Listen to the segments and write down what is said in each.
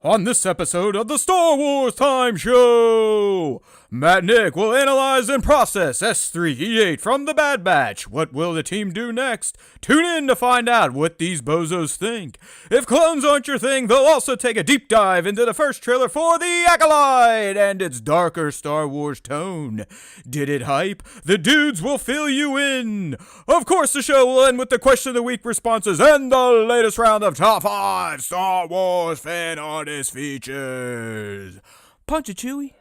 On this episode of the Star Wars Time Show, Matt and Nick will analyze and process S3E8 from the Bad Batch. What will the team do next? Tune in to find out what these bozos think. If clones aren't your thing, they'll also take a deep dive into the first trailer for The Acolyte and its darker Star Wars tone. Did it hype? The dudes will fill you in. Of course, the show will end with the question of the week responses and the latest round of top 5 Star Wars fan artists features. Punch it, Chewie.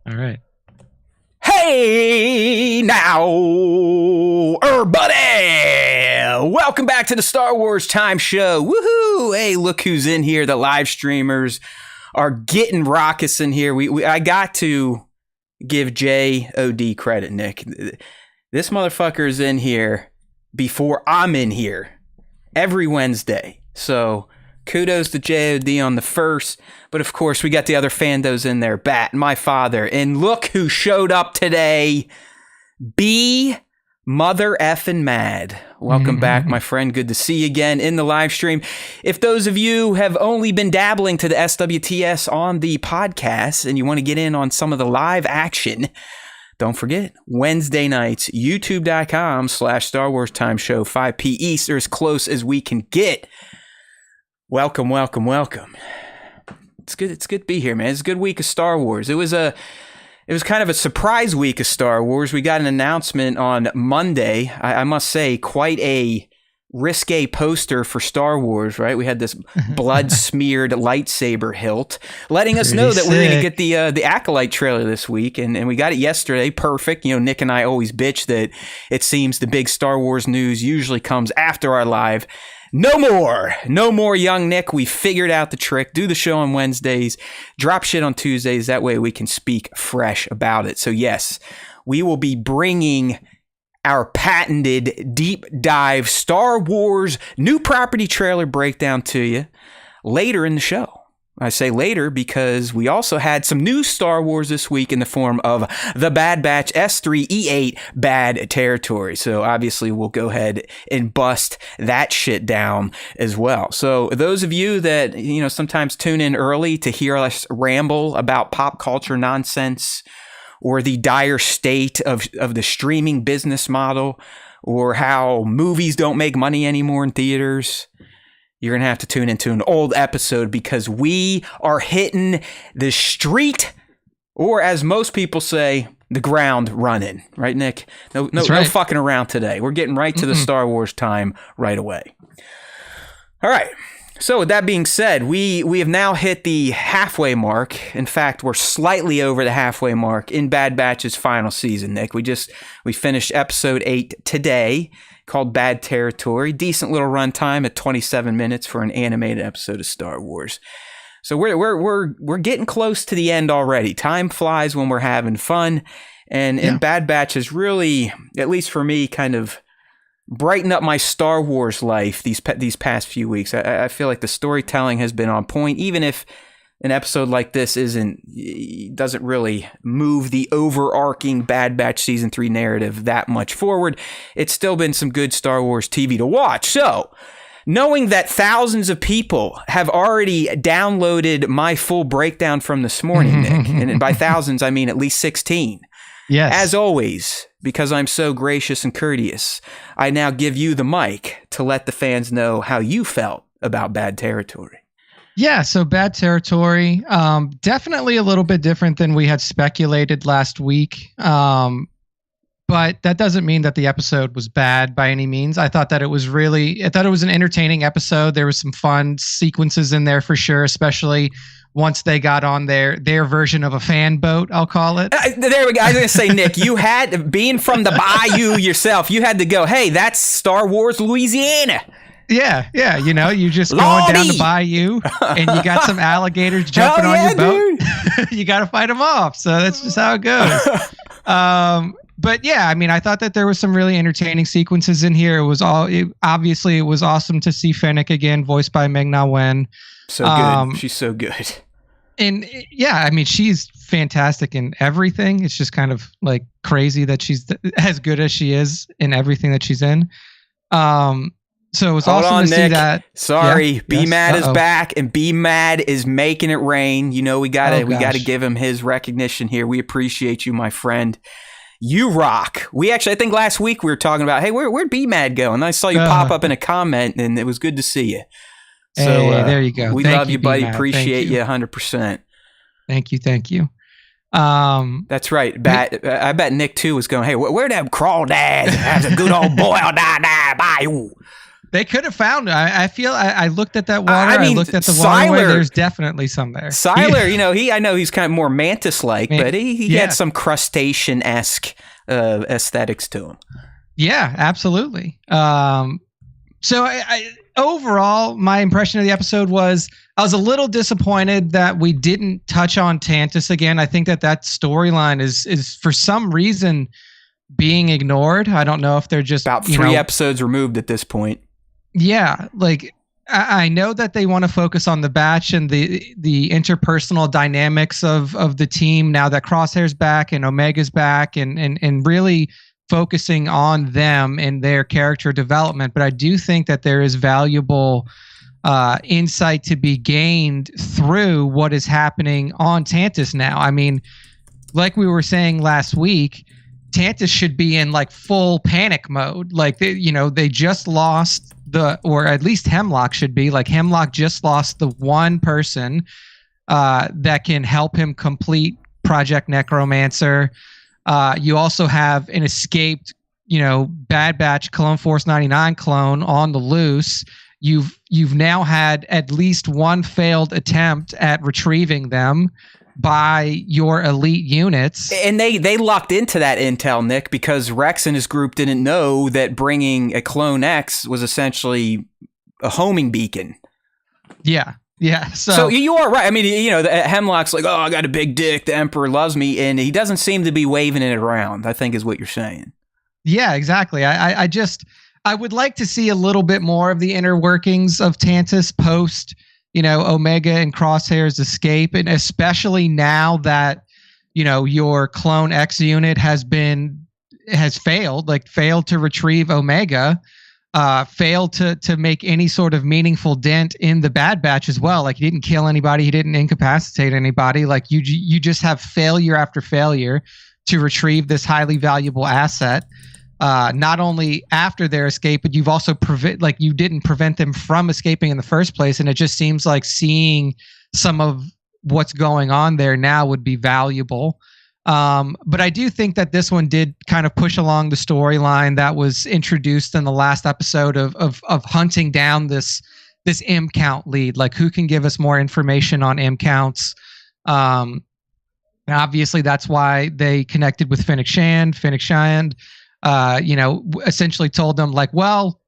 All right. Hey now, everybody! Welcome back to the Star Wars Time Show. Woohoo! Hey, look who's in here. The live streamers are getting raucous in here. I got to give JOD credit, Nick. This motherfucker is in here before I'm in here every Wednesday. So kudos to JOD on the first. But of course, we got the other fandos in there. Bat, my father. And look who showed up today. B Mother effing Mad. Welcome back, my friend. Good to see you again in the live stream. If those of you have only been dabbling to the SWTS on the podcast and you want to get in on some of the live action, don't forget, Wednesday nights, youtube.com/Star Wars Time Show, 5 p. East, or as close as we can get. Welcome, welcome, welcome. It's good to be here, man. It's a good week of Star Wars. It was kind of a surprise week of Star Wars. We got an announcement on Monday. I must say, quite a risque poster for Star Wars, right? We had this blood-smeared lightsaber hilt letting us know that we're going to get the Acolyte trailer this week, and we got it yesterday. Perfect. You know, Nick and I always bitch that it seems the big Star Wars news usually comes after our live. No more, young Nick. We figured out the trick. Do the show on Wednesdays, drop shit on Tuesdays. That way we can speak fresh about it. So yes, we will be bringing our patented deep dive Star Wars new property trailer breakdown to you later in the show. I say later because we also had some new Star Wars this week in the form of the Bad Batch S3E8 Bad Territory. So obviously we'll go ahead and bust that shit down as well. So those of you that, you know, sometimes tune in early to hear us ramble about pop culture nonsense or the dire state of the streaming business model or how movies don't make money anymore in theaters, you're going to have to tune into an old episode because we are hitting the street, or as most people say, the ground running. Right, Nick? No fucking around today. We're getting right to the Star Wars time right away. All right. So with that being said, we have now hit the halfway mark. In fact, we're slightly over the halfway mark in Bad Batch's final season, Nick. We finished episode 8 today, called Bad Territory. Decent little runtime at 27 minutes for an animated episode of Star Wars. So we're getting close to the end already. Time flies when we're having fun, and Bad Batch has really, at least for me, kind of brightened up my Star Wars life these past few weeks. I feel like the storytelling has been on point, even if an episode like this doesn't really move the overarching Bad Batch Season 3 narrative that much forward. It's still been some good Star Wars TV to watch. So, knowing that thousands of people have already downloaded my full breakdown from this morning, Nick, and by thousands, I mean at least 16. Yes. As always, because I'm so gracious and courteous, I now give you the mic to let the fans know how you felt about Bad Territory. Yeah, so Bad Territory, definitely a little bit different than we had speculated last week. But that doesn't mean that the episode was bad by any means. I thought it was an entertaining episode. There was some fun sequences in there for sure, especially once they got on their version of a fan boat, I'll call it. There we go. I was going to say, Nick, you had, being from the bayou yourself, you had to go, hey, that's Star Wars Louisiana. Yeah. You know, you just going down the bayou and you got some alligators jumping on your boat. You got to fight them off. So that's just how it goes. But yeah, I mean, I thought that there was some really entertaining sequences in here. Obviously it was awesome to see Fennec again, voiced by Ming-Na Wen. So good. She's so good. And yeah, I mean, she's fantastic in everything. It's just kind of like crazy that she's as good as she is in everything that she's in. So it was awesome to see that. Sorry, yeah, B-Mad is back, and B-Mad is making it rain. You know, we gotta give him his recognition here. We appreciate you, my friend. You rock. I think last week we were talking about, hey, where'd B-Mad go? And I saw you pop up in a comment, and it was good to see you. So hey, there you go. We love you, buddy. Appreciate you 100%. Thank you. That's right. I bet Nick too was going, hey, where them crawdads? That's a good old boy down there by you. They could have found. I feel. I looked at that water. I looked at the waterway. There's definitely some there. Siler, I know he's kind of more mantis-like, but he had some crustacean-esque aesthetics to him. Yeah, absolutely. So I overall, my impression of the episode was I was a little disappointed that we didn't touch on Tantus again. I think that storyline is for some reason being ignored. I don't know if they're just about 3 episodes removed at this point. Yeah, like I know that they want to focus on the batch and the interpersonal dynamics of the team now that Crosshair's back and Omega's back and really focusing on them and their character development. But I do think that there is valuable insight to be gained through what is happening on Tantus now. I mean, like we were saying last week, Tantus should be in like full panic mode. Like they just lost or at least Hemlock should be. Like Hemlock just lost the one person that can help him complete Project Necromancer. You also have an escaped, Bad Batch Clone Force 99 clone on the loose. You've now had at least one failed attempt at retrieving them by your elite units. And they locked into that intel, Nick, because Rex and his group didn't know that bringing a Clone X was essentially a homing beacon. Yeah. Yeah. So you are right. I mean, Hemlock's like, oh, I got a big dick. The Emperor loves me. And he doesn't seem to be waving it around, I think is what you're saying. Yeah, exactly. I would like to see a little bit more of the inner workings of Tantus post Omega and Crosshair's escape, and especially now that your Clone X unit has failed to retrieve Omega, failed to make any sort of meaningful dent in the Bad Batch as well. Like he didn't kill anybody, he didn't incapacitate anybody. Like you just have failure after failure to retrieve this highly valuable asset. Not only after their escape, but you've also you didn't prevent them from escaping in the first place. And it just seems like seeing some of what's going on there now would be valuable. But I do think that this one did kind of push along the storyline that was introduced in the last episode of hunting down this M count lead. Like who can give us more information on M counts? Obviously that's why they connected with Fennec Shand. Essentially told them like, well,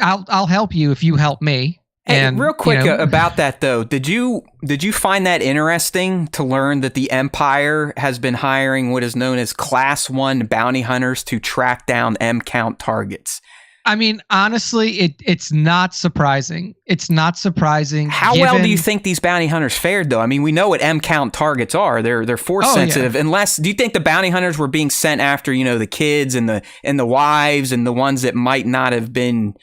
I'll help you if you help me. Hey, and real quick about that though, did you find that interesting to learn that the Empire has been hiring what is known as Class 1 bounty hunters to track down M count targets? I mean, honestly, it's not surprising. It's not surprising. How well do you think these bounty hunters fared, though? I mean, we know what M count targets are. They're force sensitive. Yeah. Do you think the bounty hunters were being sent after the kids and the wives and the ones that might not have been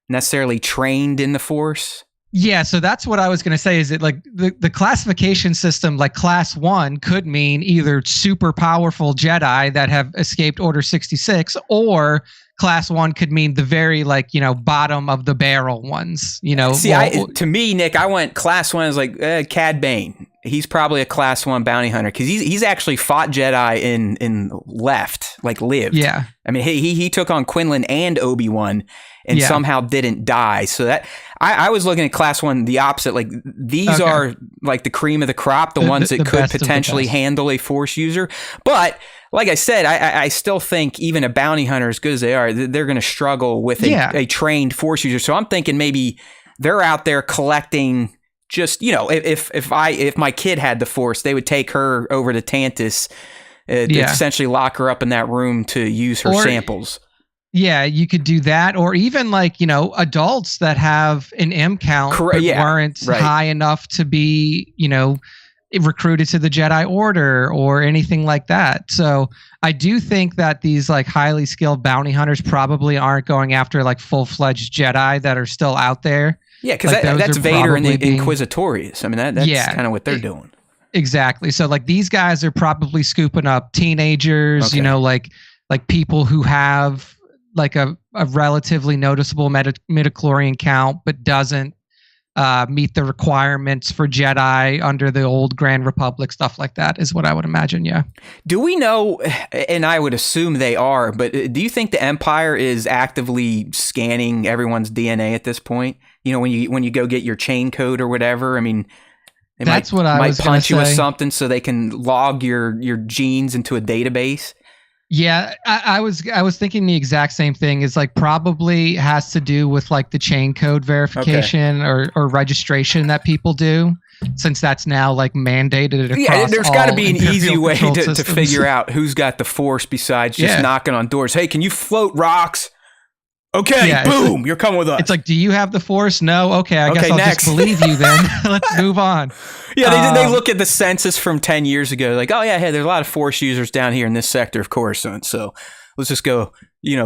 necessarily trained in the Force? Yeah, so that's what I was going to say. Is it like the classification system, like Class 1 could mean either super powerful Jedi that have escaped Order 66, or Class 1 could mean the very bottom of the barrel ones. See, to me, Nick, I went Class 1 is like Cad Bane. He's probably a Class 1 bounty hunter because he's actually fought Jedi in lived. Yeah, I mean he took on Quinlan and Obi-Wan and somehow didn't die. So that I was looking at Class 1 the opposite. Like these are like the cream of the crop, the ones that could potentially handle a Force user. But like I said, I still think even a bounty hunter, as good as they are, they're going to struggle with a trained Force user. So I'm thinking maybe they're out there collecting. Just if my kid had the Force, they would take her over to Tantus essentially lock her up in that room to use her samples. Yeah, you could do that, or even like, adults that have an M count but weren't high enough to be, recruited to the Jedi Order or anything like that. So I do think that these like highly skilled bounty hunters probably aren't going after like full-fledged Jedi that are still out there. Yeah, because that's Vader and the Inquisitorius. I mean, that's kind of what they're doing. Exactly. So like these guys are probably scooping up teenagers, like people who have like a relatively noticeable midichlorian count, but doesn't meet the requirements for Jedi under the old Grand Republic, stuff like that is what I would imagine. Yeah. Do we know, and I would assume they are, but do you think the Empire is actively scanning everyone's DNA at this point? When you go get your chain code or whatever, I mean, they might punch you with something so they can log your genes into a database. Yeah, I was thinking the exact same thing. Is like probably has to do with like the chain code verification or registration that people do, since that's now like mandated across. Yeah, there's got to be an easy way to figure out who's got the Force besides just knocking on doors. Hey, can you float rocks? Okay, boom, you're coming with us. It's like, do you have the Force? No? Okay, I guess I'll just believe you then. Let's move on. Yeah, they look at the census from 10 years ago, like, oh yeah, hey, there's a lot of Force users down here in this sector of Coruscant, so let's just go,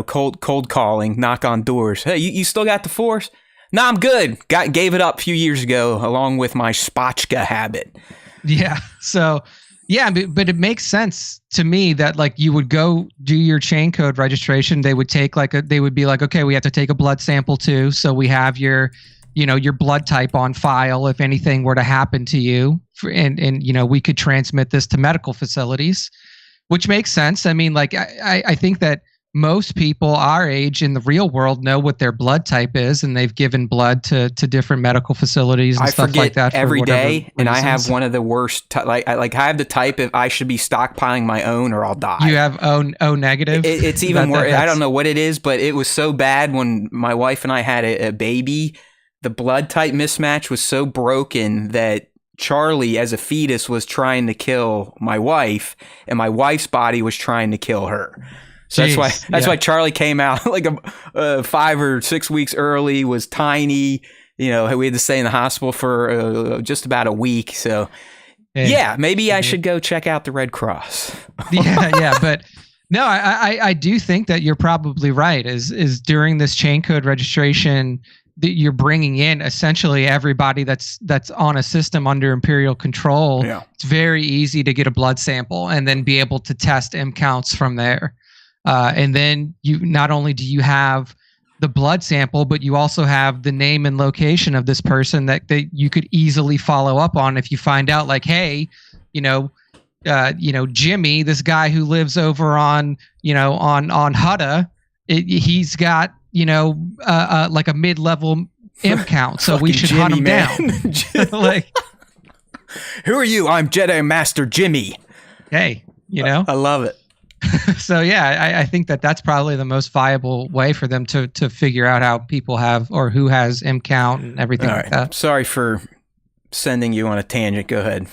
cold calling, knock on doors. Hey, you still got the Force? No, I'm good. Gave it up a few years ago, along with my spotchka habit. Yeah, so... Yeah, but it makes sense to me that like you would go do your chain code registration. They would take they would be like, okay, we have to take a blood sample too. So we have your blood type on file if anything were to happen to you. And we could transmit this to medical facilities, which makes sense. I mean, like I think that most people our age in the real world know what their blood type is, and they've given blood to different medical facilities and stuff like that every day. And I have one of the worst. I have the type if I should be stockpiling my own or I'll die. You have O negative. It's even worse. I don't know what it is, but it was so bad when my wife and I had a baby. The blood type mismatch was so broken that Charlie, as a fetus, was trying to kill my wife, and my wife's body was trying to kill her. So that's why Charlie came out like 5 or 6 weeks early, was tiny. We had to stay in the hospital for just about a week. So maybe I should go check out the Red Cross. yeah, but no, I do think that you're probably right. Is during this chain code registration that you're bringing in essentially everybody that's on a system under Imperial control. Yeah. It's very easy to get a blood sample and then be able to test M counts from there. And then you not only do you have the blood sample, but you also have the name and location of this person that you could easily follow up on if you find out, like, hey, Jimmy, this guy who lives over on Hutta, he's got like a mid-level M count, so we should hunt him down. Like, who are you? I'm Jedi Master Jimmy. Hey, I love it. So yeah, I think that's probably the most viable way for them to figure out how people have or who has M count and everything like that. Sorry for sending you on a tangent. Go ahead.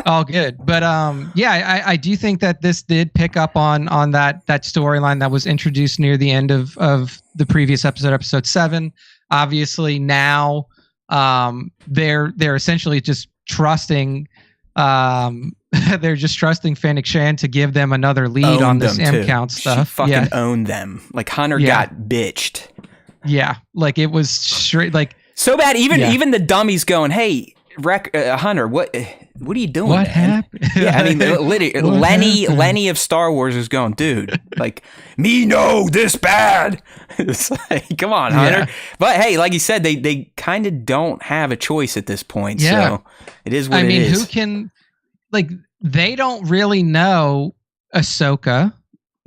All good. But I do think that this did pick up on that storyline that was introduced near the end of the previous episode 7. Obviously now they're essentially just trusting they're just trusting Fennec Shand to give them another lead on this M count stuff. She fucking owned them. Like Hunter got bitched. Yeah, like it was straight, like so bad. Even the dummies going, "Hey, Hunter, what are you doing? What happened?" Yeah, I mean, Lenny of Star Wars is going, dude. Like, me know this bad. It's like, come on, Hunter. Yeah. But hey, like you said, they kind of don't have a choice at this point. Yeah. So it is what it is. I mean, who can? Like, they don't really know Ahsoka,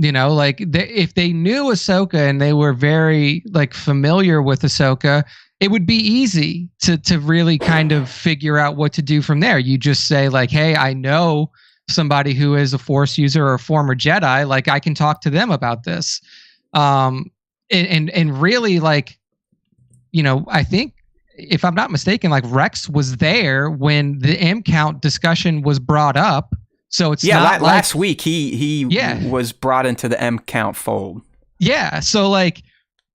like if they knew Ahsoka and they were very like familiar with Ahsoka, it would be easy to really kind of figure out what to do from there. You just say like, hey, I know somebody who is a Force user or a former Jedi, like I can talk to them about this. And really, like, I think, if I'm not mistaken, like Rex was there when the M count discussion was brought up. So it's not like, last week he was brought into the M count fold. Yeah, so like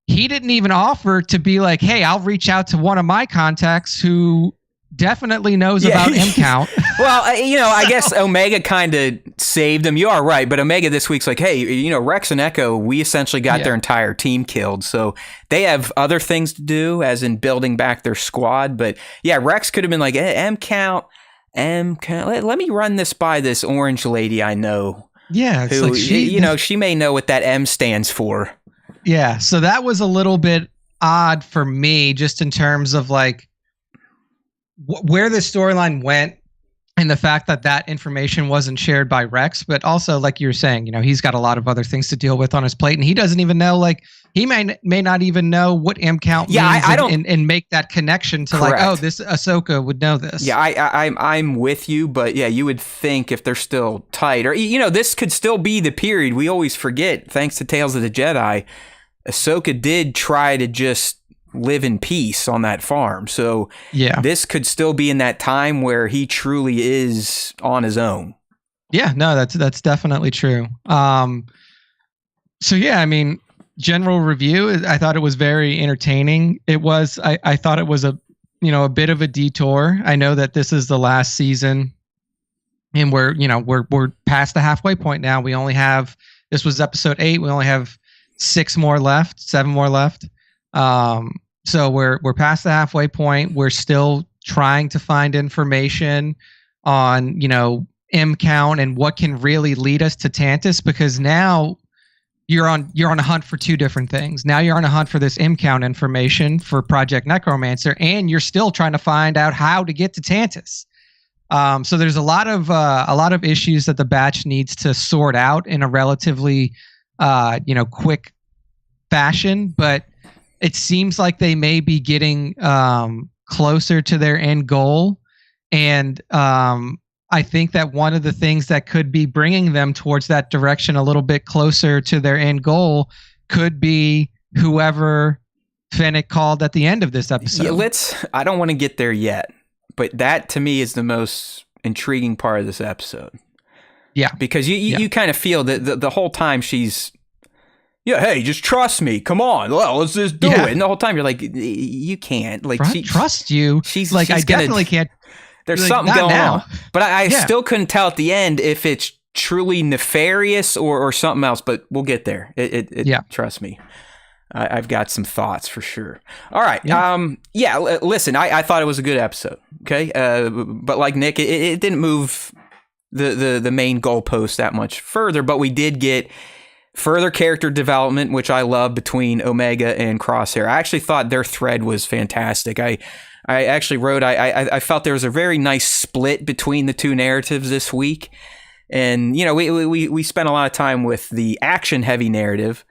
he didn't even offer to be like, hey, I'll reach out to one of my contacts who definitely knows about M count. Well, I guess Omega kind of saved him. You are right, but Omega this week's like, hey, Rex and Echo, we essentially got their entire team killed, so they have other things to do, as in building back their squad. But yeah, Rex could have been like, hey, M count. Let me run this by this orange lady I know. Yeah, it's who, like she may know what that M stands for. Yeah, so that was a little bit odd for me, just in terms of like where the storyline went, and the fact that information wasn't shared by Rex. But also, like you were saying, he's got a lot of other things to deal with on his plate, and he doesn't even know. Like he may not even know what M count means. I don't and make that connection to correct. Like, oh, this Ahsoka would know this. Yeah, I'm with you, but yeah, you would think if they're still tight, or this could still be the period we always forget. Thanks to Tales of the Jedi, Ahsoka did try to just live in peace on that farm. So yeah, this could still be in that time where he truly is on his own. Yeah, no, that's definitely true. So yeah, I mean, general review, I thought it was very entertaining. It was, I thought it was a bit of a detour. I know that this is the last season, and we're past the halfway point now. We only have, this was episode 8. We only have 7 more left. So we're past the halfway point. We're still trying to find information on, M count and what can really lead us to Tantus, because now you're on a hunt for 2 different things. Now you're on a hunt for this M count information for Project Necromancer, and you're still trying to find out how to get to Tantus. So there's a lot of issues that the batch needs to sort out in a relatively quick fashion, but it seems like they may be getting closer to their end goal. And I think that one of the things that could be bringing them towards that direction a little bit closer to their end goal could be whoever Fennec called at the end of this episode. Yeah, I don't want to get there yet, but that to me is the most intriguing part of this episode. Yeah. Because you kind of feel that the whole time she's, yeah, hey, just trust me. Come on. Well, let's just do it. And the whole time you're like, you can't. Like, I trust you. She's like, she's I definitely can't. There's like, something going now. on. But I still couldn't tell at the end if it's truly nefarious or something else. But we'll get there. Trust me. I've got some thoughts for sure. All right. Yeah. Listen, I thought it was a good episode. Okay. But like Nick, it didn't move the main goalpost that much further. But we did get further character development, which I love, between Omega and Crosshair. I actually thought their thread was fantastic. I actually wrote, I felt there was a very nice split between the 2 narratives this week. And, we spent a lot of time with the action-heavy narrative,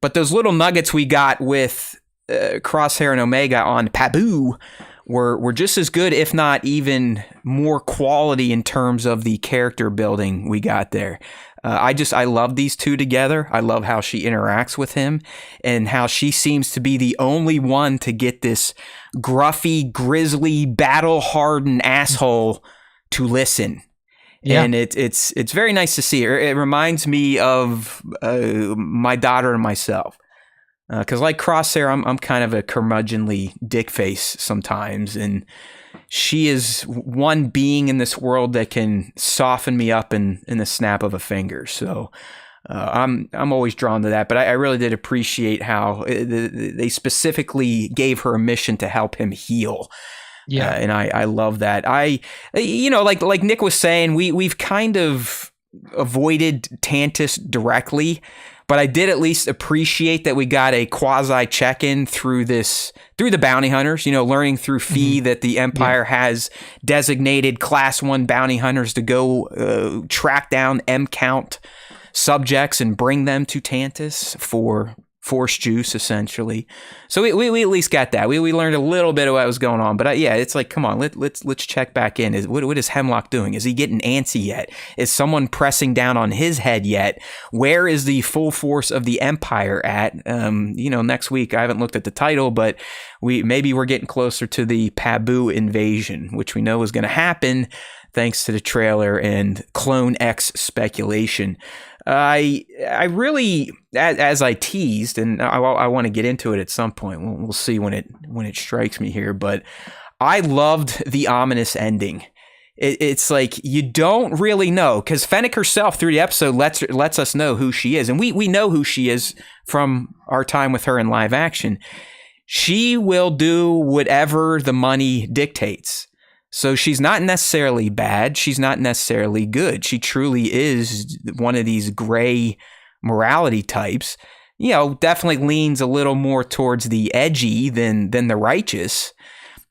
but those little nuggets we got with Crosshair and Omega on Pabu were just as good, if not even more quality in terms of the character building we got there. I love these 2 together. I love how she interacts with him and how she seems to be the only one to get this gruffy, grizzly, battle-hardened asshole to listen. Yeah. And it's very nice to see her. It reminds me of my daughter and myself. Because like Crosshair, I'm kind of a curmudgeonly dick face sometimes, and she is one being in this world that can soften me up in the snap of a finger. So I'm always drawn to that. But I really did appreciate how they specifically gave her a mission to help him heal. Yeah, and I love that. Like Nick was saying, we've kind of avoided Tantus directly, but I did at least appreciate that we got a quasi check-in through the bounty hunters, learning through Fee that the Empire has designated Class 1 bounty hunters to go track down M count subjects and bring them to Tantus for Force juice, essentially. So we at least got that. We learned a little bit of what was going on. But it's like, come on, let's check back in. What is Hemlock doing? Is he getting antsy yet? Is someone pressing down on his head yet? Where is the full force of the Empire at? Next week, I haven't looked at the title, but we're getting closer to the Pabu invasion, which we know is going to happen thanks to the trailer and Clone X speculation. I really, as I teased, and I want to get into it at some point. We'll see when it strikes me here, but I loved the ominous ending. It's like you don't really know, because Fennec herself through the episode lets us know who she is, and we know who she is from our time with her in live action. She will do whatever the money dictates. So she's not necessarily bad. She's not necessarily good. She truly is one of these gray morality types. Definitely leans a little more towards the edgy than the righteous.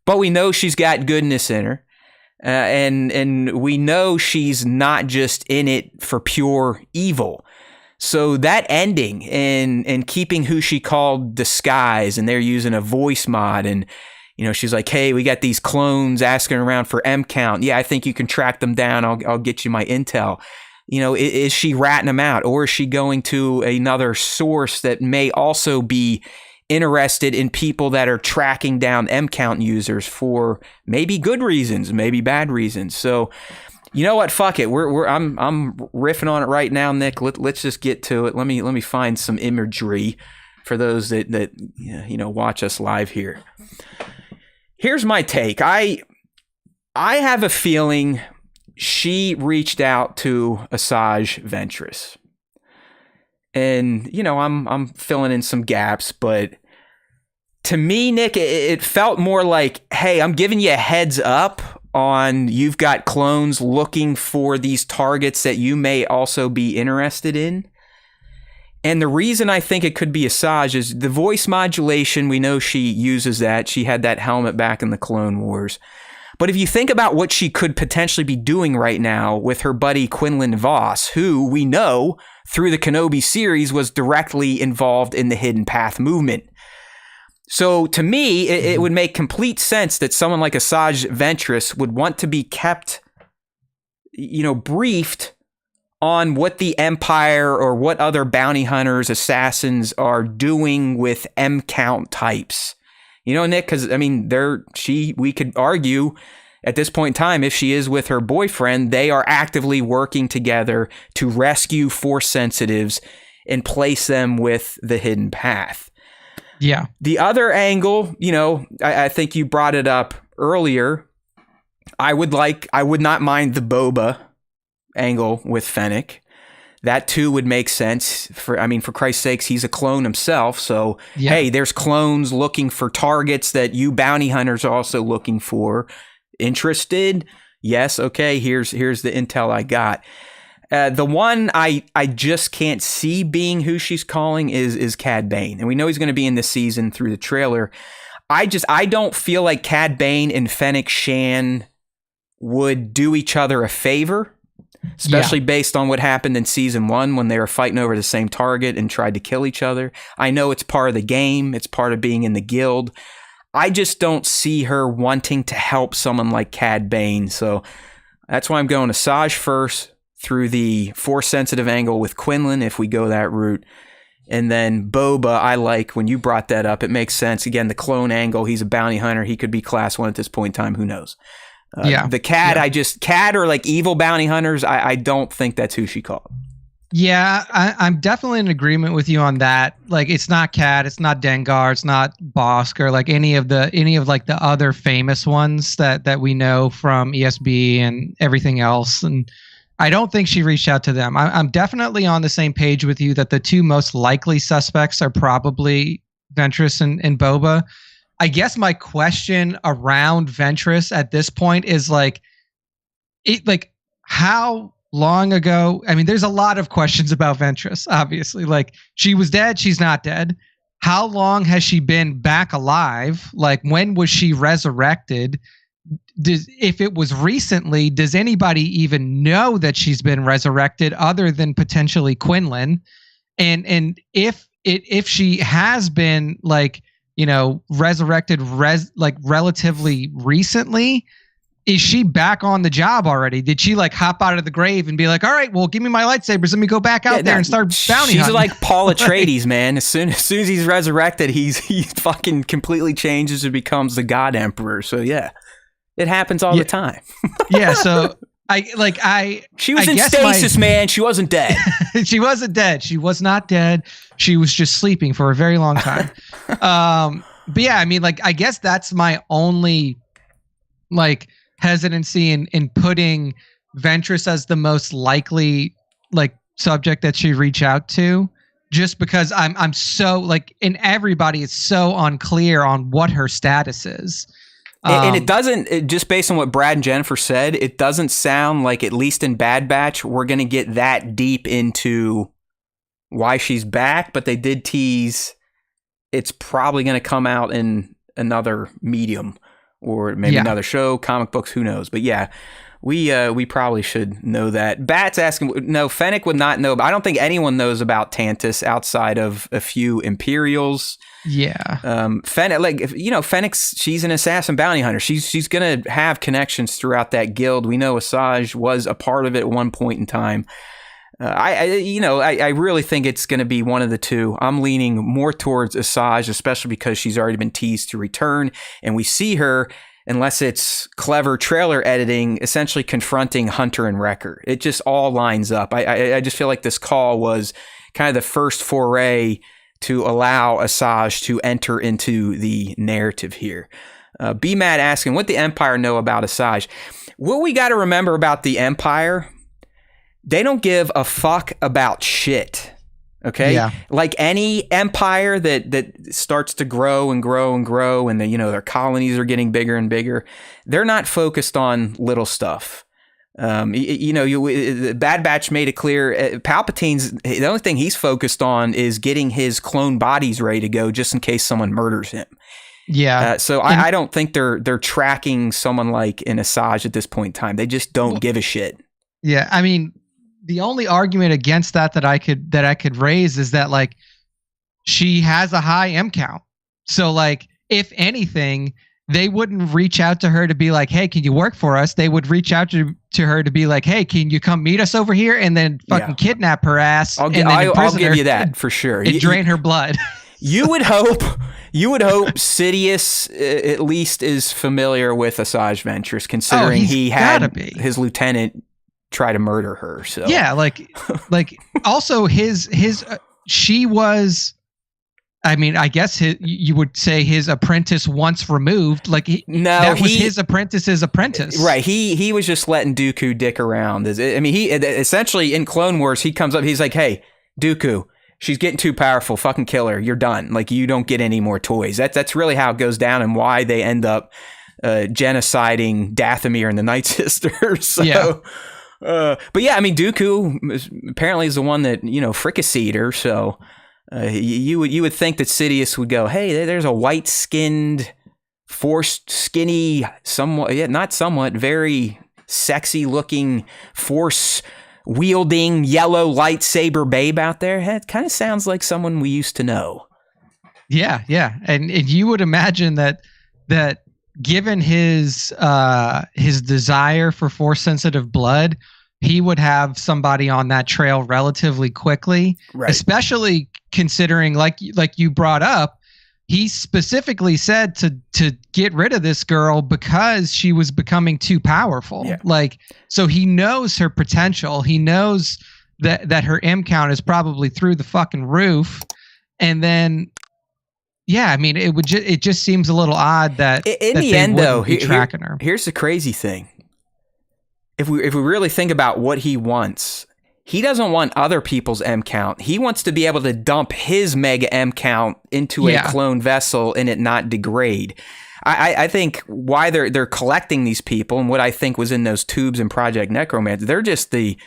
But we know she's got goodness in her. And we know she's not just in it for pure evil. So that ending and keeping who she called disguise, and they're using a voice mod, and she's like, hey, we got these clones asking around for M count. Yeah, I think you can track them down. I'll get you my intel. Is she ratting them out, or is she going to another source that may also be interested in people that are tracking down M count users for maybe good reasons, maybe bad reasons? So, you know what? Fuck it. I'm riffing on it right now, Nick. Let's just get to it. Let me find some imagery for those that watch us live here. Here's my take. I have a feeling she reached out to Asajj Ventress. And, I'm filling in some gaps, but to me, Nick, it felt more like, hey, I'm giving you a heads up on you've got clones looking for these targets that you may also be interested in. And the reason I think it could be Asajj is the voice modulation. We know she uses that. She had that helmet back in the Clone Wars. But if you think about what she could potentially be doing right now with her buddy Quinlan Vos, who we know through the Kenobi series was directly involved in the Hidden Path movement. So to me, it would make complete sense that someone like Asajj Ventress would want to be kept, briefed on what the Empire or what other bounty hunters, assassins are doing with M count types. Nick, because we could argue at this point in time, if she is with her boyfriend, they are actively working together to rescue Force sensitives and place them with the Hidden Path. Yeah. The other angle, I think you brought it up earlier. I would not mind the Boba angle with Fennec. That too would make sense. For Christ's sakes, he's a clone himself. So, yeah. Hey, there's clones looking for targets that you bounty hunters are also looking for. Interested? Yes. Okay. Here's the intel I got. The one I just can't see being who she's calling is Cad Bane. And we know he's going to be in this season through the trailer. I don't feel like Cad Bane and Fennec Shan would do each other a favor. Especially based on what happened in season 1 when they were fighting over the same target and tried to kill each other. I know it's part of the game. It's part of being in the guild. I just don't see her wanting to help someone like Cad Bane. So that's why I'm going Asajj first through the Force sensitive angle with Quinlan if we go that route. And then Boba, I like when you brought that up. It makes sense. Again, the clone angle. He's a bounty hunter. He could be class 1 at this point in time. Who knows? The Cad, Cad or like evil bounty hunters, I don't think that's who she called. Yeah, I'm definitely in agreement with you on that. Like, it's not Cad, it's not Dengar, it's not Bosk, or like any of the other famous ones that we know from ESB and everything else. And I don't think she reached out to them. I'm definitely on the same page with you that the two most likely suspects are probably Ventress and Boba. I guess my question around Ventress at this point is how long ago? I mean, there's a lot of questions about Ventress, obviously. Like, she was dead, she's not dead. How long has she been back alive? Like, when was she resurrected? If it was recently, does anybody even know that she's been resurrected other than potentially Quinlan? And if she has been resurrected relatively recently, is she back on the job already? Did she hop out of the grave and be like, all right, well, give me my lightsabers, let me go back out there and start bounty hunting? She's like Paul Atreides, man. As soon as he's resurrected, he fucking completely changes and becomes the God Emperor. So yeah, it happens all the time. Yeah, so She was I in guess stasis, man. She wasn't dead. She wasn't dead. She was not dead. She was just sleeping for a very long time. But yeah, I mean, like, I guess that's my only like hesitancy in putting Ventress as the most likely like subject that she reach out to, just because I'm so like, and everybody is so unclear on what her status is. And it doesn't, just based on what Brad and Jennifer said, it doesn't sound like, at least in Bad Batch, we're going to get that deep into why she's back, but they did tease it's probably going to come out in another medium or maybe another show, comic books, who knows. But yeah, we probably should know that. Bat's asking, no, Fennec would not know, but I don't think anyone knows about Tantus outside of a few Imperials. Yeah. Fennec, like, you know, Fennec's, she's an assassin bounty hunter. She's going to have connections throughout that guild. We know Asajj was a part of it at one point in time. I really think it's going to be one of the two. I'm leaning more towards Asajj, especially because she's already been teased to return, and we see her, unless it's clever trailer editing, essentially confronting Hunter and Wrecker. It just all lines up. I just feel like this call was kind of the first foray to allow Asajj to enter into the narrative here. B-Mad asking, what the Empire know about Asajj? What we got to remember about the Empire, they don't give a fuck about shit. Okay? Yeah. Like any empire that starts to grow and grow and grow, and their colonies are getting bigger and bigger, they're not focused on little stuff. Bad Batch made it clear, Palpatine's, the only thing he's focused on is getting his clone bodies ready to go just in case someone murders him. Yeah. So I don't think they're tracking someone like an Asajj at this point in time. They just don't give a shit. Yeah. I mean, the only argument against that I could raise is that, like, she has a high M count. So, like, if anything, they wouldn't reach out to her to be like, hey, can you work for us? They would reach out to her to be like, hey, can you come meet us over here? And then fucking kidnap her ass. I'll give you that for sure. And drain her blood. You would hope Sidious at least is familiar with Asajj Ventress, considering he had his lieutenant try to murder her. So yeah, like also she was, I mean, I guess you would say his apprentice once removed. Like that was his apprentice's apprentice. Right. He was just letting Dooku dick around. I mean, he essentially in Clone Wars, he comes up, he's like, hey, Dooku, she's getting too powerful. Fucking kill her. You're done. Like, you don't get any more toys. That's really how it goes down, and why they end up genociding Dathomir and the Night Sisters. So, yeah. But yeah, I mean, Dooku apparently is the one that, fricasseed her. So you would think that Sidious would go, hey, there's a white-skinned, forced, skinny, very sexy-looking, force-wielding, yellow lightsaber babe out there. It kind of sounds like someone we used to know. Yeah, yeah, and you would imagine that given his desire for force-sensitive blood, he would have somebody on that trail relatively quickly, right. Especially considering, like you brought up, he specifically said to get rid of this girl because she was becoming too powerful. Yeah. Like, so he knows her potential. He knows that her M count is probably through the fucking roof. And then, yeah, I mean, it just seems a little odd that in the end, though, tracking her. Here's the crazy thing. If we really think about what he wants, he doesn't want other people's M count. He wants to be able to dump his mega M count into a clone vessel and it not degrade. I think why they're collecting these people, and what I think was in those tubes in Project Necromancer, they're just the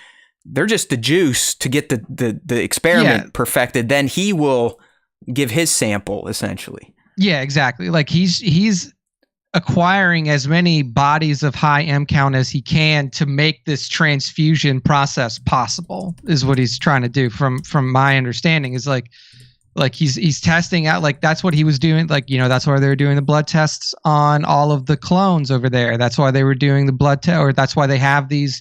juice to get the experiment perfected. Then he will give his sample, essentially. Yeah, exactly. Like he's acquiring as many bodies of high M count as he can to make this transfusion process possible, is what he's trying to do. From my understanding, is like he's testing out, like that's what he was doing. Like, that's why they were doing the blood tests on all of the clones over there. That's why they were doing the blood test, or that's why they have these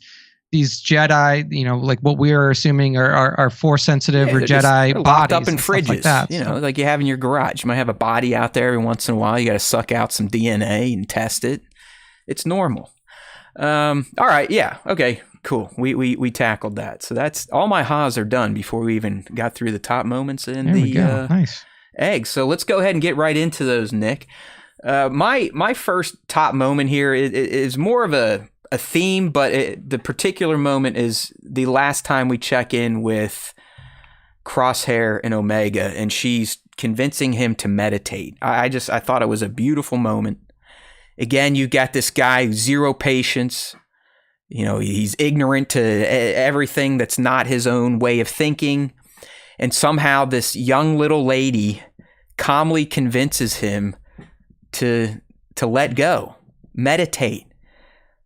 Jedi, like what we are assuming are force sensitive or Jedi bodies locked up in fridges, like that, like you have in your garage. You might have a body out there every once in a while. You got to suck out some DNA and test it. It's normal. All right. Yeah. Okay. Cool. We tackled that. So that's all my ha's are done before we even got through the top moments in There we go. Nice. eggs. So let's go ahead and get right into those, Nick. My first top moment here is more of a theme, but the particular moment is the last time we check in with Crosshair and Omega, and she's convincing him to meditate. I thought it was a beautiful moment. Again, you got this guy, zero patience. You know, he's ignorant to everything that's not his own way of thinking. And somehow this young little lady calmly convinces him to let go, meditate.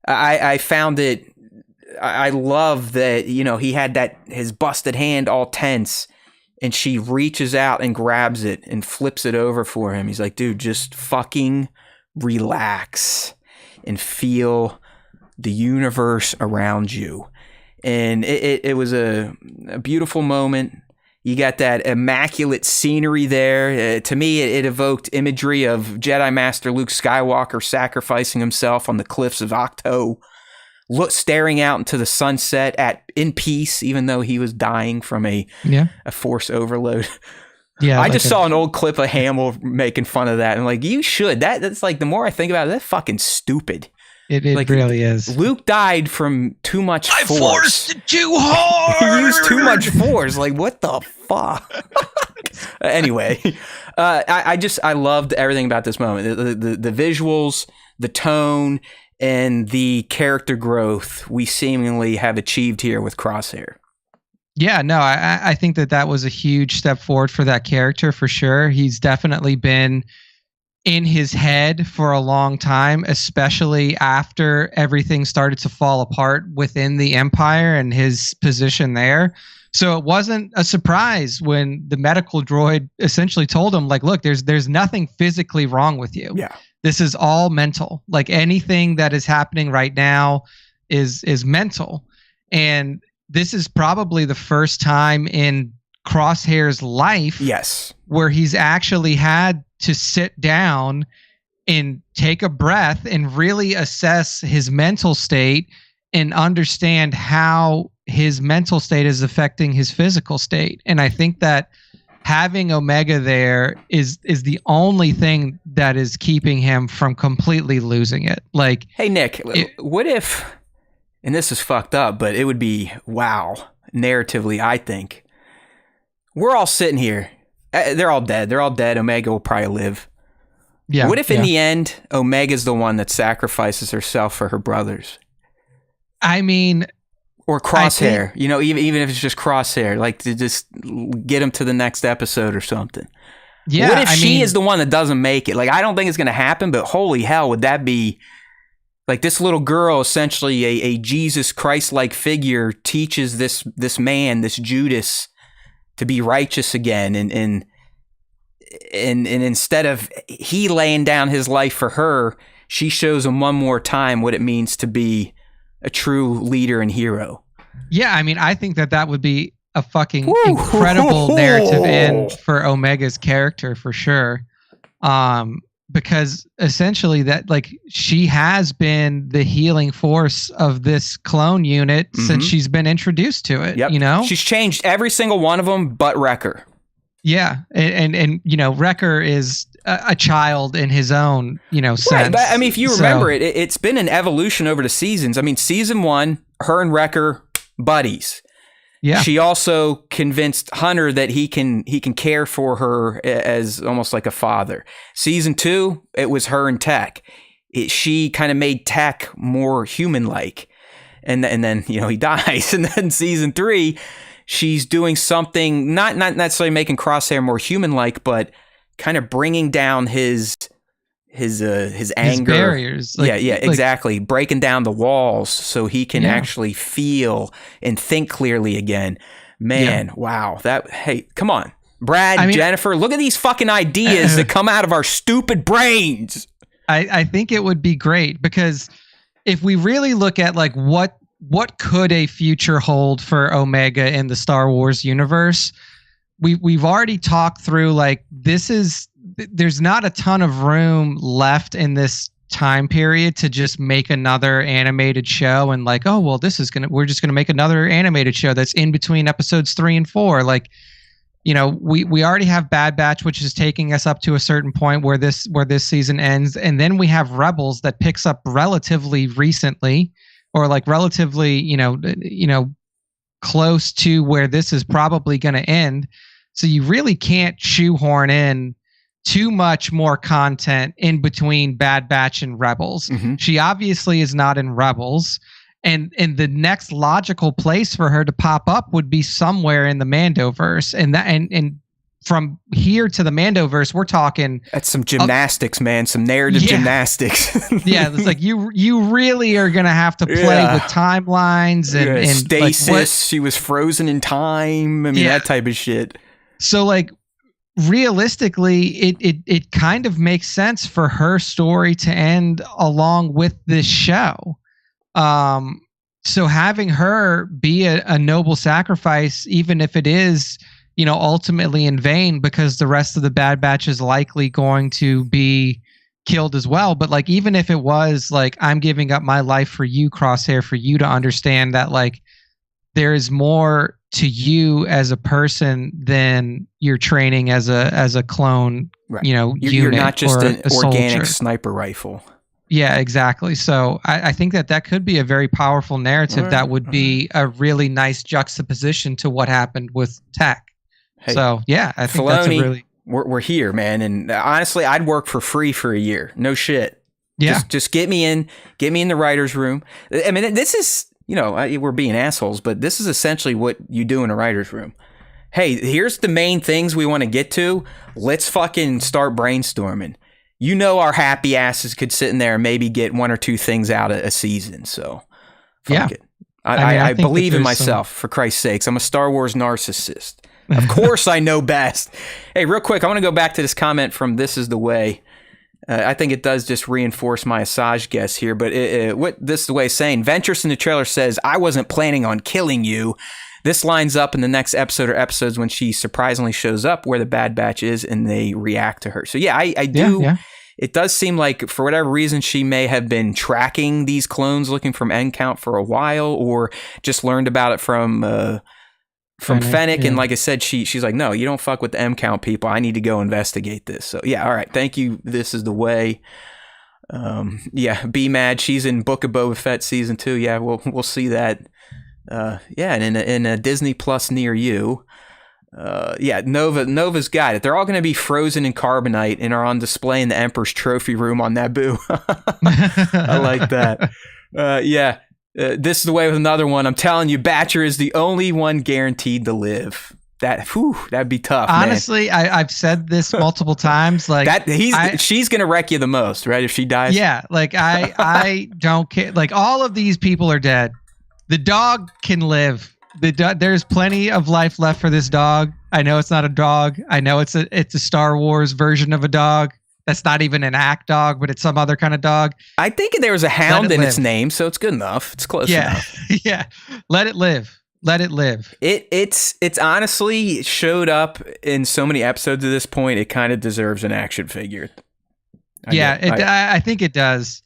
I found it, I love that, you know, he had his busted hand all tense, and she reaches out and grabs it and flips it over for him. He's like, dude, just fucking relax and feel the universe around you. And it was a beautiful moment. You got that immaculate scenery there. To me, it evoked imagery of Jedi Master Luke Skywalker sacrificing himself on the cliffs of Octo, staring out into the sunset in peace, even though he was dying from a force overload. Yeah, I just saw an old clip of Hamill making fun of that, and like, you should. That's like, the more I think about it, that's fucking stupid. It like, really is. Luke died from too much force. I forced it too hard. He used too much force. Like, what the fuck? Anyway, I loved everything about this moment. The visuals, the tone, and the character growth we seemingly have achieved here with Crosshair. Yeah, no, I think that was a huge step forward for that character for sure. He's definitely been in his head for a long time, especially after everything started to fall apart within the Empire and his position there. So it wasn't a surprise when the medical droid essentially told him, like, look, there's nothing physically wrong with you. Yeah. This is all mental. Like, anything that is happening right now is mental. And this is probably the first time in Crosshair's life, yes, where he's actually had to sit down and take a breath and really assess his mental state and understand how his mental state is affecting his physical state. And I think that having Omega there is the only thing that is keeping him from completely losing it. Like, hey, Nick, what if, and this is fucked up, but it would be, wow, narratively, I think, we're all sitting here. They're all dead. Omega will probably live. Yeah. What if in the end, Omega's the one that sacrifices herself for her brothers? I mean, or Crosshair, you know, even if it's just Crosshair, like, to just get him to the next episode or something. Yeah. What if she is the one that doesn't make it? Like, I don't think it's going to happen, but holy hell, would that be like, this little girl, essentially a Jesus Christ-like figure, teaches this man, this Judas, to be righteous again, and instead of he laying down his life for her, she shows him one more time what it means to be a true leader and hero. Yeah, I mean, I think that would be a fucking incredible narrative end for Omega's character for sure. Because essentially that, like, she has been the healing force of this clone unit since she's been introduced to it. Yep. You know, she's changed every single one of them but Wrecker. Yeah, and you know, Wrecker is a child in his own, you know, sense. Right, but I mean, if you remember it's been an evolution over the seasons. I mean, season 1, her and Wrecker buddies. Yeah. She also convinced Hunter that he can care for her as almost like a father. Season 2, it was her and Tech. She kind of made Tech more human-like. And then, you know, he dies. And then season 3, she's doing something, not necessarily making Crosshair more human-like, but kind of bringing down his anger, his barriers. Exactly. Breaking down the walls so he can actually feel and think clearly again. Man, wow. Hey, come on. Brad, Jennifer, look at these fucking ideas that come out of our stupid brains. I think it would be great, because if we really look at, like, what could a future hold for Omega in the Star Wars universe, we've already talked through, like, there's not a ton of room left in this time period to just make another animated show and like, oh well, we're just gonna make another animated show that's in between episodes 3 and 4. Like, we already have Bad Batch, which is taking us up to a certain point where this season ends, and then we have Rebels that picks up relatively recently, or like relatively, close to where this is probably going to end. So you really can't shoehorn in too much more content in between Bad Batch and Rebels. Mm-hmm. She obviously is not in Rebels. And the next logical place for her to pop up would be somewhere in the Mandoverse. And from here to the Mandoverse, we're talking... That's some gymnastics, man. Some narrative gymnastics. Yeah, it's like you really are going to have to play with timelines and stasis. Like she was frozen in time. I mean, that type of shit. So, like, realistically, it kind of makes sense for her story to end along with this show. So having her be a noble sacrifice, even if it is, ultimately in vain, because the rest of the Bad Batch is likely going to be killed as well. But like, even if it was like, I'm giving up my life for you, Crosshair, for you to understand that like there is more to you as a person than your training as a clone, right. You're not just an organic soldier. Sniper rifle. Yeah, exactly. So I think that could be a very powerful narrative that would be a really nice juxtaposition to what happened with Tech. Hey, so yeah, I think that's a really... We're here, man. And honestly, I'd work for free for a year. No shit. Yeah. Just get me in the writer's room. I mean, this is, we're being assholes, but this is essentially what you do in a writer's room. Hey, here's the main things we want to get to. Let's fucking start brainstorming. Our happy asses could sit in there and maybe get one or two things out of a season. So, fuck it. I believe in myself, for Christ's sakes. I'm a Star Wars narcissist. Of course I know best. Hey, real quick, I want to go back to this comment from This Is the Way. I think it does just reinforce my Asajj guess here, but what This Is the Way is saying, Ventress in the trailer says, I wasn't planning on killing you. This lines up in the next episode or episodes when she surprisingly shows up where the Bad Batch is and they react to her. So yeah, I do. Yeah. It does seem like for whatever reason she may have been tracking these clones looking from end count for a while, or just learned about it from Fennec. And like I said, she's like, no, you don't fuck with the M count people. I need to go investigate this. So yeah, all right. Thank you. This is the way. Be Mad. She's in Book of Boba Fett season 2. Yeah, we'll see that. And in a Disney Plus near you. Nova's got it. They're all going to be frozen in carbonite and are on display in the Emperor's trophy room on Naboo. I like that. This is the way with another one. I'm telling you, Batcher is the only one guaranteed to live. That'd be tough. Honestly, I've said this multiple times. Like she's gonna wreck you the most, right? If she dies. Yeah, like I don't care. Like all of these people are dead. The dog can live. There's plenty of life left for this dog. I know it's not a dog. I know it's a Star Wars version of a dog. That's not even an act dog, but it's some other kind of dog. I think there was a hound in its name, so it's good enough. It's close enough. Yeah. Let it live. Let it live. It's honestly showed up in so many episodes at this point. It kind of deserves an action figure. I think it does.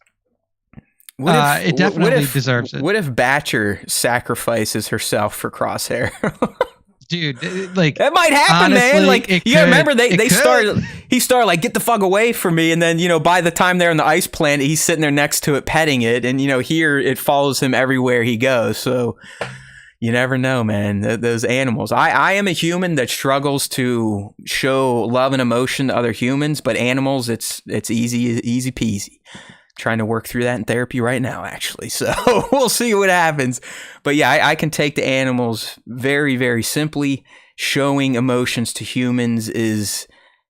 It definitely deserves it. What if Batcher sacrifices herself for Crosshair? Dude, like that might happen, honestly, man. Like you gotta remember, he started like, get the fuck away from me, and then by the time they're on the ice planet, he's sitting there next to it, petting it, and here it follows him everywhere he goes. So you never know, man. Those animals. I am a human that struggles to show love and emotion to other humans, but animals, it's easy peasy. Trying to work through that in therapy right now, actually. So we'll see what happens. But yeah, I can take the animals very, very simply. Showing emotions to humans is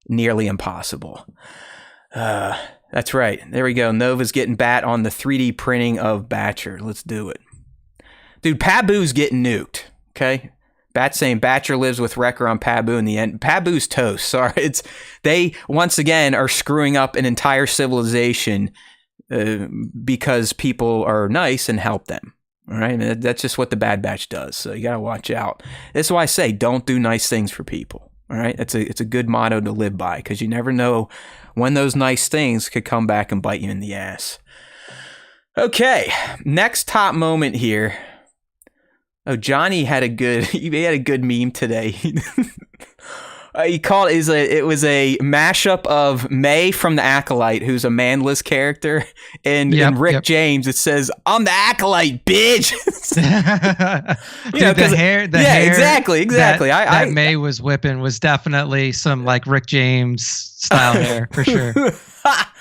nearly impossible. That's right. There we go. Nova's getting bat on the 3D printing of Batcher. Let's do it. Dude, Pabu's getting nuked. Okay? Bat's saying Batcher lives with Wrecker on Pabu in the end. Pabu's toast. Sorry. They, once again, are screwing up an entire civilization because people are nice and help them. All right. And that's just what the Bad Batch does. So you got to watch out. This is why I say don't do nice things for people. All right, it's a good motto to live by, because you never know when those nice things could come back and bite you in the ass. Okay, next top moment here. Oh, Johnny had a good meme today. He called it was a mashup of May from the Acolyte, who's a manless character, and Rick James. It says, "I'm the Acolyte, bitch." Dude, the hair, exactly. That May was whipping was definitely some like Rick James style hair for sure.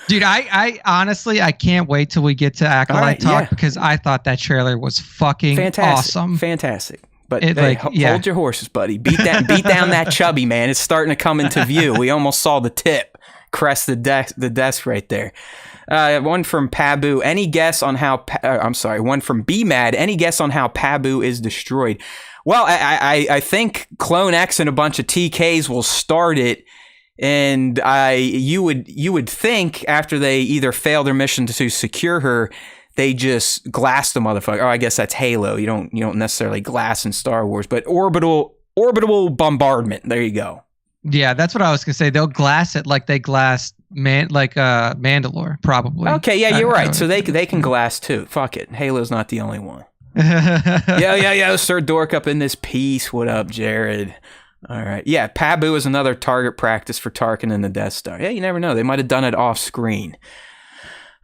Dude, I honestly I can't wait till we get to Acolyte talk, because I thought that trailer was fucking awesome. Fantastic. But hold your horses, buddy. Beat down that chubby man. It's starting to come into view. We almost saw the tip crest the desk right there. One from Pabu. Any guess on how? One from B Mad. Any guess on how Pabu is destroyed? Well, I think Clone X and a bunch of TKs will start it. And you would think after they either fail their mission to secure her, they just glass the motherfucker. Oh, I guess that's Halo. You don't necessarily glass in Star Wars, but orbital bombardment. There you go. Yeah, that's what I was gonna say. They'll glass it like they glassed Mandalore, probably. Okay, yeah, you're right. So they can glass too. Fuck it. Halo's not the only one. Yeah. Sir Dork up in this piece. What up, Jared? All right. Yeah, Pabu is another target practice for Tarkin and the Death Star. Yeah, you never know. They might have done it off screen.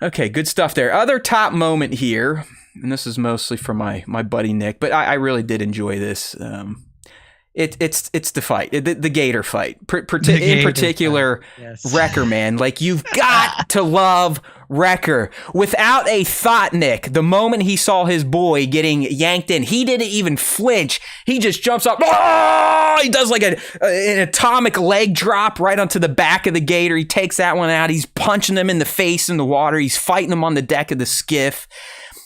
Okay, good stuff there. Other top moment here, and this is mostly from my buddy Nick, but I really did enjoy this. It's the fight, the Gator fight, in particular, yes. Wrecker, man. Like, you've got to love Wrecker. Without a thought, Nick, the moment he saw his boy getting yanked in, he didn't even flinch. He just jumps up. Oh! He does like an atomic leg drop right onto the back of the Gator. He takes that one out. He's punching them in the face in the water. He's fighting them on the deck of the skiff.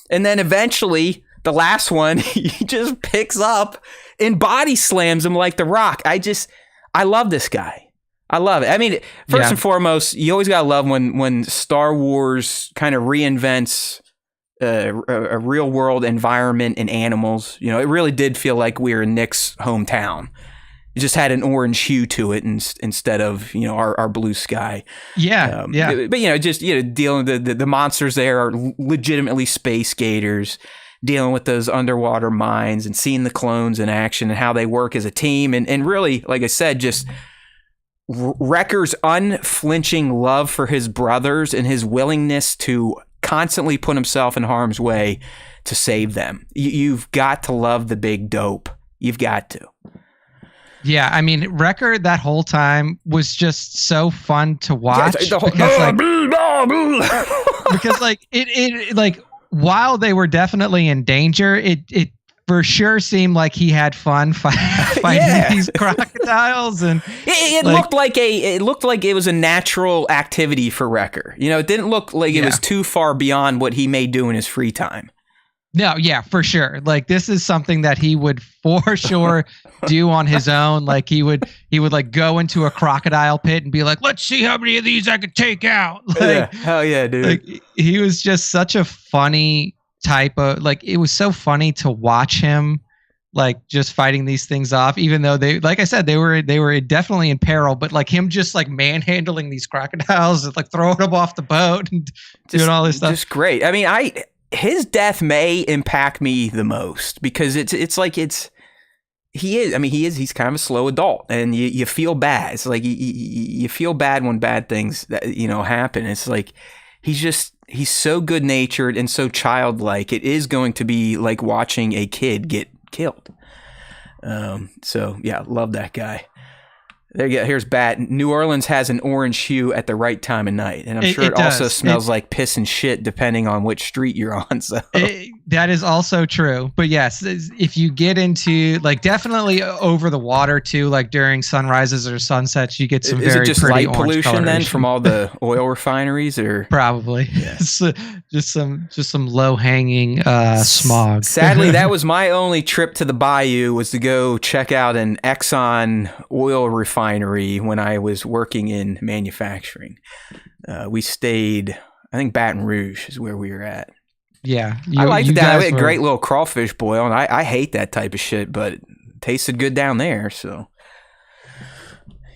And then eventually, the last one, he just picks up and body slams him like The Rock. I love this guy. I love it. I mean, first and foremost, you always gotta love when Star Wars kind of reinvents a real world environment and animals. You know, it really did feel like we were in Nick's hometown. It just had an orange hue to it instead of, our blue sky. Yeah, yeah. But dealing with the monsters there are legitimately space gators. Dealing with those underwater mines and seeing the clones in action and how they work as a team. And really, like I said, just Wrecker's unflinching love for his brothers and his willingness to constantly put himself in harm's way to save them. You've got to love the big dope. You've got to. Yeah, I mean, Wrecker that whole time was just so fun to watch. Yeah, because while they were definitely in danger, it for sure seemed like he had fun fighting these crocodiles, and it looked like it was a natural activity for Wrecker. It didn't look like it was too far beyond what he may do in his free time. No, yeah, for sure. Like, this is something that he would for sure do on his own. Like, he would like go into a crocodile pit and be like, "Let's see how many of these I could take out." Like, hell yeah, dude. Like, he was just such a funny type of, like, it was so funny to watch him, like, just fighting these things off, even though they, like I said, they were definitely in peril, but like him just like manhandling these crocodiles and like throwing them off the boat and doing all this stuff. Just great. I mean, his death may impact me the most because he's kind of a slow adult, and you feel bad. It's like you feel bad when bad things happen. It's like he's so good natured and so childlike. It is going to be like watching a kid get killed. So yeah, love that guy. There you go. Here's Bat. New Orleans has an orange hue at the right time of night. And I'm sure it also smells like piss and shit depending on which street you're on. So that is also true. But yes, if you get into, like, definitely over the water too, like during sunrises or sunsets, you get some very pretty orange coloration. Is it just light pollution then from all the oil refineries, or? Probably. Yeah. just some low hanging smog. Sadly, that was my only trip to the bayou, was to go check out an Exxon oil refinery when I was working in manufacturing. We stayed, I think Baton Rouge is where we were at. Yeah. I liked that. We had a great little crawfish boil, and I hate that type of shit, but it tasted good down there. So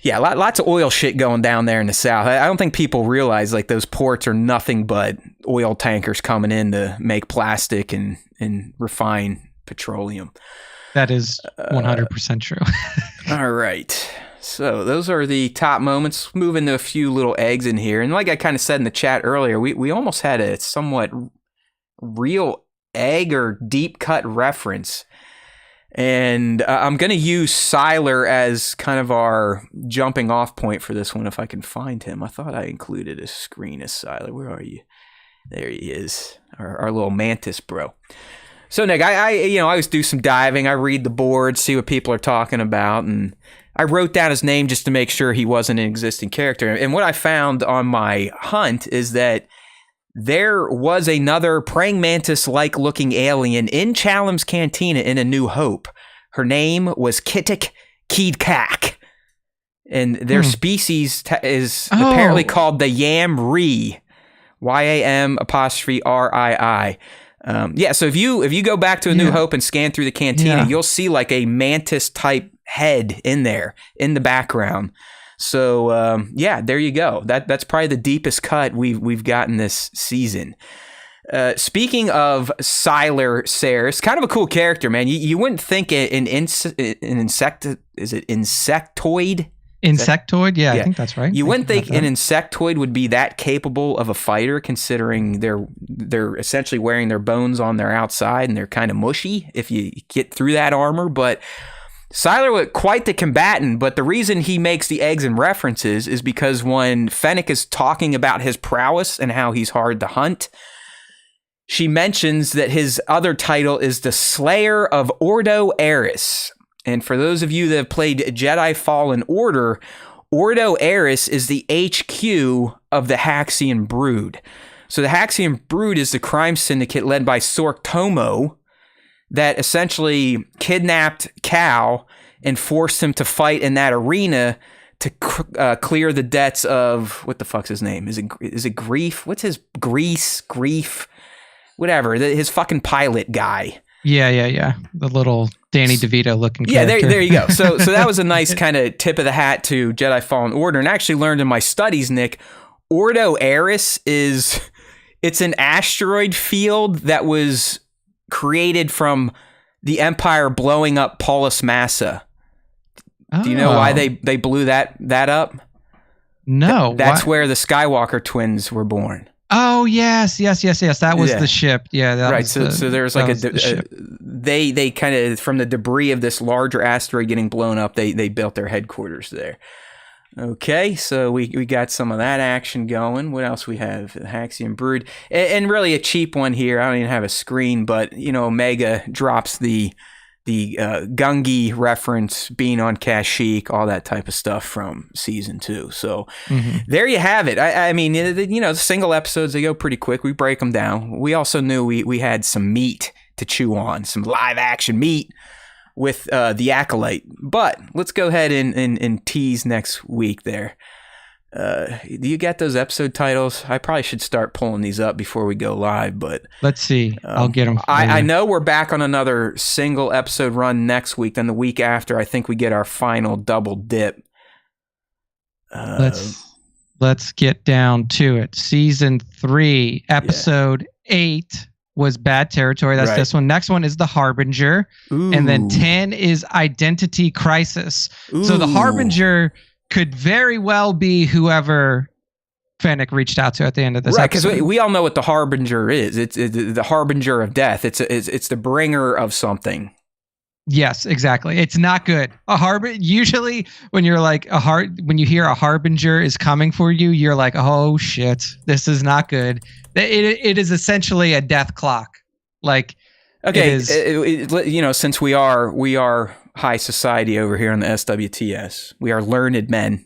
Yeah, lots of oil shit going down there in the South. I don't think people realize like those ports are nothing but oil tankers coming in to make plastic and refine petroleum. That is 100% true. All right. So those are the top moments. Move into a few little eggs in here. And like I kind of said in the chat earlier, we almost had a somewhat real egg or deep cut reference. And I'm going to use Siler as kind of our jumping off point for this one if I can find him. I thought I included a screen of Siler. Where are you? There he is, our little mantis bro. So Nick, I always do some diving. I read the board, see what people are talking about, and I wrote down his name just to make sure he wasn't an existing character. And what I found on my hunt is that there was another praying mantis-like looking alien in Chalam's Cantina in A New Hope. Her name was Kitik Keedkak. And their species is apparently called the Yam-Rii. YAM''RII. So if you go back to A New Hope and scan through the cantina, you'll see like a mantis type head in there in the background. So there you go. That's probably the deepest cut we've gotten this season. Speaking of Siler Saris, kind of a cool character, man. You wouldn't think an insectoid? Insectoid? Yeah, I think that's right. You wouldn't think an insectoid would be that capable of a fighter, considering they're essentially wearing their bones on their outside and they're kind of mushy if you get through that armor. But Siler was quite the combatant, but the reason he makes the eggs and references is because when Fennec is talking about his prowess and how he's hard to hunt, she mentions that his other title is the Slayer of Ordo Eris. And for those of you that have played Jedi Fallen Order, Ordo Eris is the HQ of the Haxian Brood. So the Haxian Brood is the crime syndicate led by Sork Tomo that essentially kidnapped Cal and forced him to fight in that arena to clear the debts of, what the fuck's his name? Is it Grief? What's his Grief? Whatever, his fucking pilot guy. Yeah. The little Danny DeVito looking character. Yeah, there you go. So that was a nice kind of tip of the hat to Jedi Fallen Order. And I actually learned in my studies, Nick, Ordo Eris it's an asteroid field that was created from the Empire blowing up Paulus Massa. Do you know why they blew that up? No. That's where the Skywalker twins were born. Oh, yes. That was the ship. Yeah, that right. Was so there's like they kind of, from the debris of this larger asteroid getting blown up, they built their headquarters there. Okay, so we got some of that action going. What else we have? The Haxian Brood, and really a cheap one here. I don't even have a screen, but Omega drops the Gungi reference, being on Kashyyyk, all that type of stuff from season 2. So there you have it. I mean, the single episodes, they go pretty quick. We break them down. We also knew we had some meat to chew on, some live action meat with the Acolyte. But let's go ahead and tease next week there. Do you get those episode titles? I probably should start pulling these up before we go live, but let's see. I'll get them. I know we're back on another single episode run next week. Then the week after, I think we get our final double dip. Let's get down to it. Season 3, episode 8 was Bad Territory. That's this one. Next one is The Harbinger. Ooh. And then 10 is Identity Crisis. Ooh. So The Harbinger could very well be whoever Fennec reached out to at the end of this episode. Right, because we all know what the Harbinger is. It's the Harbinger of death. It's the bringer of something. Yes, exactly. It's not good. Usually when you're like when you hear a Harbinger is coming for you, you're like, oh shit, this is not good. It is essentially a death clock. Like, okay, since we are high society over here on the SWTS, we are learned men.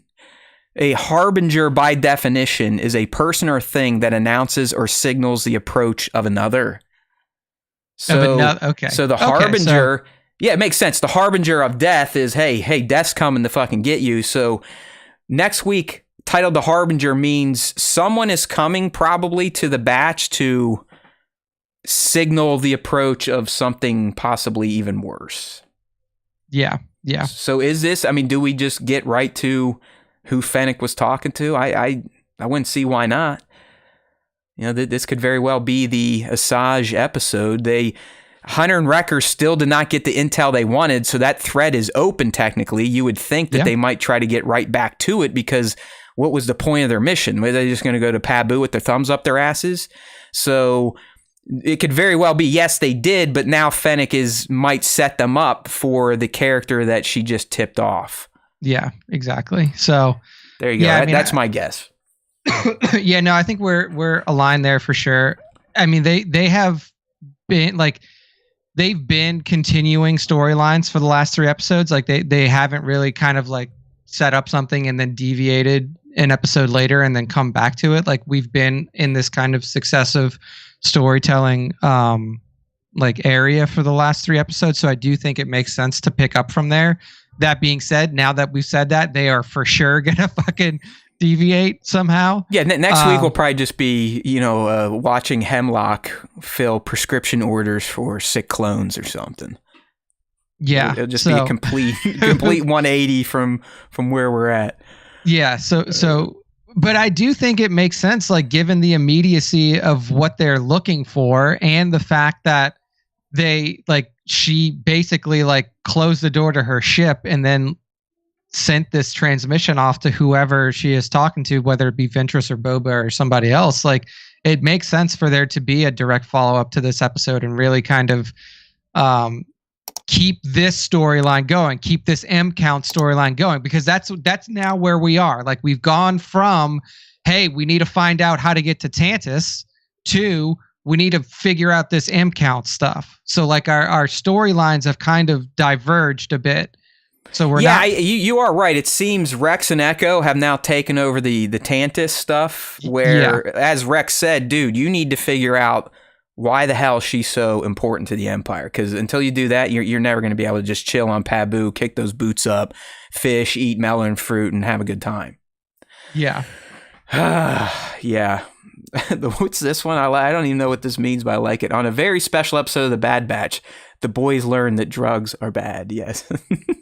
A harbinger, by definition, is a person or thing that announces or signals the approach of another. So the harbinger, it makes sense. The harbinger of death is, hey, death's coming to fucking get you. So next week, titled The Harbinger, means someone is coming probably to the batch to signal the approach of something possibly even worse. Yeah. Yeah. So is this, I mean, do we just get right to who Fennec was talking to? I wouldn't see why not. You know, this could very well be the Asajj episode. Hunter and Wrecker still did not get the intel they wanted, so that thread is open technically. You would think that they might try to get right back to it, because what was the point of their mission? Were they just going to go to Pabu with their thumbs up their asses? So it could very well be, yes, they did, but now Fennec might set them up for the character that she just tipped off. Yeah, exactly. So there you go. Yeah, That's my guess. Yeah, no, I think we're aligned there for sure. I mean, they have been they've been continuing storylines for the last 3 episodes. Like they haven't really kind of like set up something and then deviated an episode later and then come back to it. Like we've been in this kind of successive storytelling like area for the last 3 episodes. So I do think it makes sense to pick up from there. That being said, now that we've said that, they are for sure gonna fucking deviate somehow. Yeah, next week will probably just be, watching Hemlock fill prescription orders for sick clones or something. Yeah, it'll just be a complete 180 from where we're at. Yeah, so but I do think it makes sense, like given the immediacy of what they're looking for and the fact that she basically like closed the door to her ship and then sent this transmission off to whoever she is talking to, whether it be Ventress or Boba or somebody else. Like it makes sense for there to be a direct follow-up to this episode and really kind of keep this storyline going, keep this M count storyline going, because that's now where we are. Like we've gone from, hey, we need to find out how to get to Tantus, to we need to figure out this M count stuff. So like our storylines have kind of diverged a bit. So we're you are right. It seems Rex and Echo have now taken over the Tantus stuff, where, as Rex said, dude, you need to figure out why the hell she's so important to the Empire. Because until you do that, you're never going to be able to just chill on Pabu, kick those boots up, fish, eat melon fruit, and have a good time. Yeah. Yeah. What's this one? I don't even know what this means, but I like it. On a very special episode of The Bad Batch, the boys learn that drugs are bad. Yes.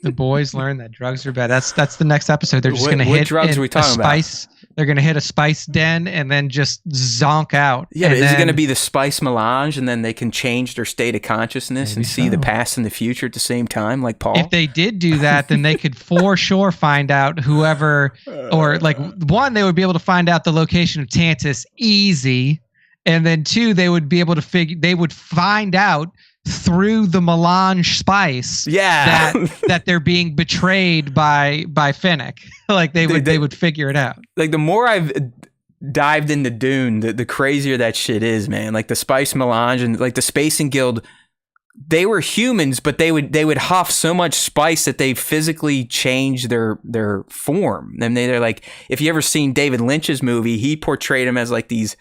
The boys learn that drugs are bad. That's the next episode. They're just going to hit drugs are we talking spice. About? They're going to hit a spice den and then just zonk out. Yeah, is it going to be the spice melange, and then they can change their state of consciousness and see the past and the future at the same time, like Paul? If they did do that, then they could for sure find out whoever, or like one, they would be able to find out the location of Tantus easy, and then 2, they would be able to they would find out through the melange spice that they're being betrayed by Fennec. Like they would figure it out. Like the more I've dived into Dune, the crazier that shit is, man. Like the spice melange and like the Spacing Guild, they were humans, but they would huff so much spice that they physically changed their form. And they're like, if you ever seen David Lynch's movie, he portrayed them as like these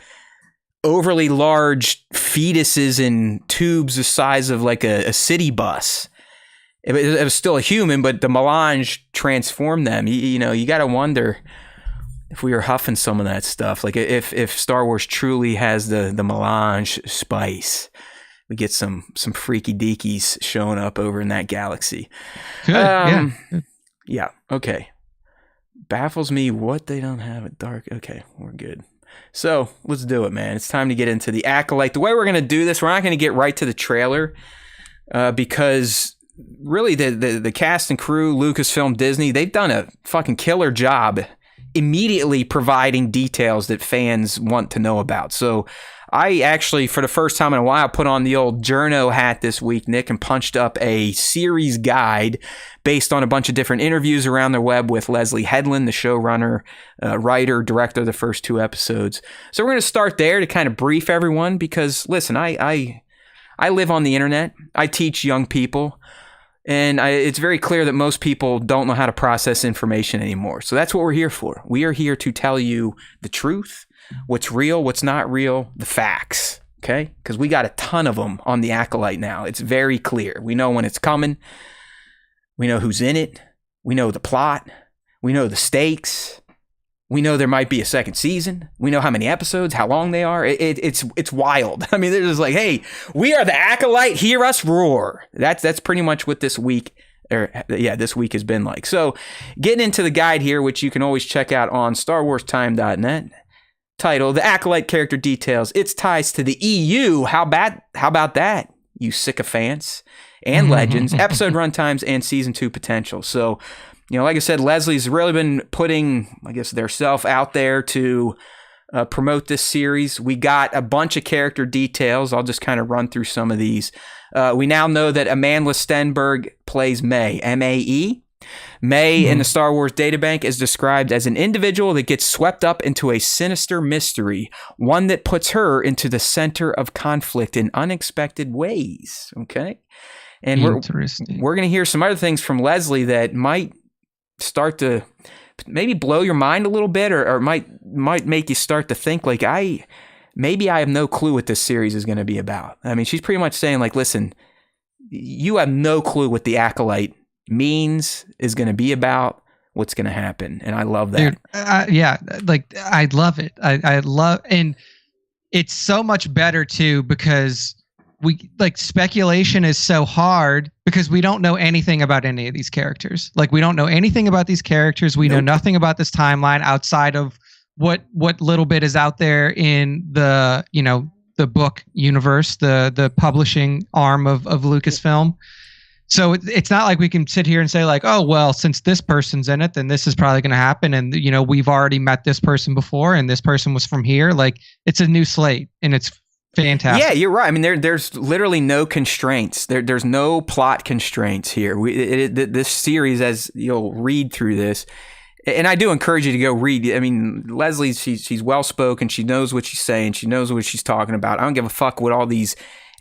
overly large fetuses in tubes the size of like a city bus. It was still a human, but the melange transformed them. You got to wonder if we were huffing some of that stuff. Like if Star Wars truly has the melange Oh, spice, we get some freaky deakies showing up over in that galaxy. Good. Yeah. Okay. Baffles me what they don't have at dark. Okay, we're good. So let's do it, man. It's time to get into the Acolyte. The way we're going to do this, we're not going to get right to the trailer because really the cast and crew, Lucasfilm, Disney, they've done a fucking killer job immediately providing details that fans want to know about. So I actually, for the first time in a while, put on the old journo hat this week, Nick, and punched up a series guide based on a bunch of different interviews around the web with Leslie Headland, the showrunner, writer, director of the first 2 episodes. So we're going to start there to kind of brief everyone because, listen, I live on the internet. I teach young people. And it's very clear that most people don't know how to process information anymore. So that's what we're here for. We are here to tell you the truth, what's real, what's not real, the facts, okay? Because we got a ton of them on the Acolyte now. It's very clear. We know when it's coming. We know who's in it. We know the plot. We know the stakes. We know there might be a second season. We know how many episodes, how long they are. It's wild. I mean, they're just like, hey, we are the Acolyte. Hear us roar. That's pretty much what this week this week has been like. So getting into the guide here, which you can always check out on StarWarsTime.net, titled The Acolyte Character Details, Its Ties to the EU. How about that, you sycophants? And legends, episode runtimes, and season 2 potential. So, like I said, Leslie's really been putting, their self out there to promote this series. We got a bunch of character details. I'll just kind of run through some of these. We now know that Amandla Stenberg plays May, M-A-E. May in the Star Wars databank is described as an individual that gets swept up into a sinister mystery, one that puts her into the center of conflict in unexpected ways. Okay? And we're going to hear some other things from Leslie that might start to maybe blow your mind a little bit, or might make you start to think like, I have no clue what this series is going to be about. I mean, she's pretty much saying like, listen, you have no clue what the Acolyte means, is going to be about, what's going to happen. And I love that. Dude, I love it. I love, and it's so much better too, because speculation is so hard because we don't know anything about any of these characters. Like, we don't know anything about these characters. We know nothing about this timeline outside of what little bit is out there in the, the book universe, the publishing arm of Lucasfilm. So it's not like we can sit here and say like, oh, well, since this person's in it, then this is probably going to happen. And, we've already met this person before and this person was from here. Like, it's a new slate and it's fantastic. Yeah, you're right. I mean, there's literally no constraints. There's no plot constraints here. This series, as you'll read through this, and I do encourage you to go read. I mean, Leslie, she's well spoken. She knows what she's saying. She knows what she's talking about. I don't give a fuck what all these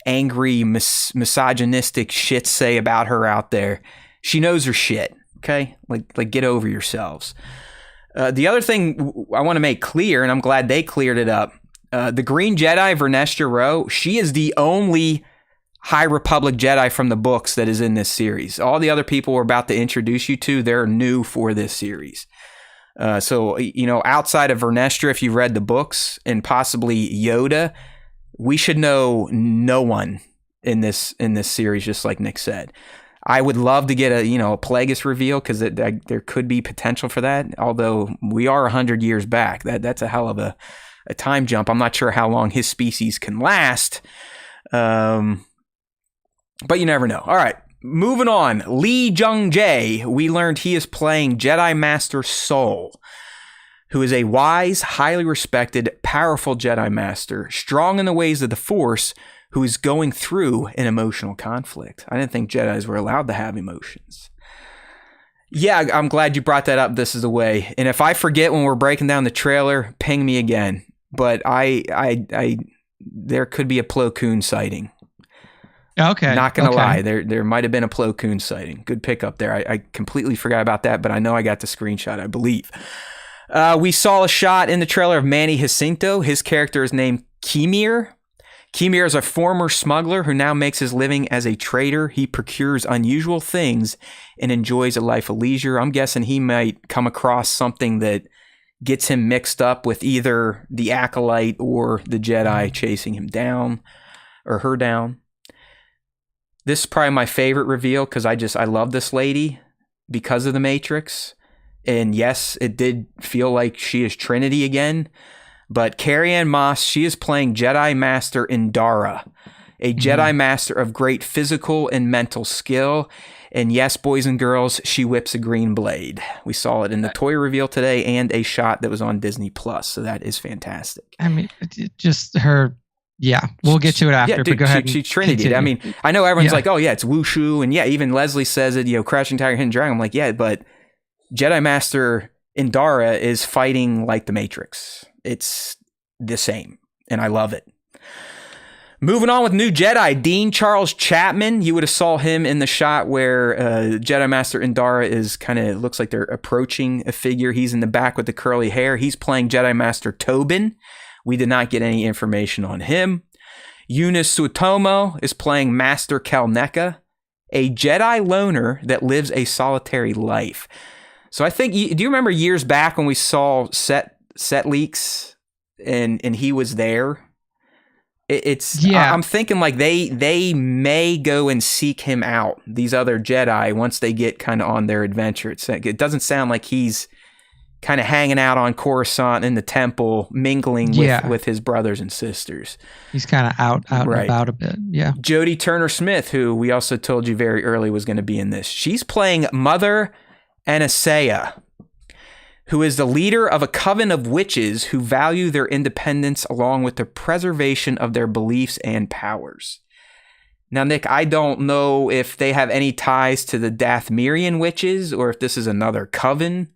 angry, misogynistic shits say about her out there. She knows her shit. Okay, like get over yourselves. The other thing I want to make clear, and I'm glad they cleared it up. The Green Jedi, Vernestra Rwoh, she is the only High Republic Jedi from the books that is in this series. All the other people we're about to introduce you to, they're new for this series. So, outside of Vernestra, if you've read the books, and possibly Yoda, we should know no one in this series, just like Nick said. I would love to get a Plagueis reveal, because there could be potential for that, although we are 100 years back. That's a hell of a time jump. I'm not sure how long his species can last, but you never know. All right, moving on. Lee Jung-jae, we learned he is playing Jedi Master Sol, who is a wise, highly respected, powerful Jedi Master, strong in the ways of the Force, who is going through an emotional conflict. I didn't think Jedis were allowed to have emotions. Yeah, I'm glad you brought that up. This is the way. And if I forget when we're breaking down the trailer, ping me again. But there could be a Plo Koon sighting. Okay. Not gonna lie, there might have been a Plo Koon sighting. Good pickup there. I completely forgot about that, but I know I got the screenshot, I believe. We saw a shot in the trailer of Manny Jacinto. His character is named Kimir. Kimir is a former smuggler who now makes his living as a trader. He procures unusual things and enjoys a life of leisure. I'm guessing he might come across something that gets him mixed up with either the Acolyte or the Jedi chasing him down, or her down. This is probably my favorite reveal, because I love this lady because of the Matrix. And yes, it did feel like she is Trinity again. But Carrie-Anne Moss, she is playing Jedi Master Indara, a Jedi Master of great physical and mental skill. And yes, boys and girls, she whips a green blade. We saw it in the toy reveal today and a shot that was on Disney Plus. So that is fantastic. I mean, just her. Yeah, we'll get to it after. Yeah, dude, but go ahead. She Trinity. I mean, I know everyone's like, oh yeah, it's Wushu, and yeah, even Leslie says it. Crouching Tiger, Hidden Dragon. I'm like, yeah, but Jedi Master Indara is fighting like the Matrix. It's the same, and I love it. Moving on with new Jedi, Dean Charles Chapman. You would have saw him in the shot where Jedi Master Indara is kind of, looks like they're approaching a figure. He's in the back with the curly hair. He's playing Jedi Master Tobin. We did not get any information on him. Eunice Suotomo is playing Master Kelneka, a Jedi loner that lives a solitary life. So I think, do you remember years back when we saw set leaks and he was there? I'm thinking like they may go and seek him out, these other Jedi, once they get kind of on their adventure. It doesn't sound like he's kind of hanging out on Coruscant in the temple, mingling with his brothers and sisters. He's kind of out and about a bit. Yeah. Jodie Turner-Smith, who we also told you very early was going to be in this. She's playing Mother Anastasia, who is the leader of a coven of witches who value their independence along with the preservation of their beliefs and powers. Now, Nick, I don't know if they have any ties to the Dathmerian witches or if this is another coven,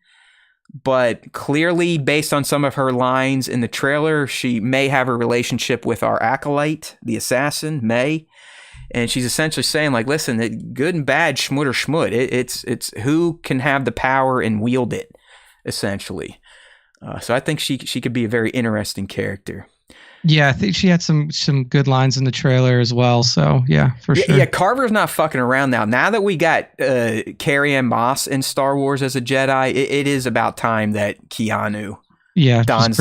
but clearly, based on some of her lines in the trailer, she may have a relationship with our Acolyte, the assassin, May. And she's essentially saying, like, listen, good and bad, schmut or schmut. It's who can have the power and wield it, essentially. So I think she could be a very interesting character. Yeah, I think she had some good lines in the trailer as well. So yeah, for sure. Yeah, Carver's not fucking around now. Now that we got Carrie-Anne Moss in Star Wars as a Jedi, it is about time that Keanu dons.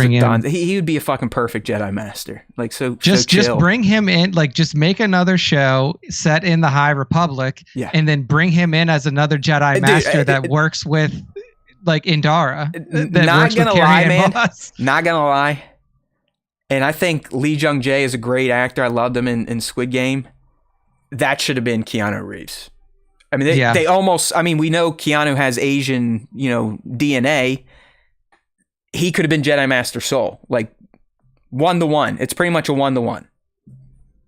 He would be a fucking perfect Jedi Master. Like just bring him in. Like just make another show set in the High Republic, and then bring him in as another Jedi Master that works with like Indara. Not gonna lie, man. Not gonna lie. And I think Lee Jung-jae is a great actor. I loved him in Squid Game. That should have been Keanu Reeves. I mean, they almost, I mean, we know Keanu has Asian, DNA. He could have been Jedi Master Soul. Like, 1-to-1. It's pretty much a 1-to-1.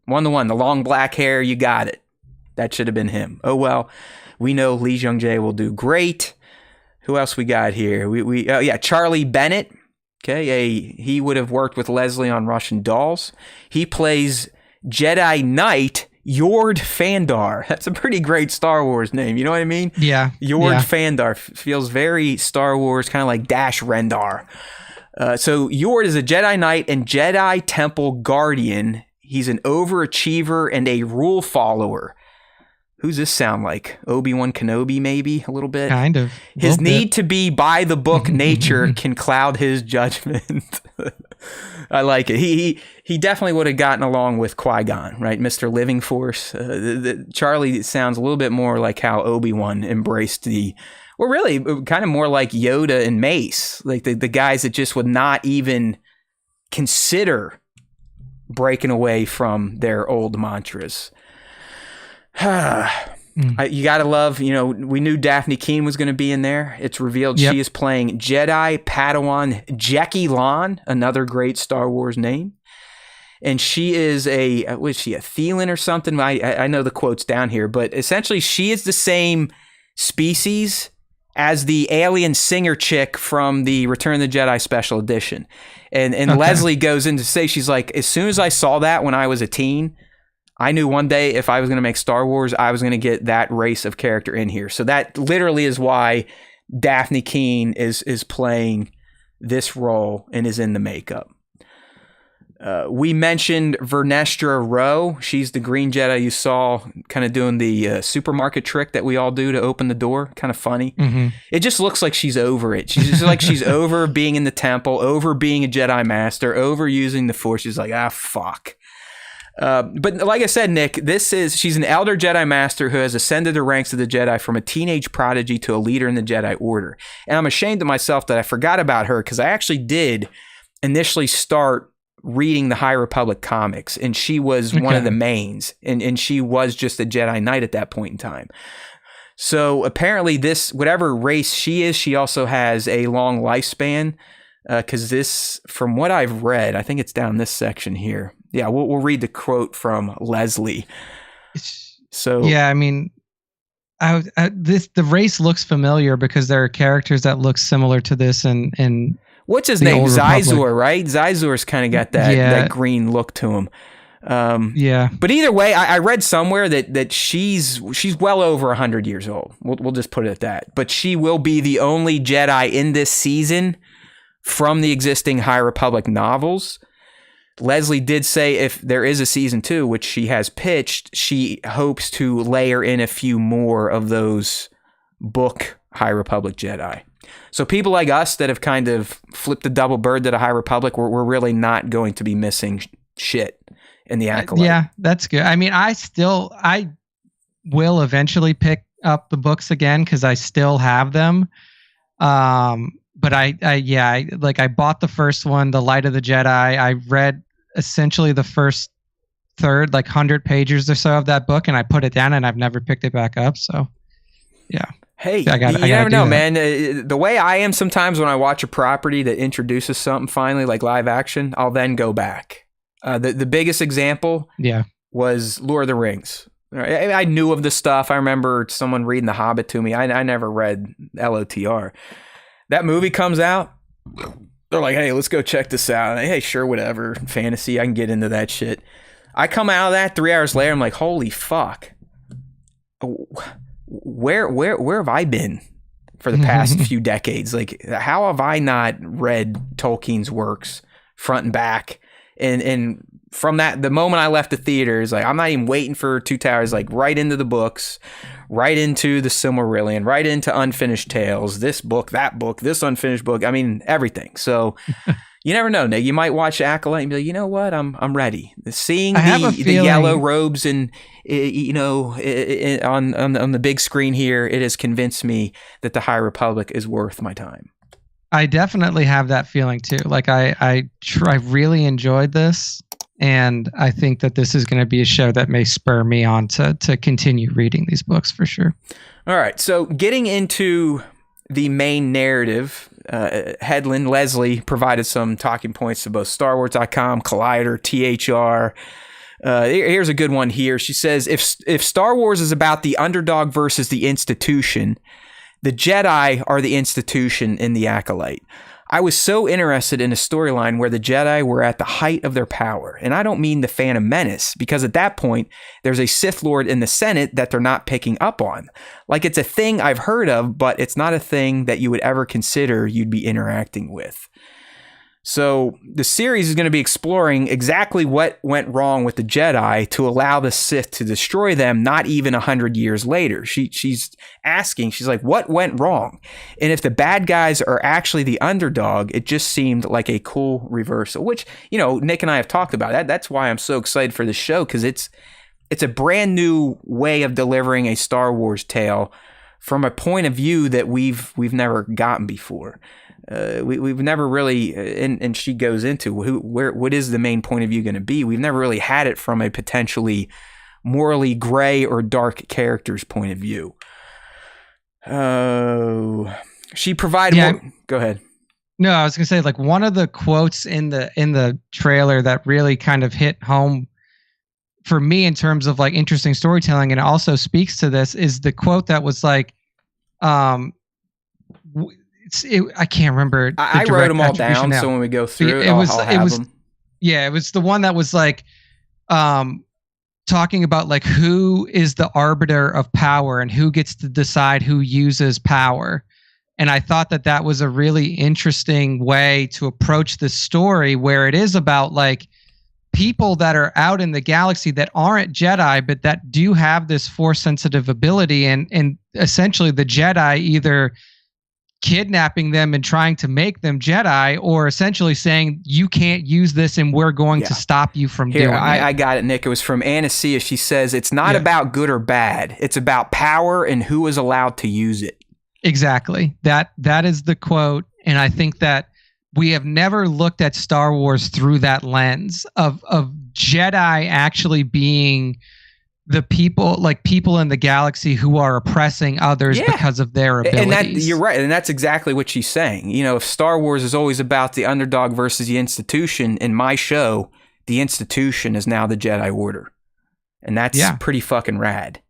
1-to-1. The long black hair, you got it. That should have been him. Oh, well, we know Lee Jung-jae will do great. Who else we got here? Charlie Bennett. Okay, he would have worked with Leslie on Russian Dolls. He plays Jedi Knight Yord Fandar. That's a pretty great Star Wars name. You know what I mean? Yeah. Yord Fandar feels very Star Wars, kind of like Dash Rendar. So Yord is a Jedi Knight and Jedi Temple Guardian. He's an overachiever and a rule follower. Who's this sound like? Obi-Wan Kenobi, maybe a little bit? Kind of. His need to be by the book nature can cloud his judgment. I like it. He definitely would have gotten along with Qui-Gon, right? Mr. Living Force. Charlie sounds a little bit more like how Obi-Wan embraced really kind of more like Yoda and Mace. Like the guys that just would not even consider breaking away from their old mantras. You gotta love, we knew Daphne Keane was going to be in there. It's revealed she is playing Jedi Padawan Jackie Lon, another great Star Wars name. And she is a Thelan or something? I know the quote's down here, but essentially she is the same species as the alien singer chick from the Return of the Jedi Special Edition. And Leslie goes in to say, she's like, as soon as I saw that when I was a teen, I knew one day if I was going to make Star Wars, I was going to get that race of character in here. So that literally is why Daphne Keane is playing this role and is in the makeup. We mentioned Vernestra Rowe. She's the Green Jedi you saw kind of doing the supermarket trick that we all do to open the door. Kind of funny. Mm-hmm. It just looks like she's over it. She's just like she's over being in the temple, over being a Jedi Master, over using the Force. She's like, fuck. But like I said, Nick, she's an elder Jedi Master who has ascended the ranks of the Jedi from a teenage prodigy to a leader in the Jedi Order. And I'm ashamed of myself that I forgot about her because I actually did initially start reading the High Republic comics, and she was one of the mains, and she was just a Jedi Knight at that point in time. So apparently whatever race she is, she also has a long lifespan, because this, from what I've read, I think it's down this section here. Yeah, we'll read the quote from Leslie. So yeah, I mean, the race looks familiar because there are characters that look similar to this, and what's his name? Zizor, right? Zizor's kind of got that green look to him. But either way, I read somewhere that she's well over 100 years old. We'll just put it at that. But she will be the only Jedi in this season from the existing High Republic novels. Leslie did say if there is a season 2, which she has pitched, she hopes to layer in a few more of those book High Republic Jedi. So people like us that have kind of flipped the double bird to the High Republic, we're really not going to be missing shit in the Acolyte. Yeah, that's good. I mean, I will eventually pick up the books again because I still have them. But I bought the first one, The Light of the Jedi. I read essentially the first third, like 100 pages or so of that book, and I put it down, and I've never picked it back up. So, yeah. Hey, you never know, man. The way I am sometimes when I watch a property that introduces something finally, like live action, I'll then go back. The biggest example was Lord of the Rings. I knew of the stuff. I remember someone reading The Hobbit to me. I never read LOTR. That movie comes out. They're like, hey, let's go check this out. Hey, sure, whatever. Fantasy, I can get into that shit. I come out of that 3 hours later. I'm like, holy fuck. Where have I been for the past few decades? Like, how have I not read Tolkien's works front and back? And from that, the moment I left the theaters, like, I'm not even waiting for Two Towers, like, right into the books, right into the Silmarillion, right into Unfinished Tales, this book, that book, this unfinished book. I mean, everything. So you never know, Nick. You might watch Acolyte and be like, you know what? I'm ready. Seeing the yellow robes and on the big screen here, it has convinced me that the High Republic is worth my time. I definitely have that feeling too. Like I really enjoyed this, and I think that this is going to be a show that may spur me on to continue reading these books for sure. All right, so getting into the main narrative, Headland Leslie provided some talking points to both StarWars.com, Collider, THR. Here's a good one here. She says, if Star Wars is about the underdog versus the institution, the Jedi are the institution in the Acolyte. I was so interested in a storyline where the Jedi were at the height of their power. And I don't mean the Phantom Menace, because at that point, there's a Sith Lord in the Senate that they're not picking up on. Like, it's a thing I've heard of, but it's not a thing that you would ever consider you'd be interacting with. So the series is going to be exploring exactly what went wrong with the Jedi to allow the Sith to destroy them not even 100 years later. She's asking, she's like, what went wrong? And if the bad guys are actually the underdog, it just seemed like a cool reversal, which, you know, Nick and I have talked about that. That's why I'm so excited for the show, because it's a brand new way of delivering a Star Wars tale from a point of view that we've never gotten before. We've never really, and she goes into what is the main point of view going to be. We've never really had it from a potentially morally gray or dark character's point of view. She provided more. Go ahead. No, I was gonna say, like, one of the quotes in the trailer that really kind of hit home for me in terms of like interesting storytelling, and it also speaks to this, is the quote that was like, I can't remember. I wrote them all down, so when we go through it, I'll have them. Yeah, it was the one that was like, talking about like who is the arbiter of power and who gets to decide who uses power. And I thought that was a really interesting way to approach this story, where it is about like people that are out in the galaxy that aren't Jedi, but that do have this force sensitive ability, and essentially the Jedi either kidnapping them and trying to make them Jedi, or essentially saying, you can't use this and we're going to stop you from doing it. I got it, Nick. It was from Anasia. She says, it's not about good or bad. It's about power and who is allowed to use it. Exactly. That is the quote. And I think that we have never looked at Star Wars through that lens of Jedi actually being the people in the galaxy who are oppressing others because of their abilities. And you're right. And that's exactly what she's saying. You know, if Star Wars is always about the underdog versus the institution, in my show, the institution is now the Jedi Order. And that's pretty fucking rad.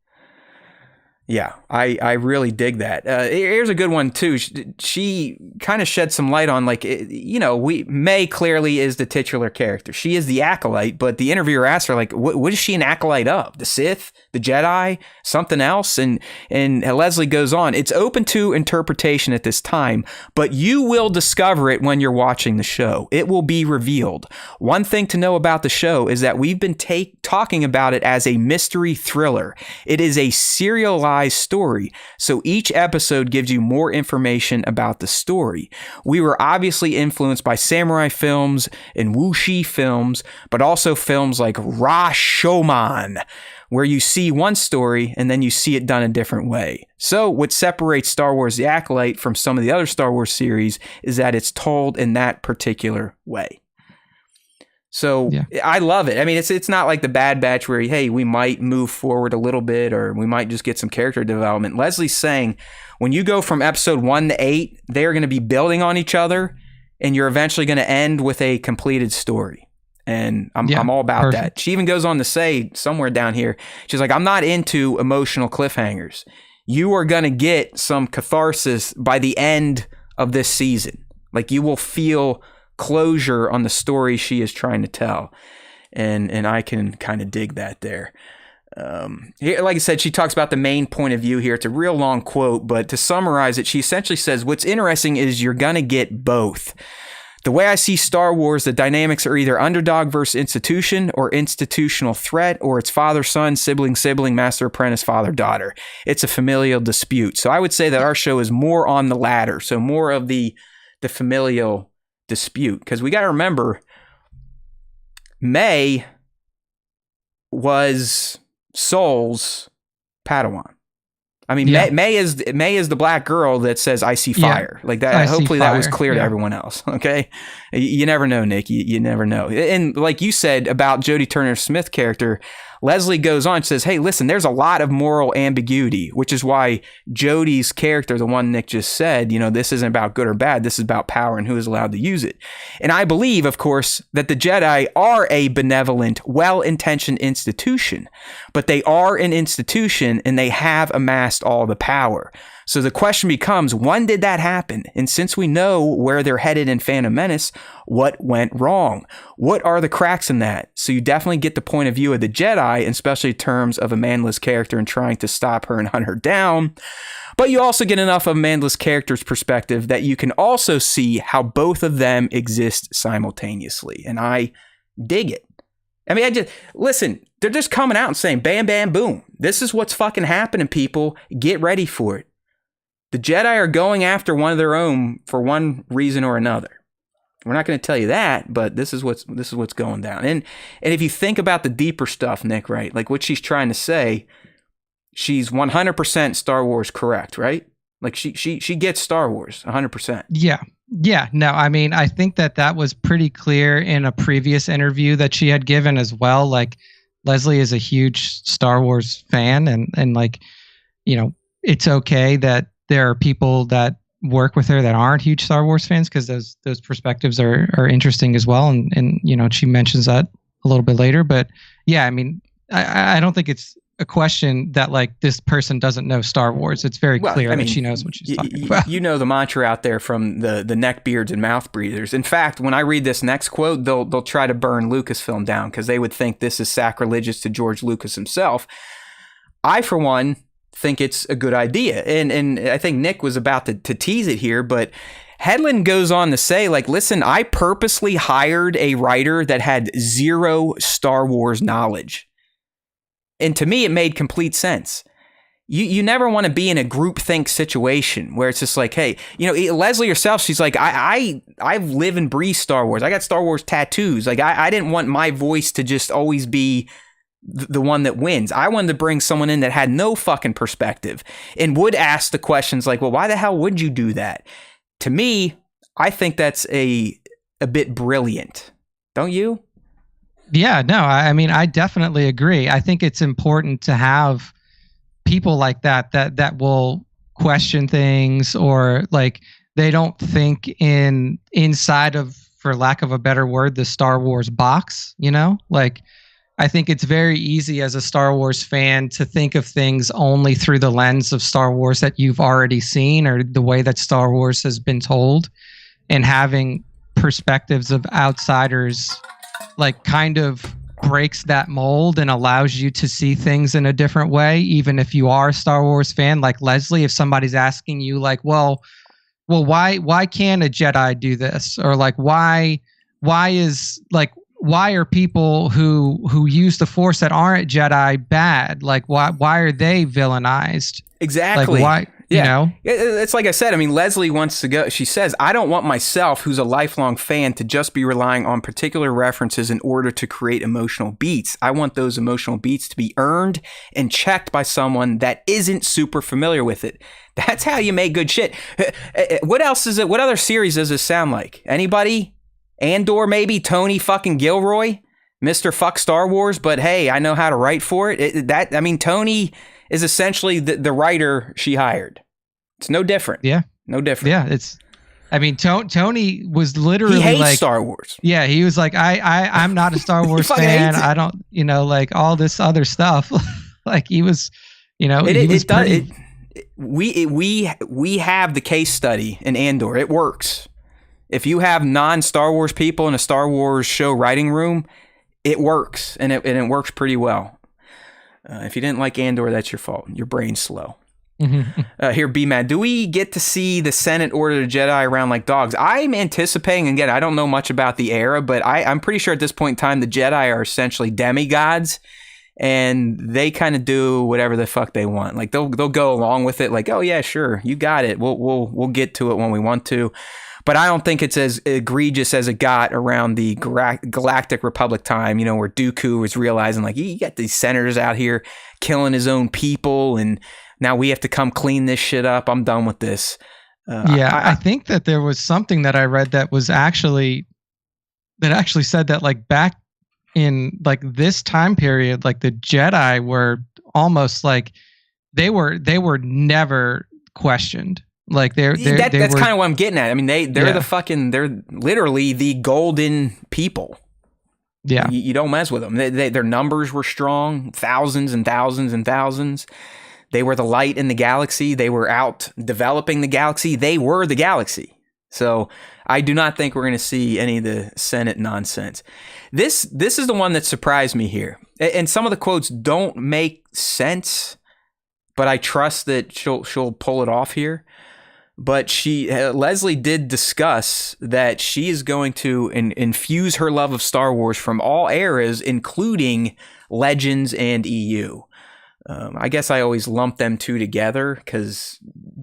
Yeah, I really dig that. Here's a good one too. She kind of shed some light on, like, you know, May clearly is the titular character. She is the Acolyte, but the interviewer asked her, like, what is she an acolyte of? The Sith, the Jedi, something else? And Leslie goes on, it's open to interpretation at this time, but you will discover it when you're watching the show. It will be revealed. One thing to know about the show is that we've been talking about it as a mystery thriller. It is a serialized serialized story, so each episode gives you more information about the story. We were obviously influenced by samurai films and wuxi films, but also films like Rashomon, where you see one story and then you see it done a different way. So what separates Star Wars The Acolyte from some of the other Star Wars series is that it's told in that particular way. So yeah. I love it. I mean, it's not like the Bad Batch where, hey, we might move forward a little bit or we might just get some character development. Leslie's saying when you go from episode 1 to 8, they're going to be building on each other and you're eventually going to end with a completed story. And I'm all about that. She even goes on to say somewhere down here, she's like, I'm not into emotional cliffhangers. You are going to get some catharsis by the end of this season. Like you will feel closure on the story she is trying to tell. And I can kind of dig that there. Like I said, she talks about the main point of view here. It's a real long quote, but to summarize it, she essentially says, what's interesting is you're going to get both. The way I see Star Wars, the dynamics are either underdog versus institution or institutional threat, or it's father-son, sibling-sibling, master-apprentice, father-daughter. It's a familial dispute. So I would say that our show is more on the latter. So more of the familial dispute. Because we got to remember, May was Soul's Padawan. I mean, May is the black girl that says, I see fire. Like that. Hopefully that was clear to everyone else. Okay. You never know, Nick. You never know. And like you said about Jodie Turner-Smith character, Leslie goes on and says, hey, listen, there's a lot of moral ambiguity, which is why Jodie's character, the one Nick just said, this isn't about good or bad. This is about power and who is allowed to use it. And I believe, of course, that the Jedi are a benevolent, well-intentioned institution, but they are an institution and they have amassed all the power. So the question becomes, when did that happen? And since we know where they're headed in Phantom Menace, what went wrong? What are the cracks in that? So you definitely get the point of view of the Jedi, especially in terms of Amanda's character and trying to stop her and hunt her down. But you also get enough of Amanda's character's perspective that you can also see how both of them exist simultaneously. And I dig it. I mean, listen, they're just coming out and saying, bam, bam, boom. This is what's fucking happening, people. Get ready for it. The Jedi are going after one of their own for one reason or another. We're not going to tell you that, but this is what's going down. And if you think about the deeper stuff, Nick, right? Like what she's trying to say, she's 100% Star Wars correct, right? Like she gets Star Wars 100%. Yeah. Yeah. No, I mean, I think that was pretty clear in a previous interview that she had given as well. Like Leslie is a huge Star Wars fan and like, it's okay that there are people that work with her that aren't huge Star Wars fans because those perspectives are interesting as well. And she mentions that a little bit later. But yeah, I mean, I don't think it's a question that like this person doesn't know Star Wars. It's very clear that she knows what she's talking about. You know the mantra out there from the neckbeards and mouth breathers. In fact, when I read this next quote, they'll try to burn Lucasfilm down because they would think this is sacrilegious to George Lucas himself. I, for one, think it's a good idea. And I think Nick was about to tease it here, but Hedlund goes on to say, like, listen, I purposely hired a writer that had zero Star Wars knowledge. And to me, it made complete sense. You never want to be in a groupthink situation where it's just like, hey, Leslie herself, she's like, I live and breathe Star Wars. I got Star Wars tattoos. Like, I didn't want my voice to just always be the one that wins. I wanted to bring someone in that had no fucking perspective and would ask the questions like, well, why the hell would you do that? To me, I think that's a bit brilliant. Don't you? Yeah, no, I mean, I definitely agree. I think it's important to have people like that will question things or like they don't think inside of, for lack of a better word, the Star Wars box, like I think it's very easy as a Star Wars fan to think of things only through the lens of Star Wars that you've already seen or the way that Star Wars has been told, and having perspectives of outsiders like kind of breaks that mold and allows you to see things in a different way. Even if you are a Star Wars fan, like Leslie, if somebody's asking you like, well, why can't a Jedi do this? Or like, why is like, why are people who use the Force that aren't Jedi bad? Like, why are they villainized? Exactly. Like, why? Yeah. You know, it's like I said. I mean, Leslie wants to go. She says, "I don't want myself, who's a lifelong fan, to just be relying on particular references in order to create emotional beats. I want those emotional beats to be earned and checked by someone that isn't super familiar with it. That's how you make good shit." What else is it? What other series does this sound like? Anybody? Andor, maybe? Tony fucking Gilroy, Mr. Fuck Star Wars. But hey, I know how to write for it. Tony is essentially the writer she hired. It's no different. Yeah. No different. Yeah, Tony was literally he hates like Star Wars. Yeah, he was like, I'm not a Star Wars fucking fan. hates it. I don't, like all this other stuff. Like he was, We have the case study in Andor. It works. If you have non-Star Wars people in a Star Wars show writing room, it works, and it works pretty well. If you didn't like Andor, that's your fault. Your brain's slow. Here, B-Mad, do we get to see the Senate order the Jedi around like dogs? I'm anticipating, again, I don't know much about the era, but I'm pretty sure at this point in time, the Jedi are essentially demigods, and they kind of do whatever the fuck they want. Like they'll go along with it, like, oh yeah, sure, you got it. We'll get to it when we want to. But I don't think it's as egregious as it got around the Galactic Republic time, where Dooku was realizing, like, you got these senators out here killing his own people, and now we have to come clean this shit up. I'm done with this. I think that there was something that I read that actually said that, like, back in, like, this time period, like, the Jedi were almost like they were never questioned. Like that's kind of what I'm getting at. I mean, they're literally the golden people. Yeah, you don't mess with them. Their numbers were strong, thousands and thousands and thousands. They were the light in the galaxy. They were out developing the galaxy. They were the galaxy. So I do not think we're going to see any of the Senate nonsense. This is the one that surprised me here, and some of the quotes don't make sense, but I trust that she'll pull it off here. But Leslie did discuss that she is going to infuse her love of Star Wars from all eras, including Legends and EU. I guess I always lump them two together because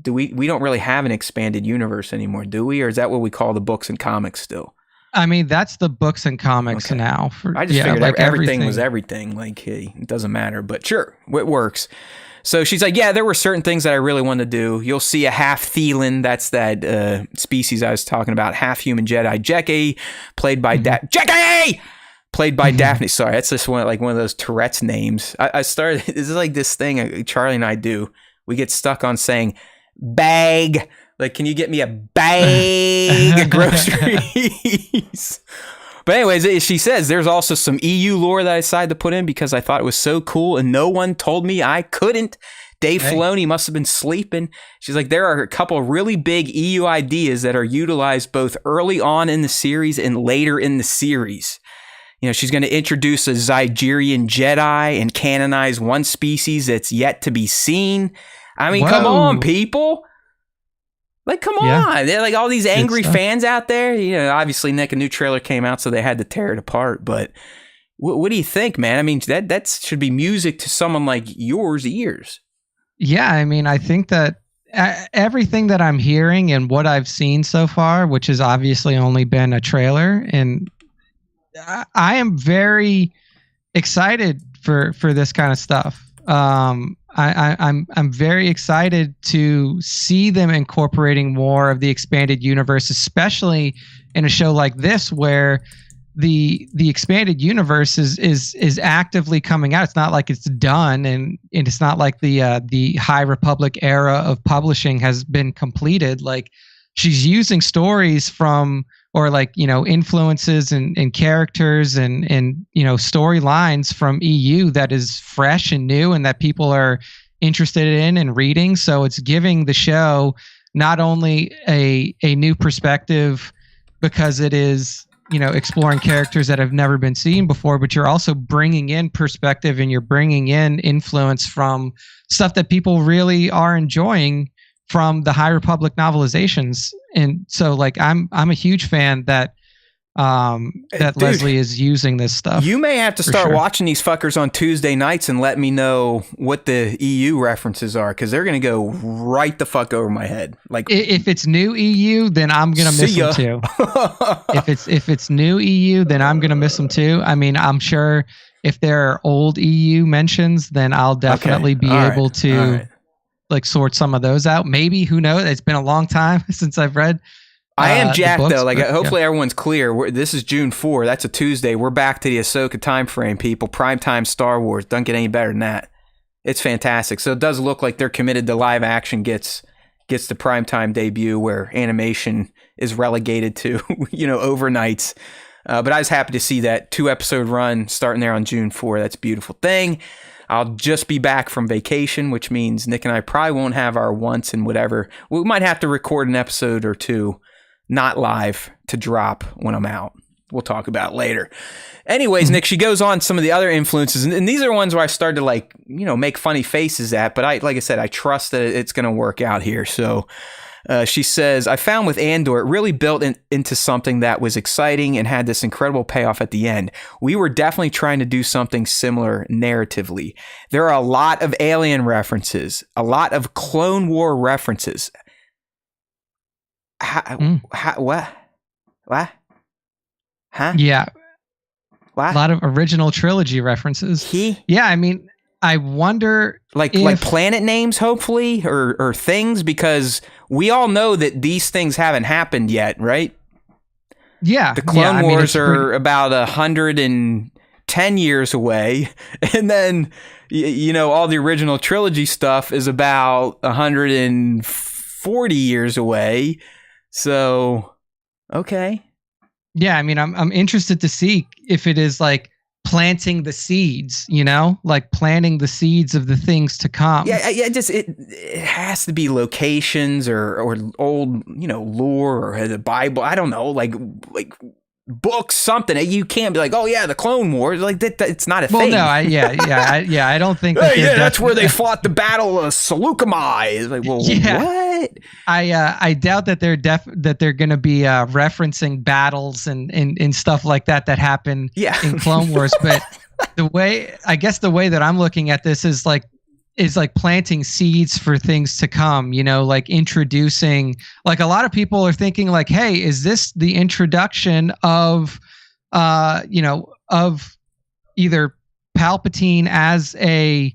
we don't really have an expanded universe anymore, do we? Or is that what we call the books and comics still? I mean, that's the books and comics now. I just figured like everything was everything. Like, hey, it doesn't matter. But sure, it works. So she's like, yeah, there were certain things that I really wanted to do. You'll see a half Thelan. That's that species I was talking about. Half human Jedi. Jecki, played by Jecki! Played by Daphne. Sorry, that's just one of those Tourette's names. I started, this is like this thing Charlie and I do. We get stuck on saying bag. Like, can you get me a bag of groceries? But anyways, she says there's also some EU lore that I decided to put in because I thought it was so cool and no one told me I couldn't. Dave Filoni must have been sleeping. She's like, there are a couple of really big EU ideas that are utilized both early on in the series and later in the series. She's going to introduce a Zygerian Jedi and canonize one species that's yet to be seen. I mean, Come on, people. Like, come on. They're like all these angry fans out there. Obviously, Nick, a new trailer came out, so they had to tear it apart. But what do you think, man? I mean, that should be music to someone like yours ears. Yeah, I mean, I think that everything that I'm hearing and what I've seen so far, which has obviously only been a trailer, and I am very excited for this kind of stuff. I'm very excited to see them incorporating more of the expanded universe, especially in a show like this where the expanded universe is actively coming out. It's not like it's done, and it's not like the High Republic era of publishing has been completed. Like, she's using stories from, or like, influences and characters and storylines from EU that is fresh and new and that people are interested in and reading. So it's giving the show not only a new perspective because it is, exploring characters that have never been seen before, but you're also bringing in perspective and you're bringing in influence from stuff that people really are enjoying from the High Republic novelizations. And so, like, I'm a huge fan that that Dude, Leslie is using this stuff. You may have to start watching these fuckers on Tuesday nights and let me know what the EU references are, because they're going to go right the fuck over my head. Like, if it's new EU, then I'm gonna miss them too. if it's new EU, then I'm gonna miss them too. I mean, I'm sure if there are old EU mentions, then I'll definitely be able to like sort some of those out. Maybe, who knows? It's been a long time since I've read. I am jacked books, though. Like, but, hopefully everyone's clear. This is June 4. That's a Tuesday. We're back to the Ahsoka time frame, people. Primetime Star Wars. Don't get any better than that. It's fantastic. So it does look like they're committed to live action gets the primetime debut, where animation is relegated to, overnights. But I was happy to see that 2-episode run starting there on June 4. That's a beautiful thing. I'll just be back from vacation, which means Nick and I probably won't have our once and whatever. We might have to record an episode or two, not live, to drop when I'm out. We'll talk about it later. Anyways, Nick, she goes on some of the other influences, and these are ones where I started to make funny faces at, but like I said, I trust that it's going to work out here. So she says, I found with Andor, it really built into something that was exciting and had this incredible payoff at the end. We were definitely trying to do something similar narratively. There are a lot of alien references, a lot of Clone War references. What? Huh? Yeah. What? A lot of original trilogy references. Yeah, I mean, I wonder like planet names, hopefully, or things, because we all know that these things haven't happened yet, right? Yeah. The Clone Wars are about 110 years away, and then all the original trilogy stuff is about 140 years away. So, okay. Yeah, I mean, I'm interested to see if it is like planting the seeds, like planting the seeds of the things to come. Yeah. It has to be locations or old, lore or the Bible. I don't know, like books, something. You can't be like, oh yeah, the Clone Wars, like that. It's not a thing. No, I don't think. That's where they fought the Battle of Seleucami. It's like, well, what? I doubt that they're going to be referencing battles and stuff like that happen in Clone Wars. But the way that I'm looking at this is like planting seeds for things to come, like introducing, like a lot of people are thinking like, hey, is this the introduction of of either Palpatine as a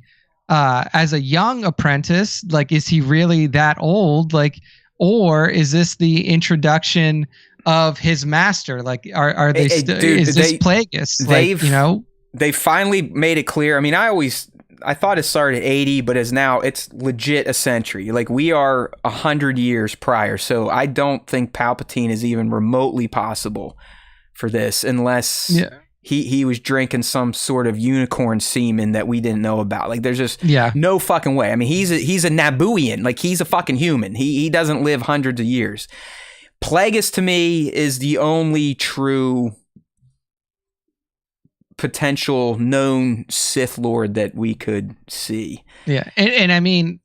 young apprentice, like, is he really that old? Like, or is this the introduction of his master? Like, are they is this Plagueis? They finally made it clear. I mean, I thought it started at 80, but it's legit a century. Like, we are 100 years prior. So I don't think Palpatine is even remotely possible for this, unless he was drinking some sort of unicorn semen that we didn't know about. Like, there's just no fucking way. I mean, he's a Nabooian. Like, he's a fucking human. He doesn't live hundreds of years. Plagueis, to me, is the only true potential known Sith Lord that we could see. Yeah. And I mean,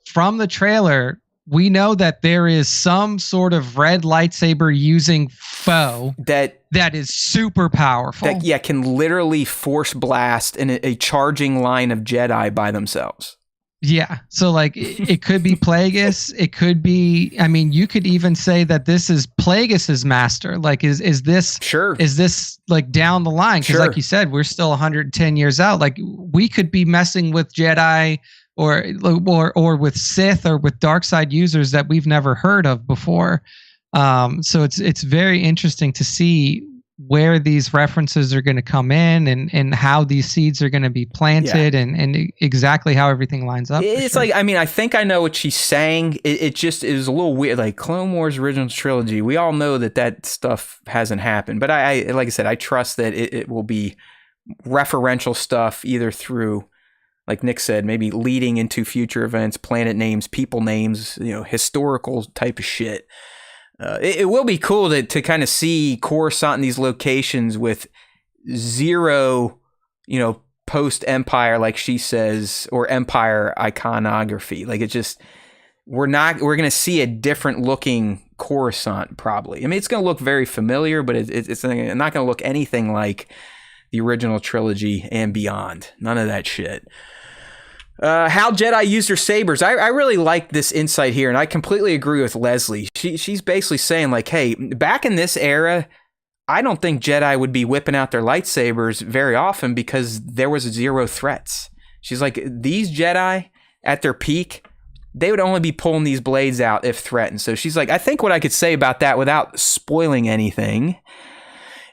from the trailer, we know that there is some sort of red lightsaber using foe that is super powerful. That can literally force blast in a charging line of Jedi by themselves. Yeah. So like it could be Plagueis. It could be, I mean, you could even say that this is Plagueis's master. Like, is this is this like down the line? Because like you said, we're still 110 years out. Like, we could be messing with Jedi or with Sith or with dark side users that we've never heard of before. So it's very interesting to see where these references are going to come in and how these seeds are going to be planted and exactly how everything lines up. It's like, I mean, I think I know what she's saying. It just is a little weird. Like, Clone Wars original trilogy, we all know that stuff hasn't happened. But I like I said, I trust that it will be referential stuff, either through, like Nick said, maybe leading into future events, planet names, people names, historical type of shit. It will be cool to kind of see Coruscant in these locations with zero, post-Empire, like she says, or Empire iconography. Like, it just, we're going to see a different looking Coruscant probably. I mean, it's going to look very familiar, but it's not going to look anything like the original trilogy and beyond. None of that shit. How Jedi used their sabers. I really like this insight here, and I completely agree with Leslie. She's basically saying, like, hey, back in this era, I don't think Jedi would be whipping out their lightsabers very often because there was zero threats. She's like, these Jedi at their peak, they would only be pulling these blades out if threatened. So she's like, I think what I could say about that without spoiling anything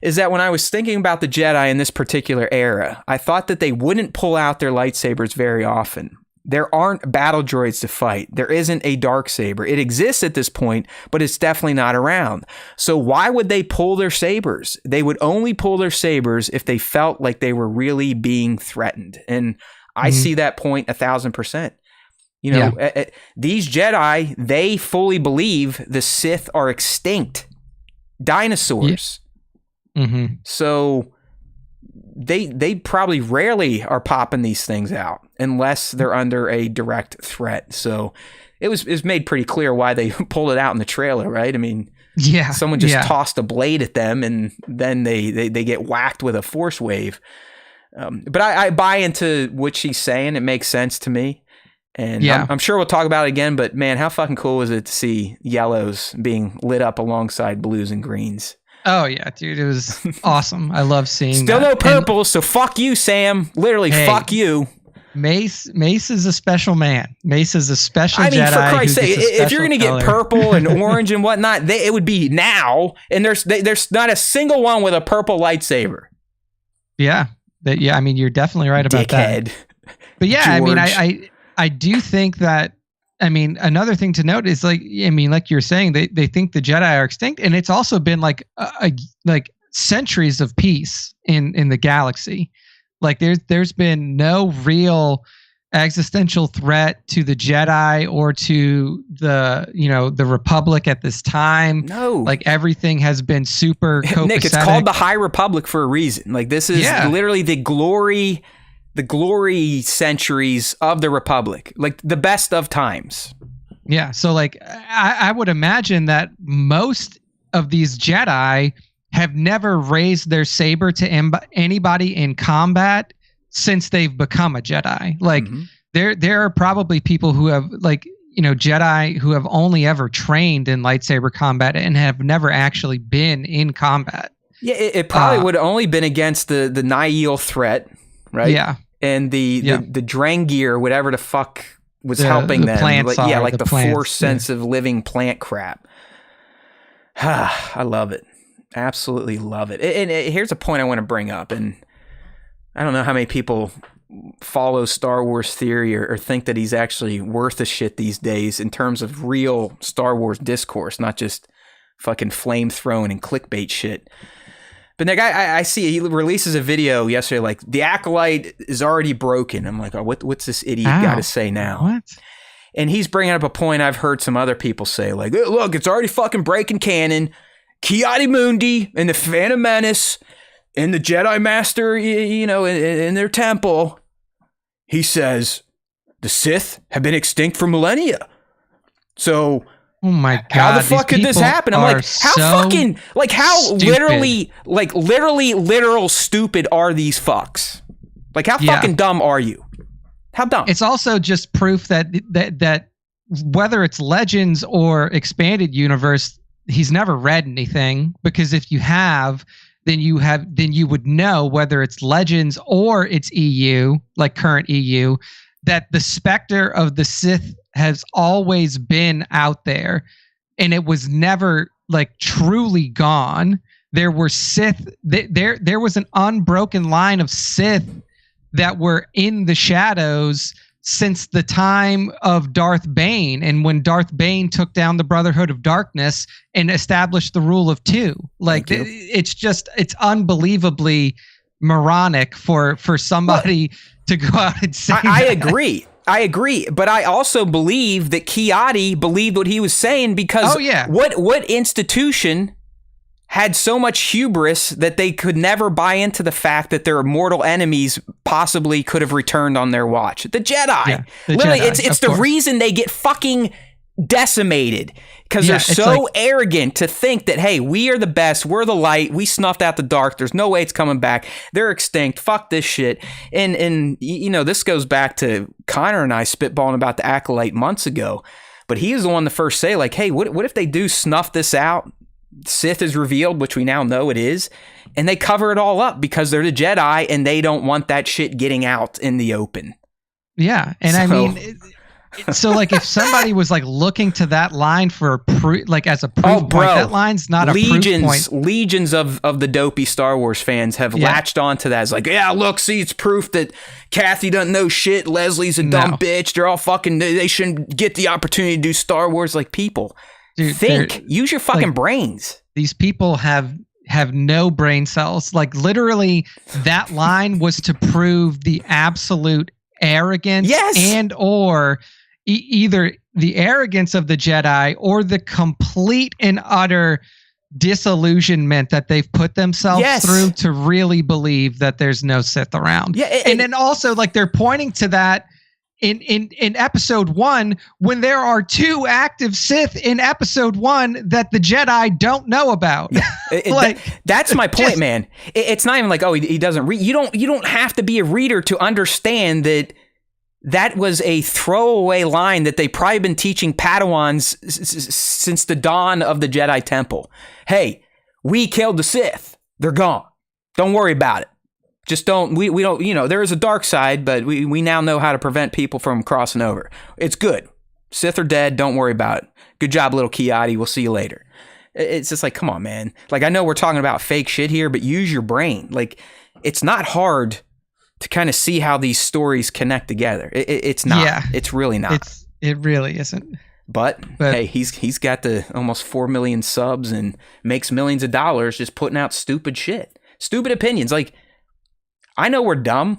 is that when I was thinking about the Jedi in this particular era, I thought that they wouldn't pull out their lightsabers very often. There aren't battle droids to fight. There isn't a darksaber. It exists at this point, but it's definitely not around. So why would they pull their sabers? They would only pull their sabers if they felt like they were really being threatened. And I see that point 1,000%. You know, these Jedi, they fully believe the Sith are extinct dinosaurs. So they probably rarely are popping these things out unless they're under a direct threat. So it was made pretty clear why they pulled it out in the trailer, right? I mean, someone just tossed a blade at them and then they get whacked with a force wave. But I buy into what she's saying. It makes sense to me. And I'm sure we'll talk about it again, but man, how fucking cool is it to see yellows being lit up alongside blues and greens? Oh yeah, dude, it was awesome. I love seeing Still that. no purple, so fuck you, Sam. Literally, fuck you. Mace is a special man. Mace is a special Jedi. I mean, for Christ's sake, if you're going to color. get purple and orange and whatnot, it would be now. And there's not a single one with a purple lightsaber. Yeah. I mean, you're definitely right about Dickhead. that. But yeah, George. I mean, I do think that, I mean, another thing to note is like you're saying, they think the Jedi are extinct, and it's also been like centuries of peace in the galaxy. Like there's been no real existential threat to the Jedi or to the Republic at this time. No, like everything has been super copacetic. Nick, it's called the High Republic for a reason. Like this is literally the glory centuries of the Republic, like the best of times. Yeah. So like, I would imagine that most of these Jedi have never raised their saber to anybody in combat since they've become a Jedi. Like there are probably people who have Jedi who have only ever trained in lightsaber combat and have never actually been in combat. Yeah. It probably would have only been against the Nihil threat. Right. Yeah. And the Drangir, whatever the fuck was helping them. Plants like the plants, force sense of living plant crap. I love it. Absolutely love it. And here's a point I want to bring up. And I don't know how many people follow Star Wars theory or think that he's actually worth a shit these days in terms of real Star Wars discourse, not just fucking flamethrowing and clickbait shit. But Nick, I see he releases a video yesterday, like the Acolyte is already broken. I'm like, oh, what's this idiot got to say now? What? And he's bringing up a point I've heard some other people say, like, look, it's already fucking breaking canon. Ki-Adi Mundi and the Phantom Menace and the Jedi Master, in their temple. He says the Sith have been extinct for millennia. So. Oh my God! How the fuck could this happen? I'm like, how literal stupid are these fucks? Like, how fucking dumb are you? How dumb? It's also just proof that whether it's Legends or expanded universe, he's never read anything, because if you have, then you would know whether it's Legends or it's EU, like current EU, that the specter of the Sith has always been out there, and it was never like truly gone. There were Sith, there was an unbroken line of Sith that were in the shadows since the time of Darth Bane, and when Darth Bane took down the Brotherhood of Darkness and established the Rule of Two. Like it's unbelievably moronic for somebody to go out and say I agree, but I also believe that Ki-Adi believed what he was saying, because what institution had so much hubris that they could never buy into the fact that their mortal enemies possibly could have returned on their watch? The Jedi. Yeah, Literally, Jedi, it's the reason they get fucking decimated because they're so arrogant to think that, hey, we are the best, we're the light, we snuffed out the dark, there's no way it's coming back, they're extinct, fuck this shit. And you know, this goes back to Connor and I spitballing about the Acolyte months ago, but he is the one to first say, like, hey, what if they do snuff this out, Sith is revealed, which we now know it is, and they cover it all up because they're the Jedi and they don't want that shit getting out in the open. Yeah, and I mean, so like if somebody was like looking to that line for like as a proof point, that line's not a proof point. Legions of the dopey Star Wars fans have latched onto that. It's like, yeah, look, see, it's proof that Kathy doesn't know shit. Leslie's a dumb bitch. They're all fucking. They shouldn't get the opportunity to do Star Wars. Like, people, dude, use your fucking brains. These people have no brain cells. Like, literally, that line was to prove the absolute arrogance and or either the arrogance of the Jedi or the complete and utter disillusionment that they've put themselves through to really believe that there's no Sith around. And then also, like, they're pointing to that in episode 1 when there are 2 active Sith in episode 1 that the Jedi don't know about. That's my point, man. It's not even like, oh, he doesn't read. You don't have to be a reader to understand that was a throwaway line that they've probably been teaching Padawans since the dawn of the Jedi Temple. Hey, we killed the Sith. They're gone. Don't worry about it. Just don't, we don't, you know, there is a dark side, but we now know how to prevent people from crossing over. It's good. Sith are dead. Don't worry about it. Good job, little Kiadi. We'll see you later. It's just like, come on, man. Like, I know we're talking about fake shit here, but use your brain. Like, it's not hard to kind of see how these stories connect together. It's not. Yeah. It's really not. It really isn't. But hey, he's got the almost 4 million subs and makes millions of dollars just putting out stupid shit. Stupid opinions. Like, I know we're dumb.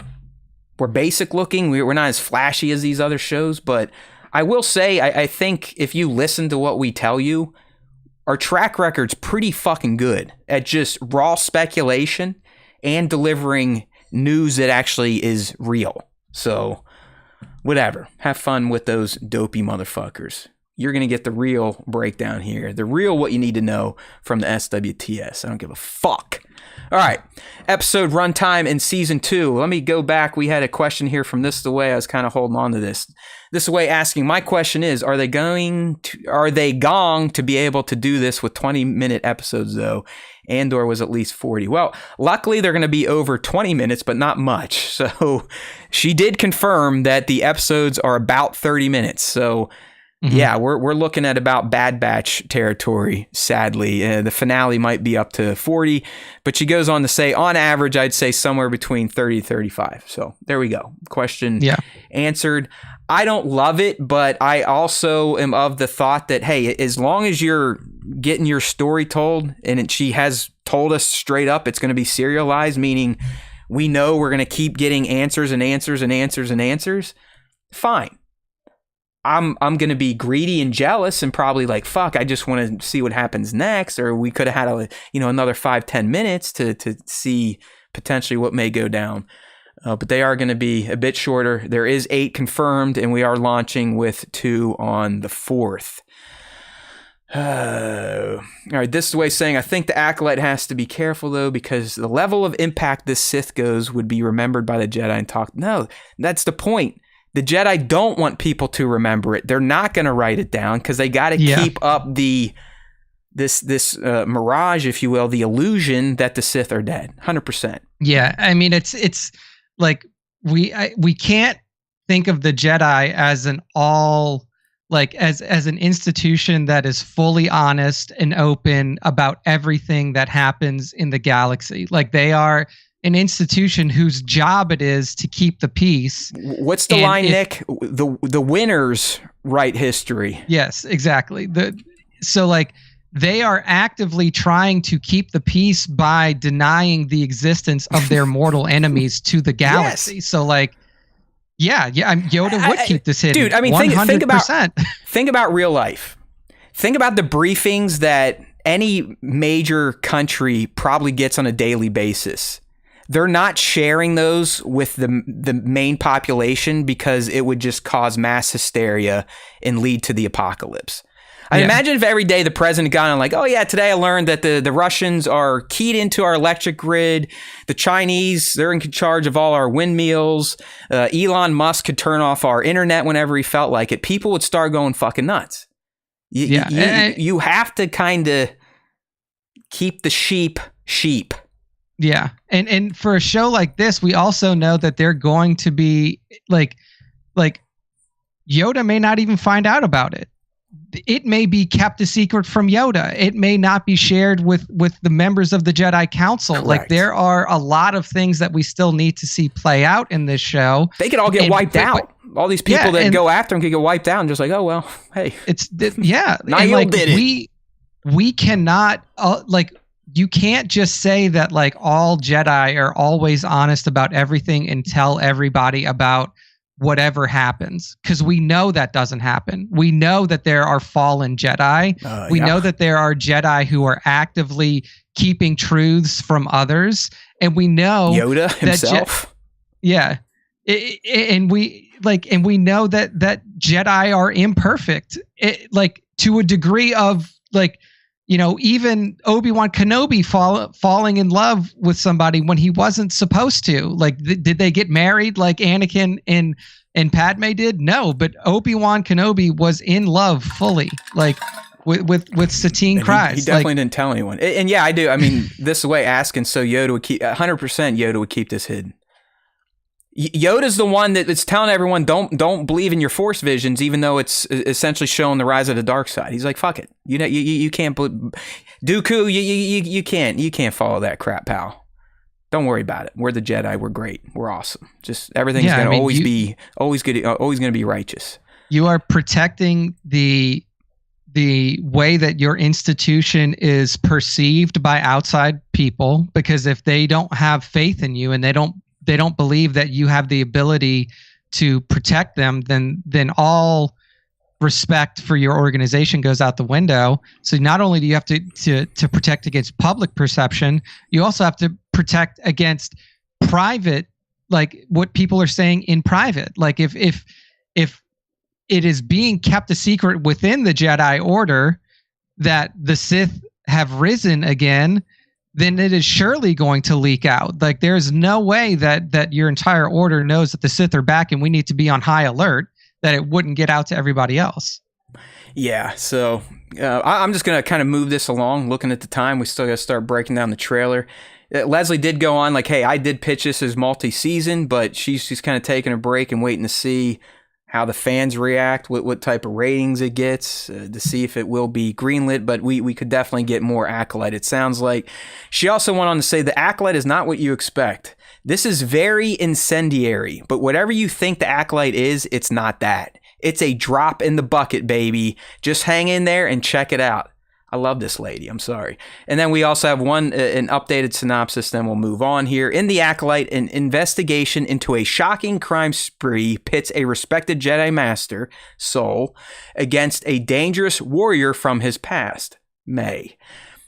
We're basic looking. We're not as flashy as these other shows, but I will say, I think if you listen to what we tell you, our track record's pretty fucking good at just raw speculation and delivering news that actually is real. So, whatever. Have fun with those dopey motherfuckers. You're going to get the real breakdown here. The real what you need to know from the SWTS. I don't give a fuck. All right. Episode runtime in season 2. Let me go back. We had a question here from This The Way. I was kind of holding on to this. This The Way asking, my question is, are they going to be able to do this with 20-minute episodes, though? Andor was at least 40. Well, luckily they're going to be over 20 minutes, but not much. So she did confirm that the episodes are about 30 minutes. So yeah, we're looking at about Bad Batch territory, sadly. The finale might be up to 40, but she goes on to say, on average, I'd say somewhere between 30 to 35. So there we go. Question answered. I don't love it, but I also am of the thought that, hey, as long as you're getting your story told, and she has told us straight up it's going to be serialized, meaning we know we're going to keep getting answers and answers and answers and answers, fine. I'm going to be greedy and jealous and probably like, fuck, I just want to see what happens next. Or we could have had another 5-10 minutes to see potentially what may go down. But they are going to be a bit shorter. There is 8 confirmed, and we are launching with 2 on the 4th. All right, this is the way saying, I think the Acolyte has to be careful, though, because the level of impact this Sith goes would be remembered by the Jedi and talk. No, that's the point. The Jedi don't want people to remember it. They're not going to write it down because they got to keep up this mirage, if you will, the illusion that the Sith are dead. 100%. Yeah, I mean, it's like we can't think of the Jedi as an all like as an institution that is fully honest and open about everything that happens in the galaxy. Like, they are an institution whose job it is to keep the peace. What's the line, Nick? The winners write history. Yes, exactly. So like, they are actively trying to keep the peace by denying the existence of their mortal enemies to the galaxy. Yes. So like, Yoda would keep this hidden. Dude, I mean, think about real life. Think about the briefings that any major country probably gets on a daily basis. they're not sharing those with the main population because it would just cause mass hysteria and lead to the apocalypse. I imagine if every day the president got on like, oh yeah, today I learned that the Russians are keyed into our electric grid. The Chinese, they're in charge of all our windmills. Elon Musk could turn off our internet whenever he felt like it. People would start going fucking nuts. You have to kind of keep the sheep. Yeah. And for a show like this, we also know that they're going to be like Yoda may not even find out about it. It may be kept a secret from Yoda. It may not be shared with the members of the Jedi Council. Correct. Like there are a lot of things that we still need to see play out in this show. They could all get wiped out. All these people that go after them could get wiped out and just like, oh, well, hey. Nihil did it. We cannot, you can't just say that like all Jedi are always honest about everything and tell everybody about whatever happens, because we know that doesn't happen. We know that there are fallen Jedi. We know that there are Jedi who are actively keeping truths from others, and we know Yoda himself. And we know that Jedi are imperfect, to a degree of even Obi-Wan Kenobi falling in love with somebody when he wasn't supposed to. Like, did they get married like Anakin and Padme did? No, but Obi-Wan Kenobi was in love fully, like with Satine Kryze. He definitely didn't tell anyone. And yeah, I do. I mean, this is the way asking, so Yoda would keep 100%. Yoda would keep this hidden. Yoda's the one that's telling everyone don't believe in your Force visions, even though it's essentially showing the rise of the dark side. He's like, fuck it, you can't Dooku, you can't follow that crap, pal. Don't worry about it. We're the Jedi. We're great. We're awesome. Just everything's gonna always gonna be righteous. You are protecting the way that your institution is perceived by outside people, because if they don't have faith in you and they don't believe that you have the ability to protect them, then all respect for your organization goes out the window. So not only do you have to protect against public perception, you also have to protect against private, like what people are saying in private. Like if it is being kept a secret within the Jedi Order that the Sith have risen again, then it is surely going to leak out. Like there's no way that your entire order knows that the Sith are back and we need to be on high alert, that it wouldn't get out to everybody else. Yeah, so I'm just going to kind of move this along. Looking at the time, we still got to start breaking down the trailer. Leslie did go on like, hey, I did pitch this as multi-season, but she's kind of taking a break and waiting to see how the fans react, what type of ratings it gets, to see if it will be greenlit, but we could definitely get more Acolyte, it sounds like. She also went on to say, the Acolyte is not what you expect. This is very incendiary, but whatever you think the Acolyte is, it's not that. It's a drop in the bucket, baby. Just hang in there and check it out. I love this lady. I'm sorry. And then we also have an updated synopsis, then we'll move on here. In The Acolyte, an investigation into a shocking crime spree pits a respected Jedi Master, Sol, against a dangerous warrior from his past, May.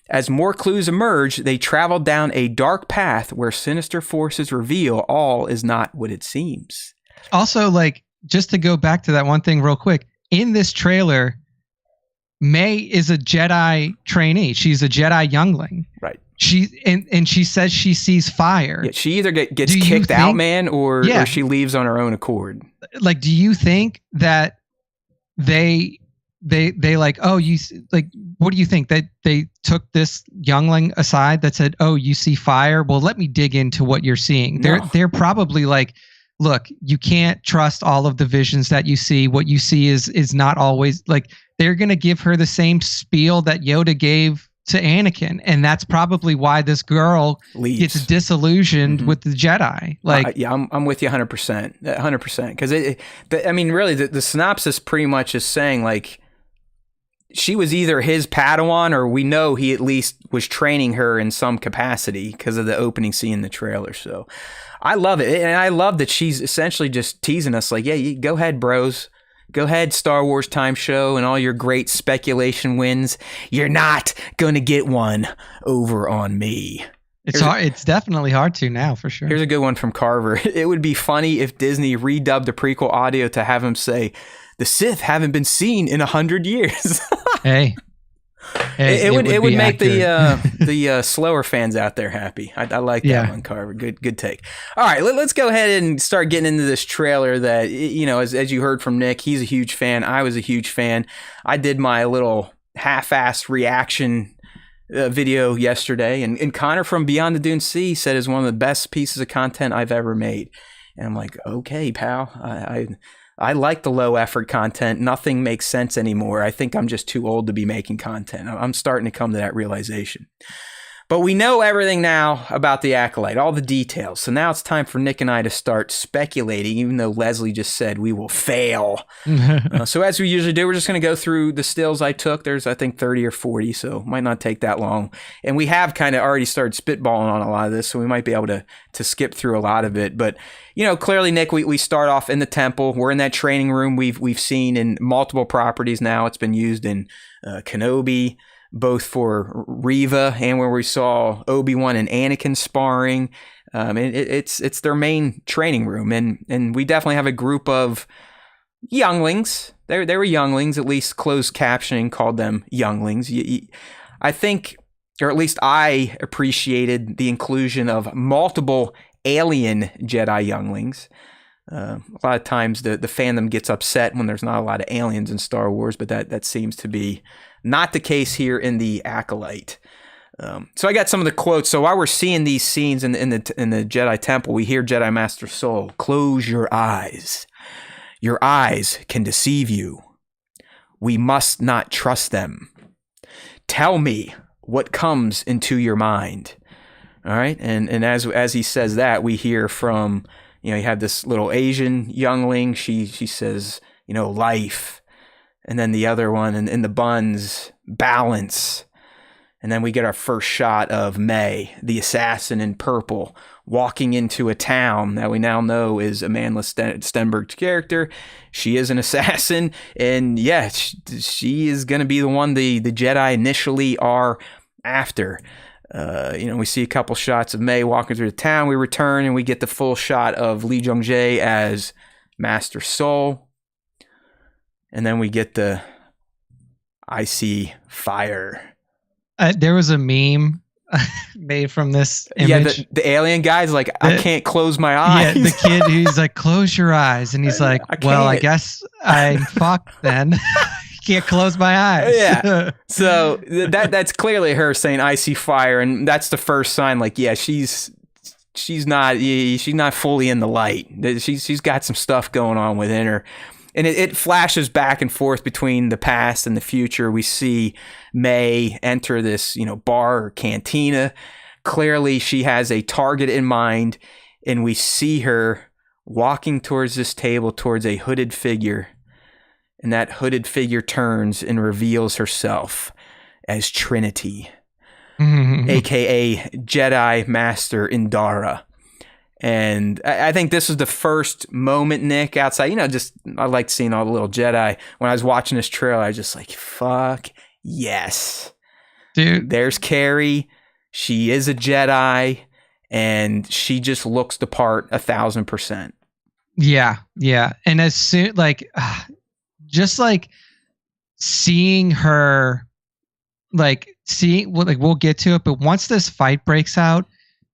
As more clues emerge, they travel down a dark path where sinister forces reveal all is not what it seems. Also, like, just to go back to that one thing real quick, in this trailer, May is a Jedi trainee. She's a Jedi youngling. Right. She says she sees fire. Yeah, she either gets kicked out, man, or she leaves on her own accord. Like, do you think that they like, oh, you like, what do you think, that they took this youngling aside that said, oh, you see fire? Well, let me dig into what you're seeing. They're probably like, look, you can't trust all of the visions that you see. What you see is not always, like, they're going to give her the same spiel that Yoda gave to Anakin. And that's probably why this girl gets disillusioned with the Jedi. Like, yeah, I'm with you 100%, 100%. Because I mean, really the synopsis pretty much is saying like, she was either his Padawan, or we know he at least was training her in some capacity because of the opening scene in the trailer. So I love it. And I love that she's essentially just teasing us like, yeah, go ahead, bros. Go ahead, Star Wars Time Show, and all your great speculation wins. You're not going to get one over on me. It's hard. It's definitely hard to now, for sure. Here's a good one from Carver. It would be funny if Disney redubbed the prequel audio to have him say, "The Sith haven't been seen in 100 years." Hey, it would make the slower fans out there happy. I like that one, Carver. Good take. All right, let's go ahead and start getting into this trailer. That, you know, as you heard from Nick, he's a huge fan. I was a huge fan. I did my little half-assed reaction video yesterday, and Connor from Beyond the Dune Sea said it's one of the best pieces of content I've ever made. And I'm like, okay, pal, I like the low effort content. Nothing makes sense anymore. I think I'm just too old to be making content. I'm starting to come to that realization. But we know everything now about the Acolyte, all the details. So now it's time for Nick and I to start speculating, even though Leslie just said we will fail. So as we usually do, we're just going to go through the stills I took. There's, I think, 30 or 40, so it might not take that long. And we have kind of already started spitballing on a lot of this, so we might be able to skip through a lot of it. But, you know, clearly, Nick, we start off in the temple. We're in that training room we've seen in multiple properties now. It's been used in Kenobi, both for Reva and where we saw Obi-Wan and Anakin sparring. And it's their main training room. And we definitely have a group of younglings. They were younglings, at least closed captioning called them younglings. I think, or at least I appreciated the inclusion of multiple alien Jedi younglings. A lot of times the fandom gets upset when there's not a lot of aliens in Star Wars, but that seems to be not the case here in the Acolyte. So I got some of the quotes. So while we're seeing these scenes in the Jedi Temple, we hear Jedi Master Soul, "Close your eyes. Your eyes can deceive you. We must not trust them. Tell me what comes into your mind." All right, and as he says that, we hear from, you know, you have this little Asian youngling. She says, you know, life. And then the other one in the buns, balance. And then we get our first shot of May, the assassin in purple, walking into a town that we now know is Amandla Stenberg's character. She is an assassin. And yeah, she is going to be the one the Jedi initially are after. You know, we see a couple shots of May walking through the town. We return and we get the full shot of Lee Jung-jae as Master Soul. And then we get the "I see fire." There was a meme made from this image. Yeah, the alien guy's like, I can't close my eyes. Yeah, the kid who's like, "Close your eyes," and he's like, "Well, I guess I'm fucked then." Can't close my eyes. Yeah. So that's clearly her saying, "I see fire," and that's the first sign. Like, yeah, she's not fully in the light. She's got some stuff going on within her. And it flashes back and forth between the past and the future. We see May enter this, you know, bar or cantina. Clearly, she has a target in mind, and we see her walking towards this table, towards a hooded figure. And that hooded figure turns and reveals herself as Trinity, aka Jedi Master Indara. And I think this is the first moment, Nick, outside, you know, just, I liked seeing all the little Jedi. When I was watching this trailer, I was just like, fuck yes. Dude. There's Carrie. She is a Jedi, and she just looks the part 1,000%. Yeah. And as soon, like, just like seeing her, we'll get to it, but once this fight breaks out,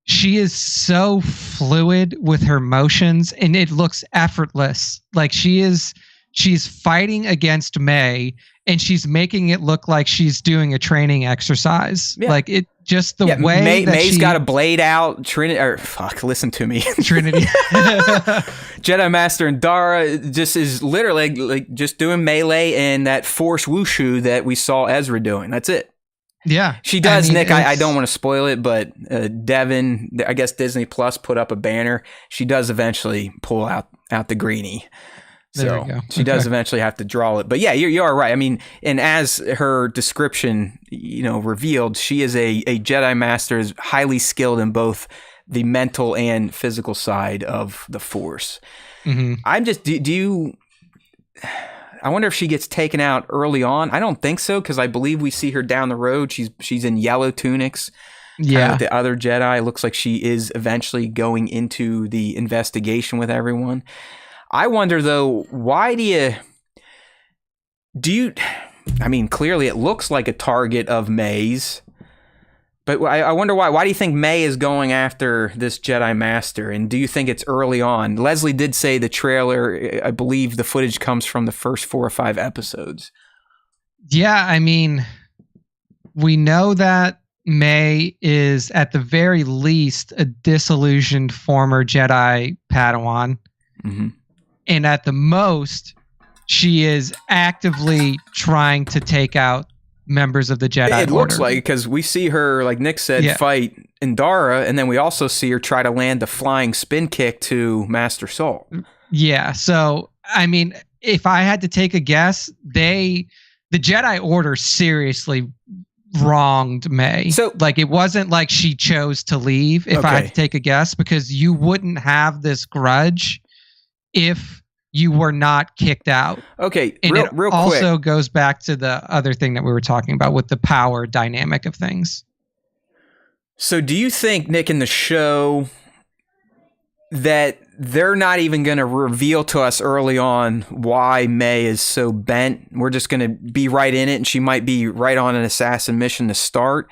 she is so fluid with her motions, and it looks effortless. Like she's fighting against May, and she's making it look like she's doing a training exercise. Yeah. Like it, just the way May's got a blade out. Listen to me. Trinity. Jedi Master Indara just is literally like just doing melee and that force wushu that we saw Ezra doing. That's it. Yeah, she does. I mean, Nick, I don't want to spoil it, but Devin, I guess Disney Plus put up a banner. She does eventually pull out the greenie. So she does eventually have to draw it. But yeah, you are right. I mean, and as her description, you know, revealed, she is a Jedi Master, is highly skilled in both the mental and physical side of the Force. Mm-hmm. I'm just, I wonder if she gets taken out early on. I don't think so, because I believe we see her down the road. She's in yellow tunics. Yeah. With the other Jedi. It looks like she is eventually going into the investigation with everyone. I wonder though, why do you I mean, clearly it looks like a target of May's, but I wonder why. Why do you think May is going after this Jedi Master? And do you think it's early on? Leslie did say the trailer, I believe the footage comes from the first 4 or 5 episodes. Yeah, I mean, we know that May is at the very least a disillusioned former Jedi Padawan. Mm-hmm. And at the most, she is actively trying to take out members of the Jedi Order. It looks like, because we see her, like Nick said, fight Indara, and then we also see her try to land the flying spin kick to Master Soul. Yeah, so, I mean, if I had to take a guess, the Jedi Order seriously wronged May. So, like, it wasn't like she chose to leave, if I had to take a guess, because you wouldn't have this grudge if you were not kicked out. Okay, and real quick. Also goes back to the other thing that we were talking about with the power dynamic of things. So do you think, Nick, in the show that they're not even going to reveal to us early on why May is so bent? We're just going to be right in it, and she might be right on an assassin mission to start.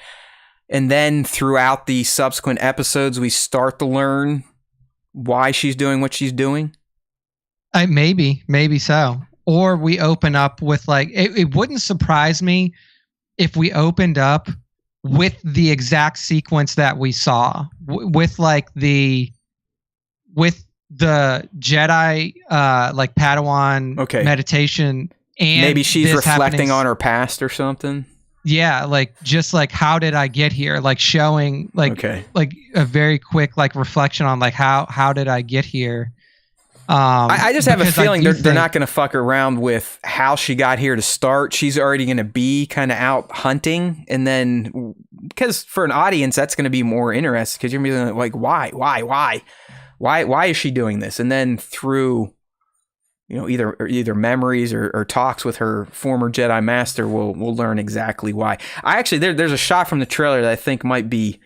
And then throughout the subsequent episodes, we start to learn why she's doing what she's doing? Maybe so. Or we open up with like, it wouldn't surprise me if we opened up with the exact sequence that we saw with the Jedi, like Padawan meditation. And maybe she's reflecting on her past or something. Yeah. Like, just like, how did I get here? Like showing like a very quick, like reflection on like, how did I get here? I just have a feeling they're not going to fuck around with how she got here to start. She's already going to be kind of out hunting. And then, because for an audience, that's going to be more interesting, because you're going to be like, why is she doing this? And then through, either memories or talks with her former Jedi Master, we'll learn exactly why. There's a shot from the trailer that I think might be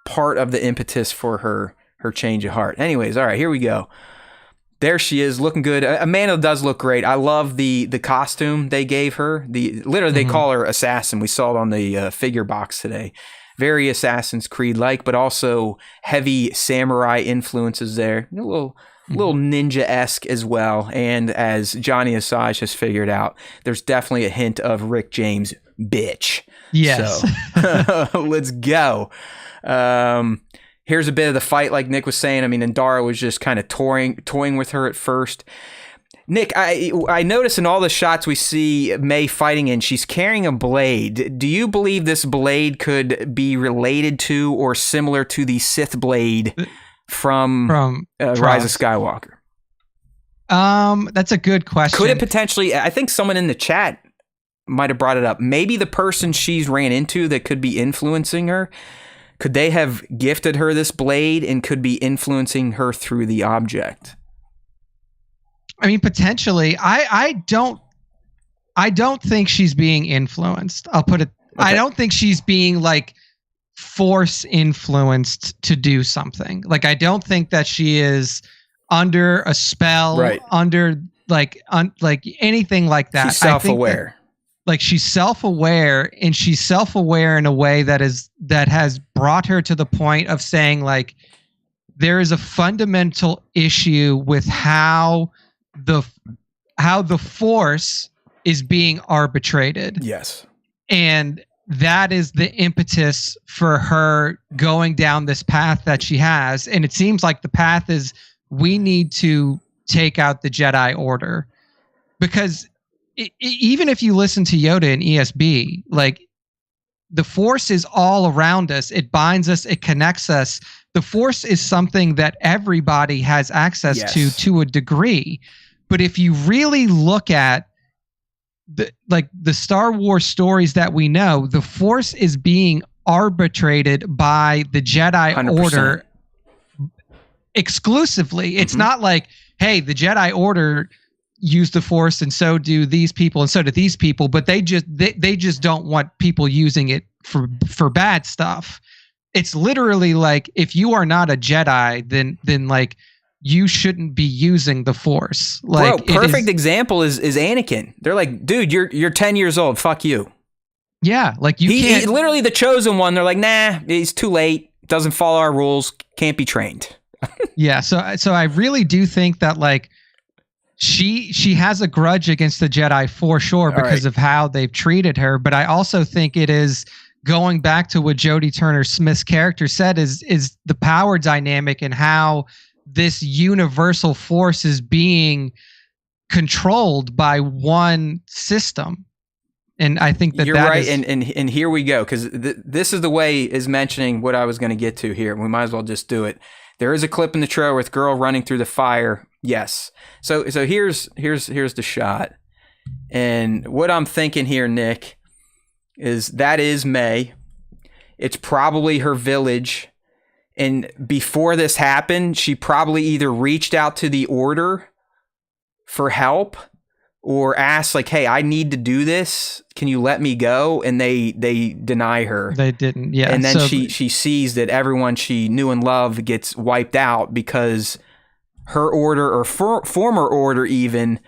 part of the impetus for her change of heart. Anyways, all right, here we go. There she is, looking good. Amanda does look great. I love the costume they gave her. They call her Assassin. We saw it on the figure box today. Very Assassin's Creed-like, but also heavy samurai influences there. A little ninja-esque as well. And as Johnny Assange has figured out, there's definitely a hint of Rick James bitch. Yes. So let's go. Here's a bit of the fight, like Nick was saying. I mean, Indara was just kind of toying with her at first. Nick, I notice in all the shots we see May fighting in, she's carrying a blade. Do you believe this blade could be related to or similar to the Sith blade from Rise of Skywalker? That's a good question. Could it potentially? I think someone in the chat might have brought it up. Maybe the person she's ran into that could be influencing her. Could they have gifted her this blade and could be influencing her through the object? I mean, potentially. I don't think she's being influenced. I'll put it. Okay. I don't think she's being like force influenced to do something. Like, I don't think that she is under a spell, under like anything like that. She's self-aware. Like, she's self-aware, and she's self-aware in a way that has brought her to the point of saying, like, there is a fundamental issue with how the Force is being arbitrated. Yes. And that is the impetus for her going down this path that she has. And it seems like the path is, we need to take out the Jedi Order. Because even if you listen to Yoda in ESB, like, the Force is all around us. It binds us. It connects us. The Force is something that everybody has access to a degree. But if you really look at the Star Wars stories that we know, the Force is being arbitrated by the Jedi 100%. Order exclusively. It's not like, hey, the Jedi Order use the Force and so do these people and so do these people, but they just don't want people using it for bad stuff. it's literally like, if you are not a Jedi, then like you shouldn't be using the Force. Like, bro, perfect example is Anakin. They're like, dude, you're 10 years old. Fuck you. Yeah, like you can't. He's literally the chosen one. They're like, nah, he's too late. Doesn't follow our rules. Can't be trained. Yeah, so I really do think that like she has a grudge against the Jedi for sure because of how they've treated her. But I also think it is going back to what Jodie Turner-Smith's character said is the power dynamic and how this universal force is being controlled by one system. And I think that you're right. And here we go, because this is the way is mentioning what I was going to get to here. We might as well just do it. There is a clip in the trailer with girl running through the fire. Yes. So here's the shot. And what I'm thinking here, Nick, is that is May. It's probably her village. And before this happened, she probably either reached out to the Order for help or asked like, hey, I need to do this. Can you let me go? And they deny her. They didn't. Yeah. And then she sees that everyone she knew and loved gets wiped out because her Order or former Order even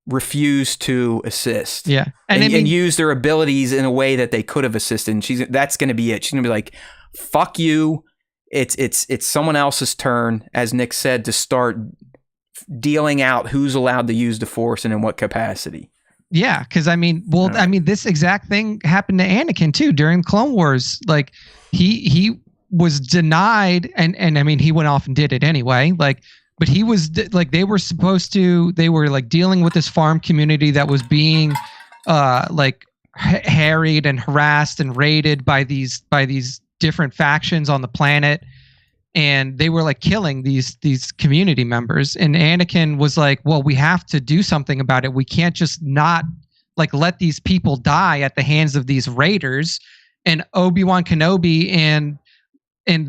refused to assist. Yeah. And use their abilities in a way that they could have assisted. And that's going to be it. She's going to be like, fuck you. It's someone else's turn, as Nick said, to start dealing out who's allowed to use the Force and in what capacity. Yeah, because this exact thing happened to Anakin too during Clone Wars. Like he was denied, and I mean he went off and did it anyway. Like, but he was like they were like dealing with this farm community that was being harried and harassed and raided by these different factions on the planet. And they were like killing these community members. And Anakin was like, well, we have to do something about it. We can't just not like let these people die at the hands of these raiders. And Obi-Wan Kenobi and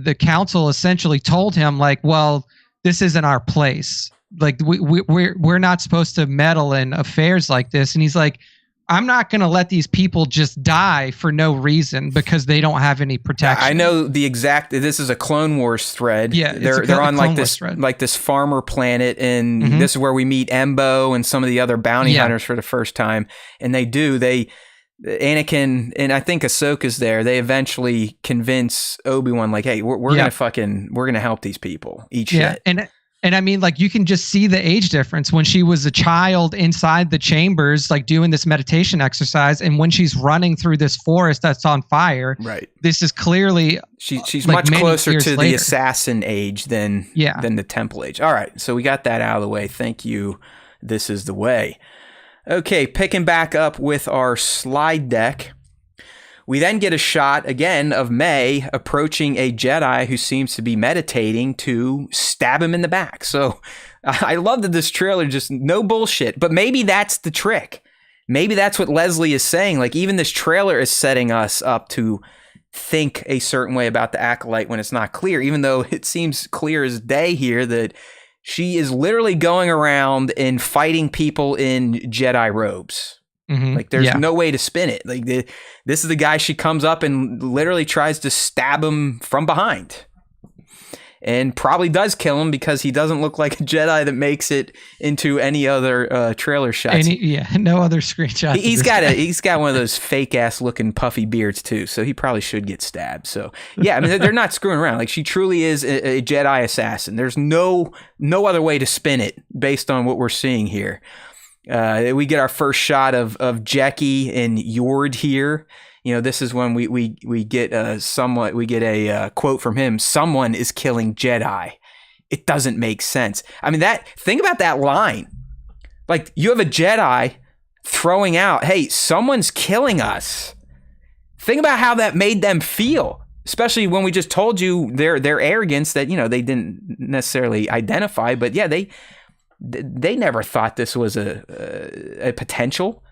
the council essentially told him like, well, this isn't our place. Like we're not supposed to meddle in affairs like this. And he's like, I'm not going to let these people just die for no reason because they don't have any protection. I know this is a Clone Wars thread. Yeah, they're on like this farmer planet, and this is where we meet Embo and some of the other bounty hunters for the first time. And Anakin and I think Ahsoka's there. They eventually convince Obi-Wan like, hey, we're gonna help these people eat shit. And I mean, like, you can just see the age difference when she was a child inside the chambers, like doing this meditation exercise. And when she's running through this forest that's on fire, right? This is clearly she's like much closer to the assassin age than the Temple age. All right. So we got that out of the way. Thank you. This is the way. Okay. Picking back up with our slide deck. We then get a shot again of May approaching a Jedi who seems to be meditating to stab him in the back. So I love that this trailer, just no bullshit, but maybe that's the trick. Maybe that's what Leslie is saying. Like, even this trailer is setting us up to think a certain way about the Acolyte when it's not clear, even though it seems clear as day here that she is literally going around and fighting people in Jedi robes. Like, there's no way to spin it. Like, this is the guy she comes up and literally tries to stab him from behind, and probably does kill him because he doesn't look like a Jedi that makes it into any other trailer shots. No other screenshots. He's got one of those fake ass looking puffy beards too, so he probably should get stabbed. So yeah, I mean, they're not screwing around. Like, she truly is a Jedi assassin. There's no other way to spin it based on what we're seeing here. We get our first shot of Jecki and Yord here. You know, this is when we get a quote from him. Someone is killing Jedi. It doesn't make sense. I mean, think about that line. Like, you have a Jedi throwing out, hey, someone's killing us. Think about how that made them feel, especially when we just told you their arrogance that, you know, they didn't necessarily identify, but yeah, they never thought this was a potential.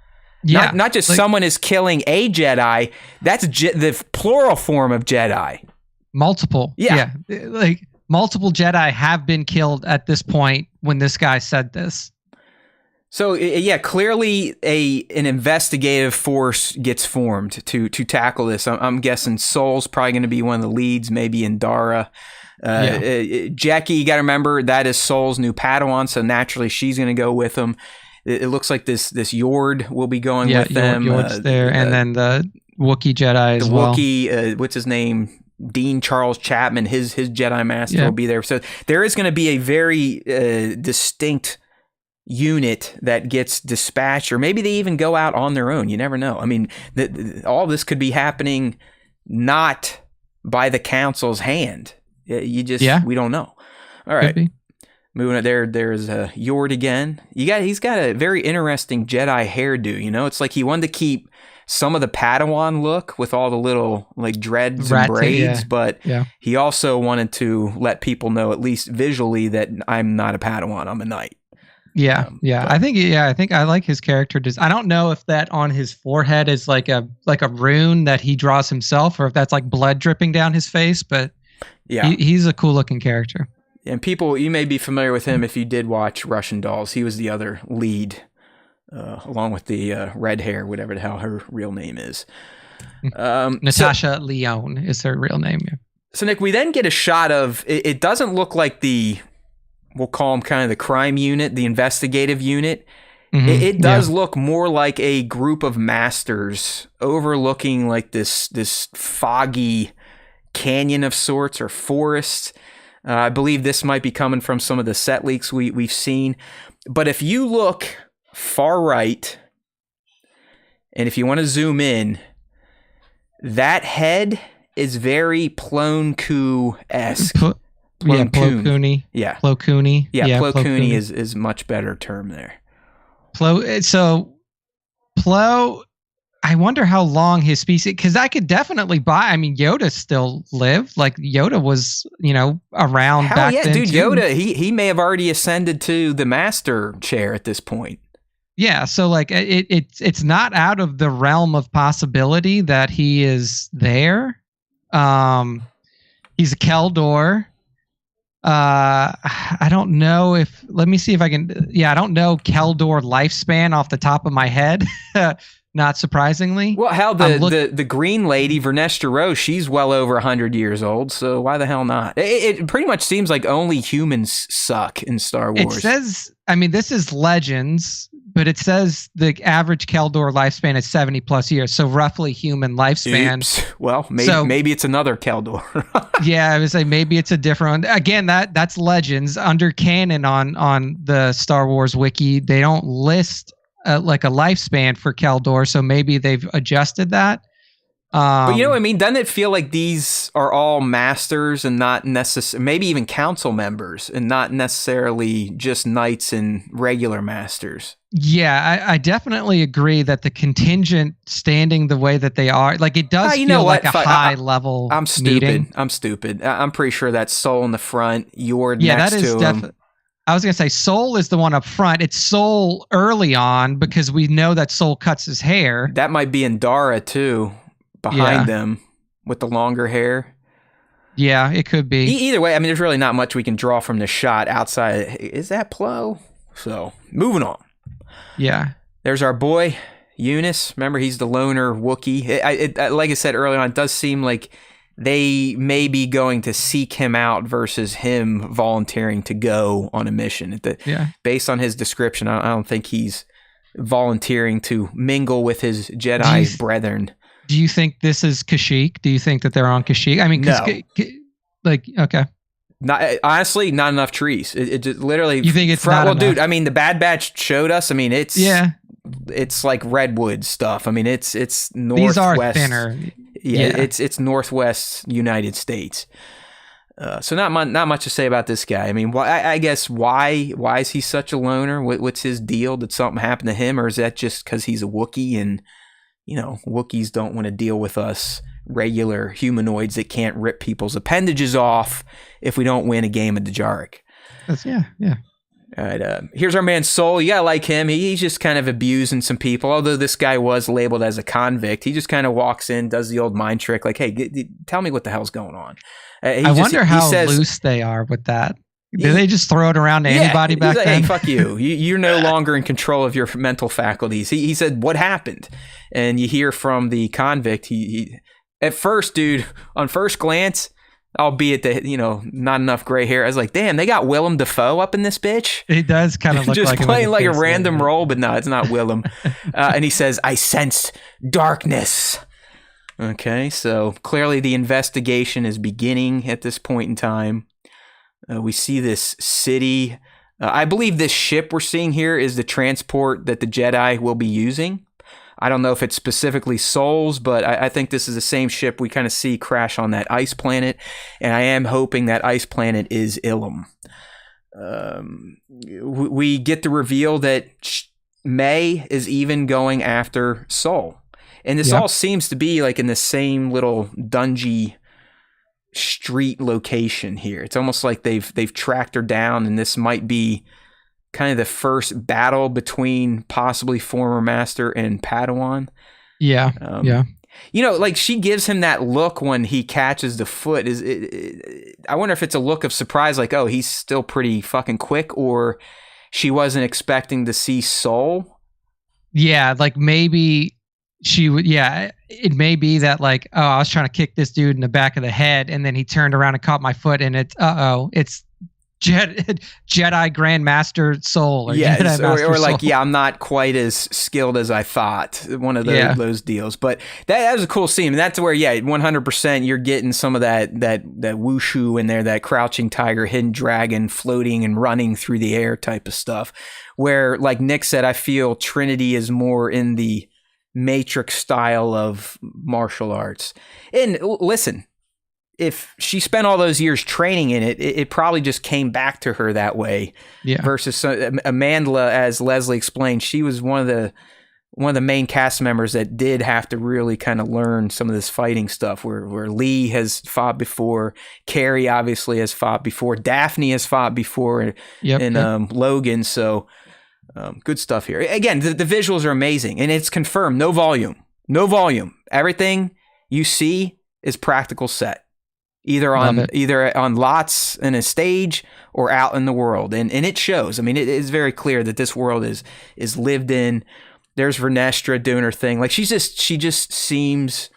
Yeah, not just like, someone is killing a Jedi. That's the plural form of Jedi. Multiple. Yeah. Like, multiple Jedi have been killed at this point when this guy said this. So yeah, clearly an investigative force gets formed to tackle this. I'm guessing Soul's probably going to be one of the leads, maybe Indara. Jackie, you got to remember that is Soul's new Padawan, so naturally she's going to go with him. It looks like this Yord will be going with them. Yord's there, and then the Wookiee Jedi as well. The Wookiee, what's his name? Dean Charles Chapman, his Jedi Master will be there. So there is going to be a very distinct unit that gets dispatched, or maybe they even go out on their own. You never know. I mean, all this could be happening not by the Council's hand. We don't know. All right. Moving on there's Yord again. He's got a very interesting Jedi hairdo. It's like he wanted to keep some of the Padawan look with all the little like dreads and braids, but he also wanted to let people know, at least visually, that I'm not a Padawan, I'm a knight. I think I like his character design. I don't know if that on his forehead is like a rune that he draws himself, or if that's like blood dripping down his face, but he's a cool looking character. And people, you may be familiar with him if you did watch Russian Dolls. He was the other lead, along with the red hair, whatever the hell her real name is. Natasha Lyonne is her real name. Yeah. So Nick, we then get a shot of, it doesn't look like we'll call them kind of the crime unit, the investigative unit. Mm-hmm. It does look more like a group of masters overlooking like this foggy canyon of sorts, or forest. I believe this might be coming from some of the set leaks we've seen. But if you look far right, and if you want to zoom in, that head is very Plo Koon-esque. Plo Koon. Yeah. Plo Koon. Yeah, Plo Koon is much better term there. Plo, I wonder how long his species, because I could definitely Yoda still lived. Like Yoda was, around back then. Dude, too. Yoda, he may have already ascended to the master chair at this point. Yeah, so like it's not out of the realm of possibility that he is there. He's a Keldor. I don't know if, let me see if I can, I don't know Keldor lifespan off the top of my head. Not surprisingly. Well, hell, the green lady, Vernestra Rose, she's well over 100 years old, so why the hell not? It pretty much seems like only humans suck in Star Wars. It says, this is Legends, but it says the average Keldor lifespan is 70 plus years, so roughly human lifespan. Oops. Well, maybe it's another Keldor. I would say maybe it's a different one. Again, that's Legends. Under canon on the Star Wars wiki, they don't list like a lifespan for Keldor, so maybe they've adjusted that. But you know what I mean? Doesn't it feel like these are all masters and not necessarily, maybe even council members, and not necessarily just knights and regular masters? Yeah, I definitely agree that the contingent standing the way that they are, like it does feel like a high level meeting. I'm stupid. I'm pretty sure that's Soul in the front, Yord next to him. I was going to say Soul is the one up front. It's Soul early on because we know that Soul cuts his hair. That might be Indara too, behind them with the longer hair. Yeah, it could be. Either way, there's really not much we can draw from the shot outside. Is that Plo? So, moving on. Yeah. There's our boy, Eunice. Remember, he's the loner Wookiee. Like I said earlier on, it does seem like they may be going to seek him out versus him volunteering to go on a mission. Based on his description, I don't think he's volunteering to mingle with his Jedi brethren. Do you think this is Kashyyyk? Do you think that they're on Kashyyyk? No. Okay. Honestly, not enough trees. It just literally. You think it's not enough? Dude, the Bad Batch showed us. It's like redwood stuff. It's northwest. These are thinner. Yeah. It's northwest United States. So not much to say about this guy. I guess why is he such a loner? What's his deal? Did something happen to him, or is that just because he's a Wookiee and Wookiees don't want to deal with us regular humanoids that can't rip people's appendages off if we don't win a game of Djarik? Yeah. All right, here's our man Soul. You gotta like him. He's just kind of abusing some people. Although this guy was labeled as a convict, he just kind of walks in, does the old mind trick, like, "Hey, tell me what the hell's going on." I wonder how loose they are with that. Did they just throw it around to anybody back like, then? Hey, fuck you. You're no longer in control of your mental faculties. He said, what happened? And you hear from the convict, he at first, dude, on first glance, albeit that, not enough gray hair, I was like, damn, they got Willem Dafoe up in this bitch. He does kind of look just like playing like a random role, but no, it's not Willem. And he says, I sensed darkness. Okay, so clearly the investigation is beginning at this point in time. We see this city. I believe this ship we're seeing here is the transport that the Jedi will be using. I don't know if it's specifically Souls, but I think this is the same ship we kind of see crash on that ice planet. And I am hoping that ice planet is Ilum. We get the reveal that May is even going after Soul. And this all seems to be like in the same little dungy street location here. It's almost like they've tracked her down, and this might be kind of the first battle between possibly former master and Padawan. Yeah. Like she gives him that look when he catches the foot. I wonder if it's a look of surprise, like, oh, he's still pretty fucking quick, or she wasn't expecting to see Soul. Yeah, like maybe she would. Yeah, it may be that like, oh, I was trying to kick this dude in the back of the head, and then he turned around and caught my foot, and it's it's Jedi Grandmaster Soul, or yes, Jedi Master or like, Soul. yeah, I'm not quite as skilled as I thought. One of those deals, but that was a cool scene, and that's where 100% you're getting some of that wushu in there, that crouching tiger, hidden dragon, floating and running through the air type of stuff. Where, like Nick said, I feel Trinity is more in the Matrix style of martial arts. And listen, if she spent all those years training in it, it probably just came back to her that way. Yeah. Versus Amandla, as Leslie explained, she was one of the main cast members that did have to really kind of learn some of this fighting stuff. Where Lee has fought before, Carrie obviously has fought before, Daphne has fought before, Logan. So good stuff here. Again, the visuals are amazing, and it's confirmed. No volume. Everything you see is practical set. Either on lots in a stage or out in the world, and it shows. I mean, it is very clear that this world is lived in. There's Vernestra doing her thing. Like she just seems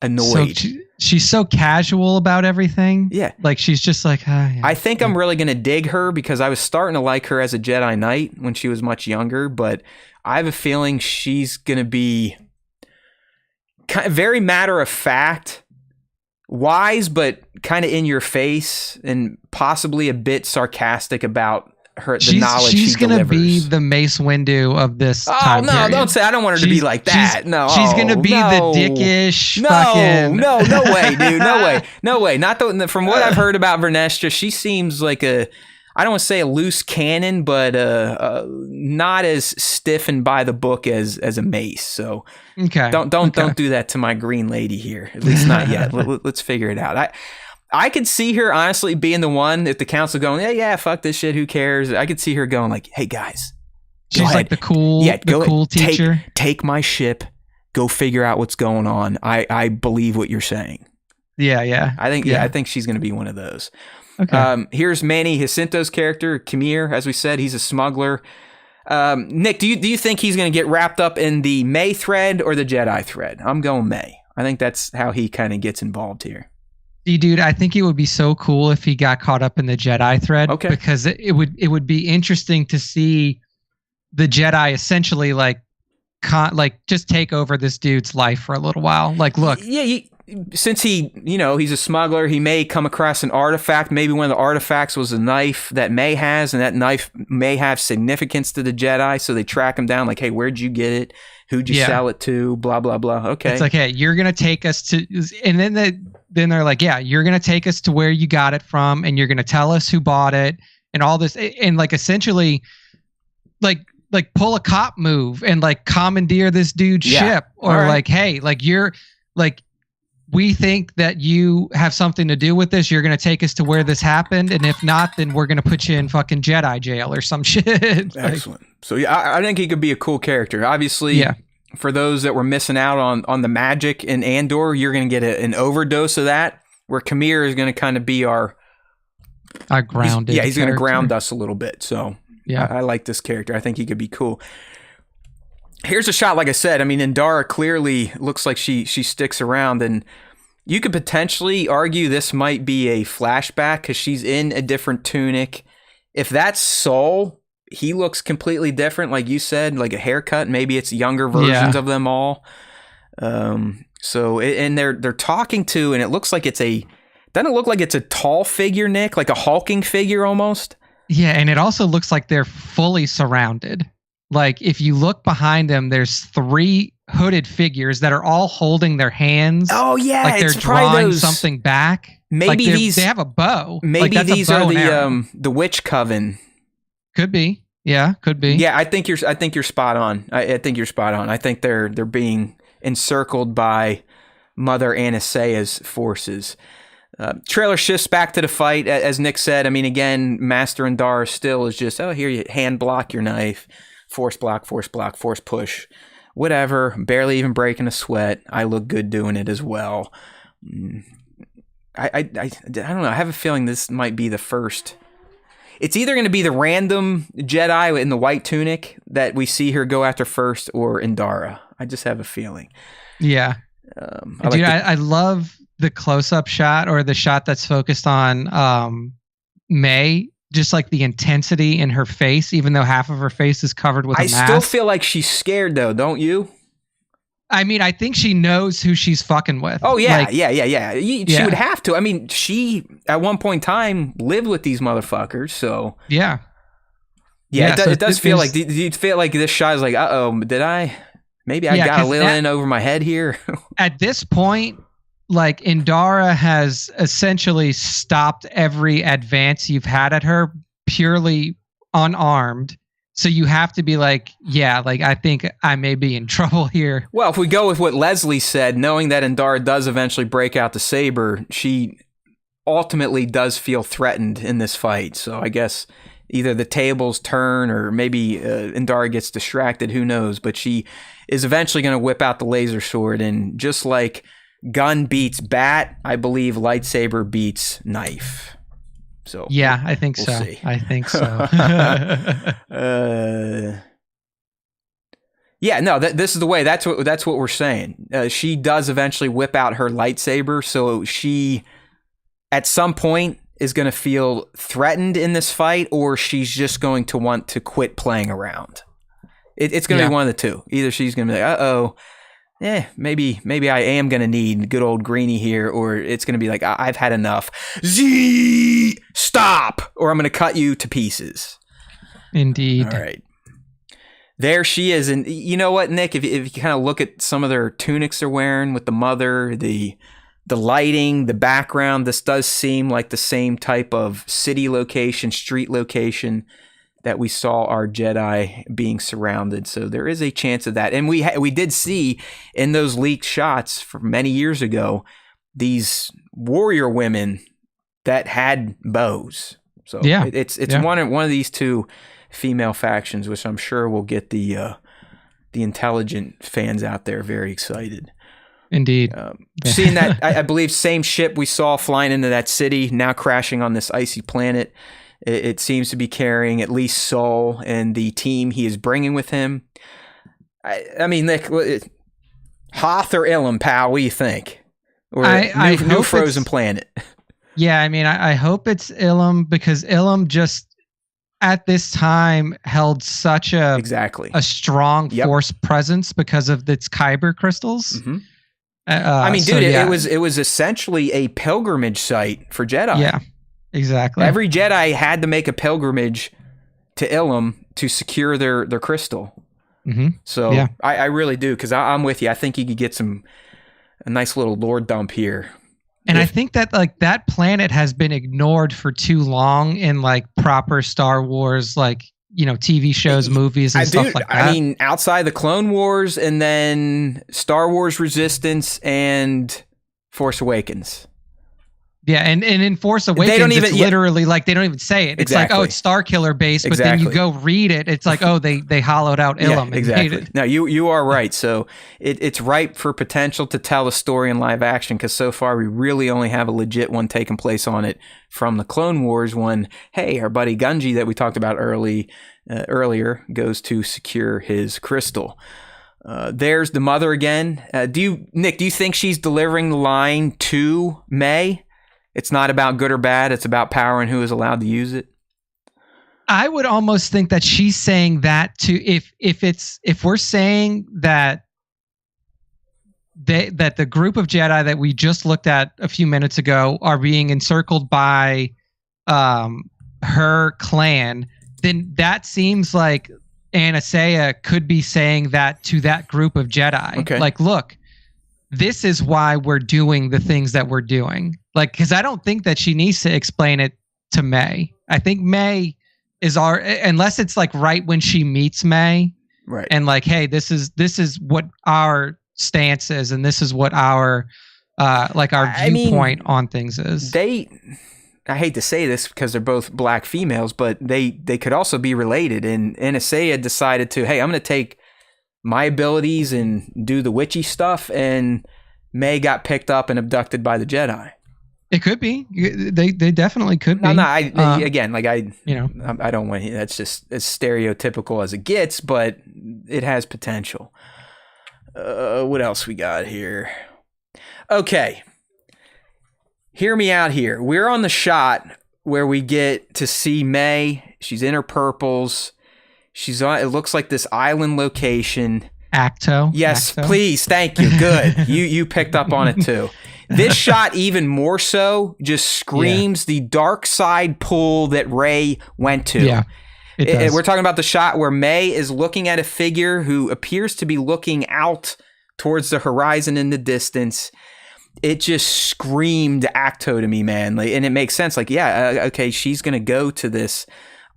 annoyed. So she's so casual about everything. Yeah, like she's just like. I think I'm really gonna dig her because I was starting to like her as a Jedi Knight when she was much younger, but I have a feeling she's gonna be kind of very matter of fact. Wise, but kind of in your face and possibly a bit sarcastic about the knowledge she's going to be the Mace Windu of this time period. Don't say. I don't want her to be like that. No, she's going to be the dickish. No way, dude. No way. Not from what I've heard about Vernestra, she seems like I don't want to say a loose cannon, but not as stiffened by the book as a Mace. So don't do that to my green lady here. At least not yet. Let's figure it out. I could see her honestly being the one if the council going, yeah, fuck this shit. Who cares? I could see her going like, hey guys, she's like the cool teacher. Take my ship. Go figure out what's going on. I believe what you're saying. Yeah. I think she's going to be one of those. Okay. Here's Manny Jacinto's character, Kamir. As we said, he's a smuggler. Nick, do you think he's going to get wrapped up in the May thread or the Jedi thread? I'm going May. I think that's how he kind of gets involved here. Dude, I think it would be so cool if he got caught up in the Jedi thread. Okay. Because it would be interesting to see the Jedi essentially like just take over this dude's life for a little while. Like, look. Yeah. Since he's a smuggler, he may come across an artifact. Maybe one of the artifacts was a knife that May has, and that knife may have significance to the Jedi. So they track him down, like, hey, where'd you get it? Who'd you sell it to? Blah blah blah. Okay, it's like, hey, you're gonna take us to, and then they're like, yeah, you're gonna take us to where you got it from, and you're gonna tell us who bought it, and all this, and like essentially, like pull a cop move and like commandeer this dude's ship, or like, hey, like you're like. We think that you have something to do with this. You're going to take us to where this happened. And if not, then we're going to put you in fucking Jedi jail or some shit. Excellent. So yeah, I think he could be a cool character. Obviously, for those that were missing out on the magic in Andor, you're going to get an overdose of that, where Kamir is going to kind of be our A grounded. He's going to character. ground us a little bit. So Yeah. I like this character. I think he could be cool. Here's a shot, like I said. I mean, Indara clearly looks like she sticks around, and you could potentially argue this might be a flashback because she's in a different tunic. If that's Saul, he looks completely different, like you said, like a haircut. Maybe it's younger versions of them all. So they're talking to, and it looks like doesn't it look like it's a tall figure, Nick, like a hulking figure almost? Yeah, and it also looks like they're fully surrounded. Like if you look behind them, there's 3 hooded figures that are all holding their hands. Oh yeah, like they're drawing something back. Maybe they have a bow. Maybe like these are the witch coven. Could be. Yeah, could be. Yeah, I think you're spot on. I think you're spot on. I think they're being encircled by Mother Anasea's forces. Trailer shifts back to the fight, as Nick said. I mean, again, Master Indara still is just, here you hand block your knife, force block, force push, whatever. Barely even breaking a sweat. I look good doing it as well. I don't know. I have a feeling this might be the first. It's either going to be the random Jedi in the white tunic that we see her go after first, or Indara. I just have a feeling. Yeah. I love the close-up shot, or the shot that's focused on May, just like the intensity in her face, even though half of her face is covered with a mask. I still feel like she's scared, though, don't you? I mean, I think she knows who she's fucking with. Oh, yeah, yeah. She would have to. I mean, she, at one point in time, lived with these motherfuckers, so... Yeah. Yeah, it does feel like... Do you feel like this shot is like, maybe I got a little in over my head here? At this point, like, Indara has essentially stopped every advance you've had at her purely unarmed. So you have to be like, I think I may be in trouble here. Well, if we go with what Leslie said, knowing that Indara does eventually break out the saber, she ultimately does feel threatened in this fight. So I guess either the tables turn, or maybe Indara gets distracted, who knows. But she is eventually going to whip out the laser sword, and just like gun beats bat, I believe lightsaber beats knife. So yeah, I think we'll so. see. I think so. Yeah, no, this is the way. That's what we're saying. She does eventually whip out her lightsaber, so she, at some point, is going to feel threatened in this fight, or she's just going to want to quit playing around. It's going to be one of the two. Either she's going to be like, maybe I am going to need good old Greenie here, or it's going to be like, I've had enough. Stop! Or I'm going to cut you to pieces. Indeed. All right. There she is. And you know what, Nick? If you kind of look at some of their tunics they're wearing with the mother, the lighting, the background, this does seem like the same type of city location, street location that we saw our Jedi being surrounded. So there is a chance of that. And we did see in those leaked shots from many years ago, these warrior women that had bows. So yeah, it's one of these two female factions, which I'm sure will get the intelligent fans out there very excited. Indeed. Seeing that, I believe, same ship we saw flying into that city, now crashing on this icy planet. It seems to be carrying at least Saul and the team he is bringing with him. I mean, Nick, Hoth or Ilum, pal, what do you think? Or new frozen planet? Yeah, I mean, I hope it's Ilum, because Ilum just, at this time, held such a strong force presence because of its kyber crystals. Mm-hmm. I mean, dude, it was essentially a pilgrimage site for Jedi. Yeah, exactly. Every Jedi had to make a pilgrimage to Ilum to secure their crystal. Mm-hmm. So yeah. I really do, because I'm with you. I think you could get a nice little lore dump here. And I think that that planet has been ignored for too long in proper Star Wars, TV shows, movies, and stuff like that. I mean, outside the Clone Wars, and then Star Wars Resistance and Force Awakens. Yeah, and in Force Awakens, it's literally like they don't even say it. It's like, oh, it's Starkiller base, but then you go read it, it's like, oh, they hollowed out Ilum. Yeah, exactly. No, you are right. So it's ripe for potential to tell a story in live action, because so far we really only have a legit one taking place on it from the Clone Wars when, hey, our buddy Gunji that we talked about earlier goes to secure his crystal. There's the mother again. Nick, do you think she's delivering the line to May? It's not about good or bad. It's about power and who is allowed to use it. I would almost think that she's saying that to if we're saying that the group of Jedi that we just looked at a few minutes ago are being encircled by her clan, then that seems like Anastasia could be saying that to that group of Jedi. Okay. Like, look, this is why we're doing the things that we're doing. Like, because I don't think that she needs to explain it to May. I think May is unless it's like right when she meets May, right? And like, hey, this is what our stance is, and this is what our viewpoint on things is. I hate to say this because they're both black females, but they could also be related. And Anastasia decided to, hey, I'm going to take my abilities and do the witchy stuff, and May got picked up and abducted by the Jedi. It could be. They definitely could be. No, I don't want. That's just as stereotypical as it gets, but it has potential. What else we got here? Okay, hear me out here. We're on the shot where we get to see May. She's in her purples. She's on. It looks like this island location. Acto. Yes, Acto. Please. Thank you. Good. You picked up on it too. This shot, even more so, just screams the dark side pull that Rey went to. Yeah, it does. We're talking about the shot where May is looking at a figure who appears to be looking out towards the horizon in the distance. It just screamed Acto to me, man. Like, and it makes sense. Like, yeah, okay, she's going to go to this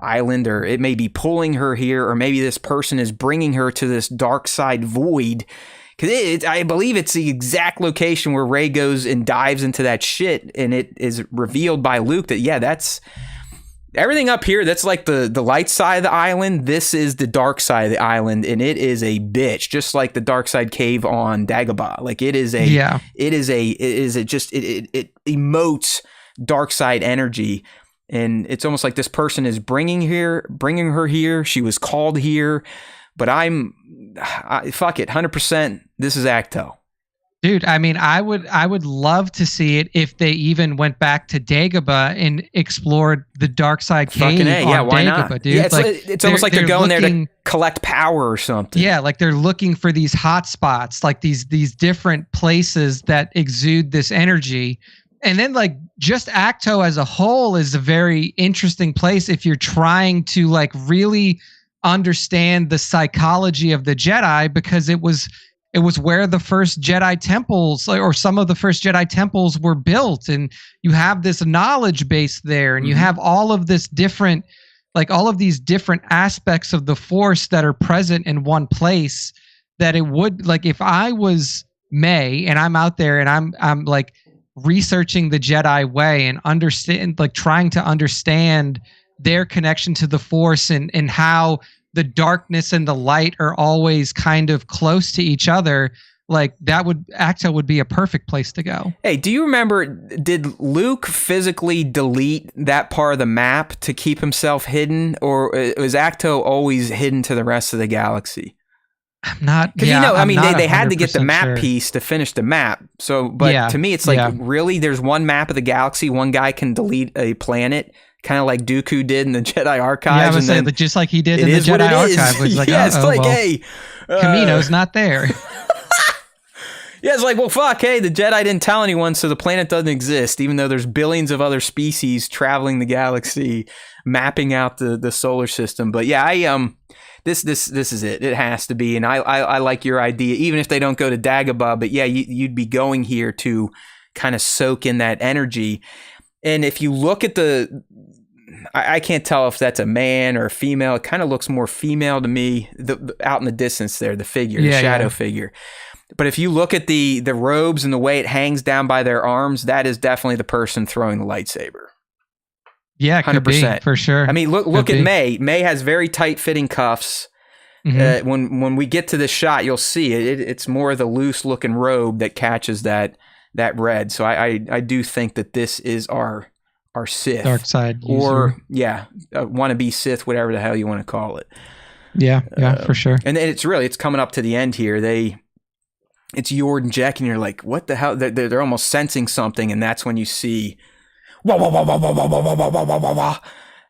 island, or it may be pulling her here, or maybe this person is bringing her to this dark side void. Because I believe it's the exact location where Rey goes and dives into that shit, and it is revealed by Luke that, yeah, that's everything up here. That's like the light side of the island. This is the dark side of the island, and it is a bitch, just like the dark side cave on Dagobah. Like, it emotes dark side energy. And it's almost like this person is bringing her here. She was called here, but fuck it, 100%. This is Acto. Dude, I mean, I would love to see it if they even went back to Dagobah and explored the dark side cave. Fucking A, yeah, why Dagobah, not? Dude. Yeah, it's almost like they're going there to collect power or something. Yeah, like they're looking for these hot spots, like these different places that exude this energy. And then, like, just Acto as a whole is a very interesting place if you're trying to, like, really understand the psychology of the Jedi, because it was where the first Jedi temples, or some of the first Jedi temples, were built, and you have this knowledge base there, and you have all of this different, like, all of these different aspects of the Force that are present in one place. That it would, like, if I was May and I'm out there and I'm like researching the Jedi way and understand, like, trying to understand their connection to the Force, and how the darkness and the light are always kind of close to each other, like, Acto would be a perfect place to go. Hey, do you remember, did Luke physically delete that part of the map to keep himself hidden, or was Acto always hidden to the rest of the galaxy? I'm not, because they had to get the map piece to finish the map. So, but to me, it's like, really, there's one map of the galaxy. One guy can delete a planet, kind of like Dooku did in the Jedi Archives. Yeah, just like he did in the Jedi Archive. It's like, hey, Kamino's not there. Yeah, it's like, well, fuck, hey, the Jedi didn't tell anyone, so the planet doesn't exist, even though there's billions of other species traveling the galaxy, mapping out the solar system. But yeah, this is it. It has to be, and I like your idea, even if they don't go to Dagobah. But yeah, you'd be going here to kind of soak in that energy. And if you look at I can't tell if that's a man or a female. It kind of looks more female to me. Out in the distance there, the figure, the shadow figure. But if you look at the robes and the way it hangs down by their arms, that is definitely the person throwing the lightsaber. Yeah, 100%, for sure. I mean, look at May. May has very tight fitting cuffs. When we get to this shot, you'll see it's more the loose looking robe that catches that red. So I do think that this is our Sith, dark side user. Or wannabe Sith, whatever the hell you want to call it. Yeah, for sure. And it's coming up to the end here. It's Yord and Jack, and you're like, what the hell? They're almost sensing something, and that's when you see, wah, wah, wah, wah, wah, wah, wah, wah, wah, wah, wah.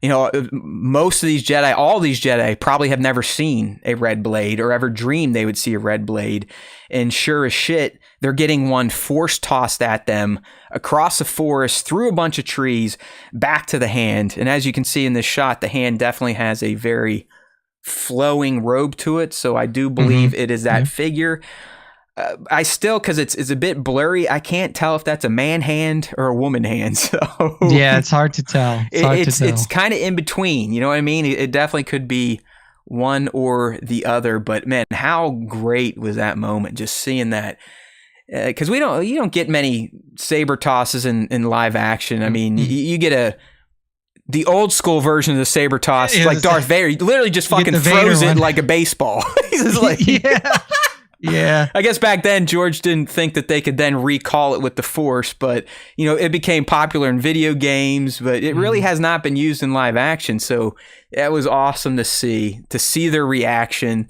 You know, most of these Jedi, all these Jedi probably have never seen a red blade or ever dreamed they would see a red blade. And sure as shit, they're getting one force tossed at them across the forest, through a bunch of trees, back to the hand. And as you can see in this shot, the hand definitely has a very flowing robe to it. So I do believe it is that figure. I still, because it's a bit blurry, I can't tell if that's a man hand or a woman hand. So yeah, it's hard to tell. It's kind of in between. You know what I mean? It definitely could be one or the other. But man, how great was that moment? Just seeing that, because you don't get many saber tosses in live action. I mean, you get the old school version of the saber toss, like Darth Vader. He literally just fucking throws it like a baseball. He's just like, Yeah. I guess back then George didn't think that they could then recall it with the Force, but it became popular in video games, but it really has not been used in live action. So that was awesome to see their reaction.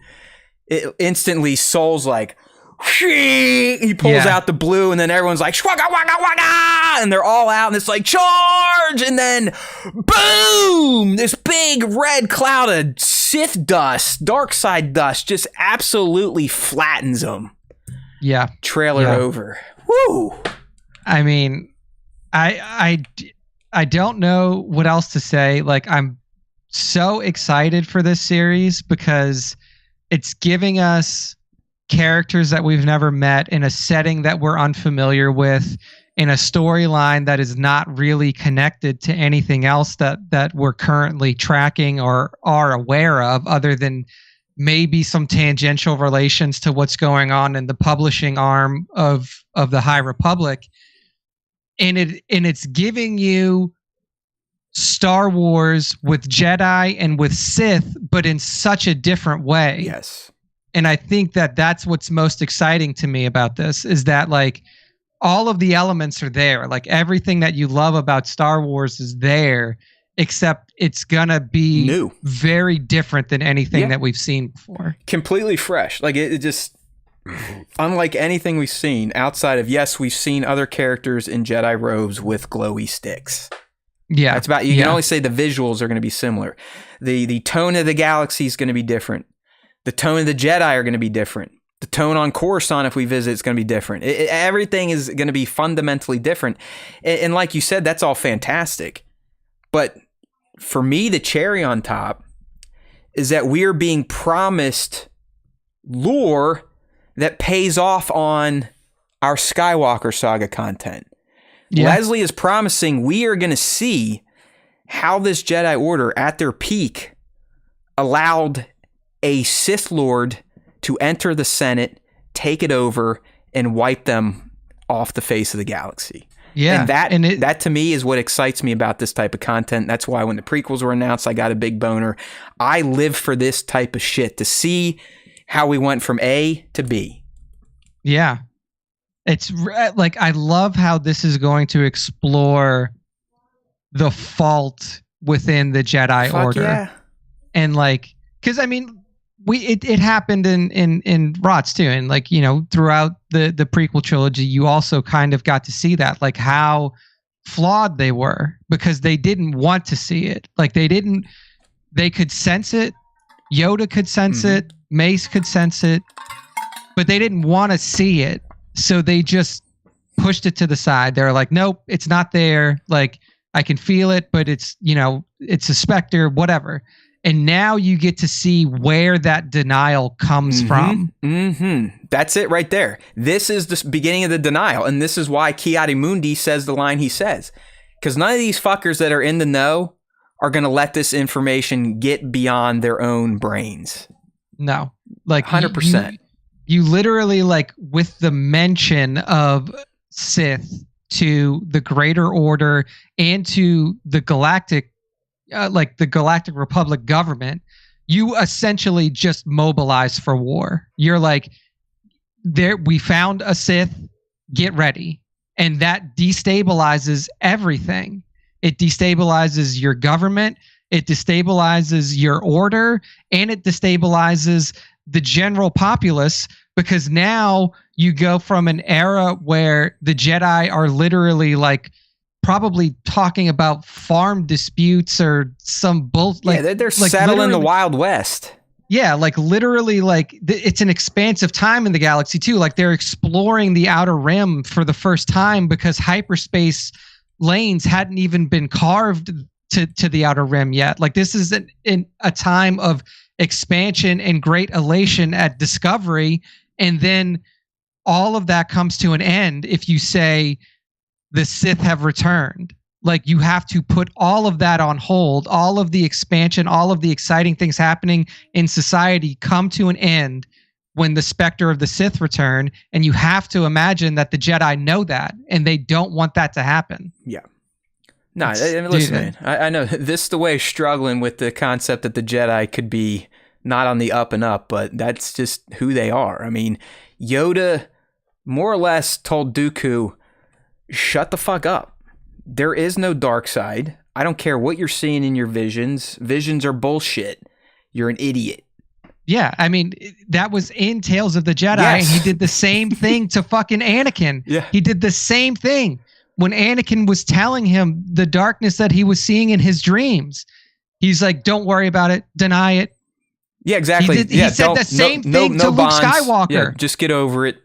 It instantly, Soul's like, he pulls out the blue, and then everyone's like, shwagga, wagga, wagga, and they're all out, and it's like, charge, and then boom, this big red cloud of Sith dust, dark side dust, just absolutely flattens them. Yeah. Trailer over. Woo! I mean, I don't know what else to say. Like, I'm so excited for this series because it's giving us characters that we've never met in a setting that we're unfamiliar with, in a storyline that is not really connected to anything else that we're currently tracking or are aware of, other than maybe some tangential relations to what's going on in the publishing arm of the High Republic. And it's giving you Star Wars with Jedi and with Sith, but in such a different way. Yes. And I think that's what's most exciting to me about this, is that like all of the elements are there. Like everything that you love about Star Wars is there, except it's gonna be new, very different than anything that we've seen before. Completely fresh. Like it just, unlike anything we've seen outside of, yes, we've seen other characters in Jedi robes with glowy sticks. Yeah. That's about, you can only say the visuals are going to be similar. The tone of the galaxy is going to be different. The tone of the Jedi are going to be different. The tone on Coruscant, if we visit, is going to be different. Everything is going to be fundamentally different. And like you said, that's all fantastic. But for me, the cherry on top is that we are being promised lore that pays off on our Skywalker saga content. Yeah. Leslie is promising we are going to see how this Jedi Order at their peak allowed a Sith Lord to enter the Senate, take it over, and wipe them off the face of the galaxy. Yeah. And that to me is what excites me about this type of content. That's why when the prequels were announced, I got a big boner. I live for this type of shit, to see how we went from A to B. Yeah. It's like, I love how this is going to explore the fault within the Jedi Order. Yeah. And like, because I mean, it happened in ROTS too, and like, you know, throughout the prequel trilogy, you also kind of got to see that, like how flawed they were, because they didn't want to see it. Like they could sense it. Yoda could sense it. Mace could sense it, but they didn't want to see it. So they just pushed it to the side. They're like, nope, it's not there. Like, I can feel it, but it's, you know, it's a specter, whatever. And now you get to see where that denial comes from. That's it right there. This is the beginning of the denial. And this is why Ki-Adi-Mundi says the line he says. Because none of these fuckers that are in the know are going to let this information get beyond their own brains. No. Like 100%. you literally, like, with the mention of Sith to the Greater Order and to the Galactic Republic government, you essentially just mobilize for war. You're like, we found a Sith, get ready. And that destabilizes everything. It destabilizes your government, it destabilizes your order, and it destabilizes the general populace, because now you go from an era where the Jedi are literally like probably talking about farm disputes or some bull. Like, yeah, they're like settling the Wild West. Yeah, like literally, like it's an expansive time in the galaxy too. Like they're exploring the outer rim for the first time because hyperspace lanes hadn't even been carved to the outer rim yet. Like this is a time of expansion and great elation at discovery, and then all of that comes to an end if you say the Sith have returned. Like you have to put all of that on hold. All of the expansion, all of the exciting things happening in society come to an end when the specter of the Sith return. And you have to imagine that the Jedi know that and they don't want that to happen. Yeah. No, listen, man, I know this is the way struggling with the concept that the Jedi could be not on the up and up, but that's just who they are. I mean, Yoda more or less told Dooku, shut the fuck up. There is no dark side. I don't care what you're seeing in your visions. Visions are bullshit. You're an idiot. Yeah, I mean, that was in Tales of the Jedi. Yes. And he did the same thing to fucking Anakin. Yeah. He did the same thing when Anakin was telling him the darkness that he was seeing in his dreams. He's like, don't worry about it. Deny it. Yeah, exactly. He said the same thing to Luke Skywalker. Yeah, just get over it.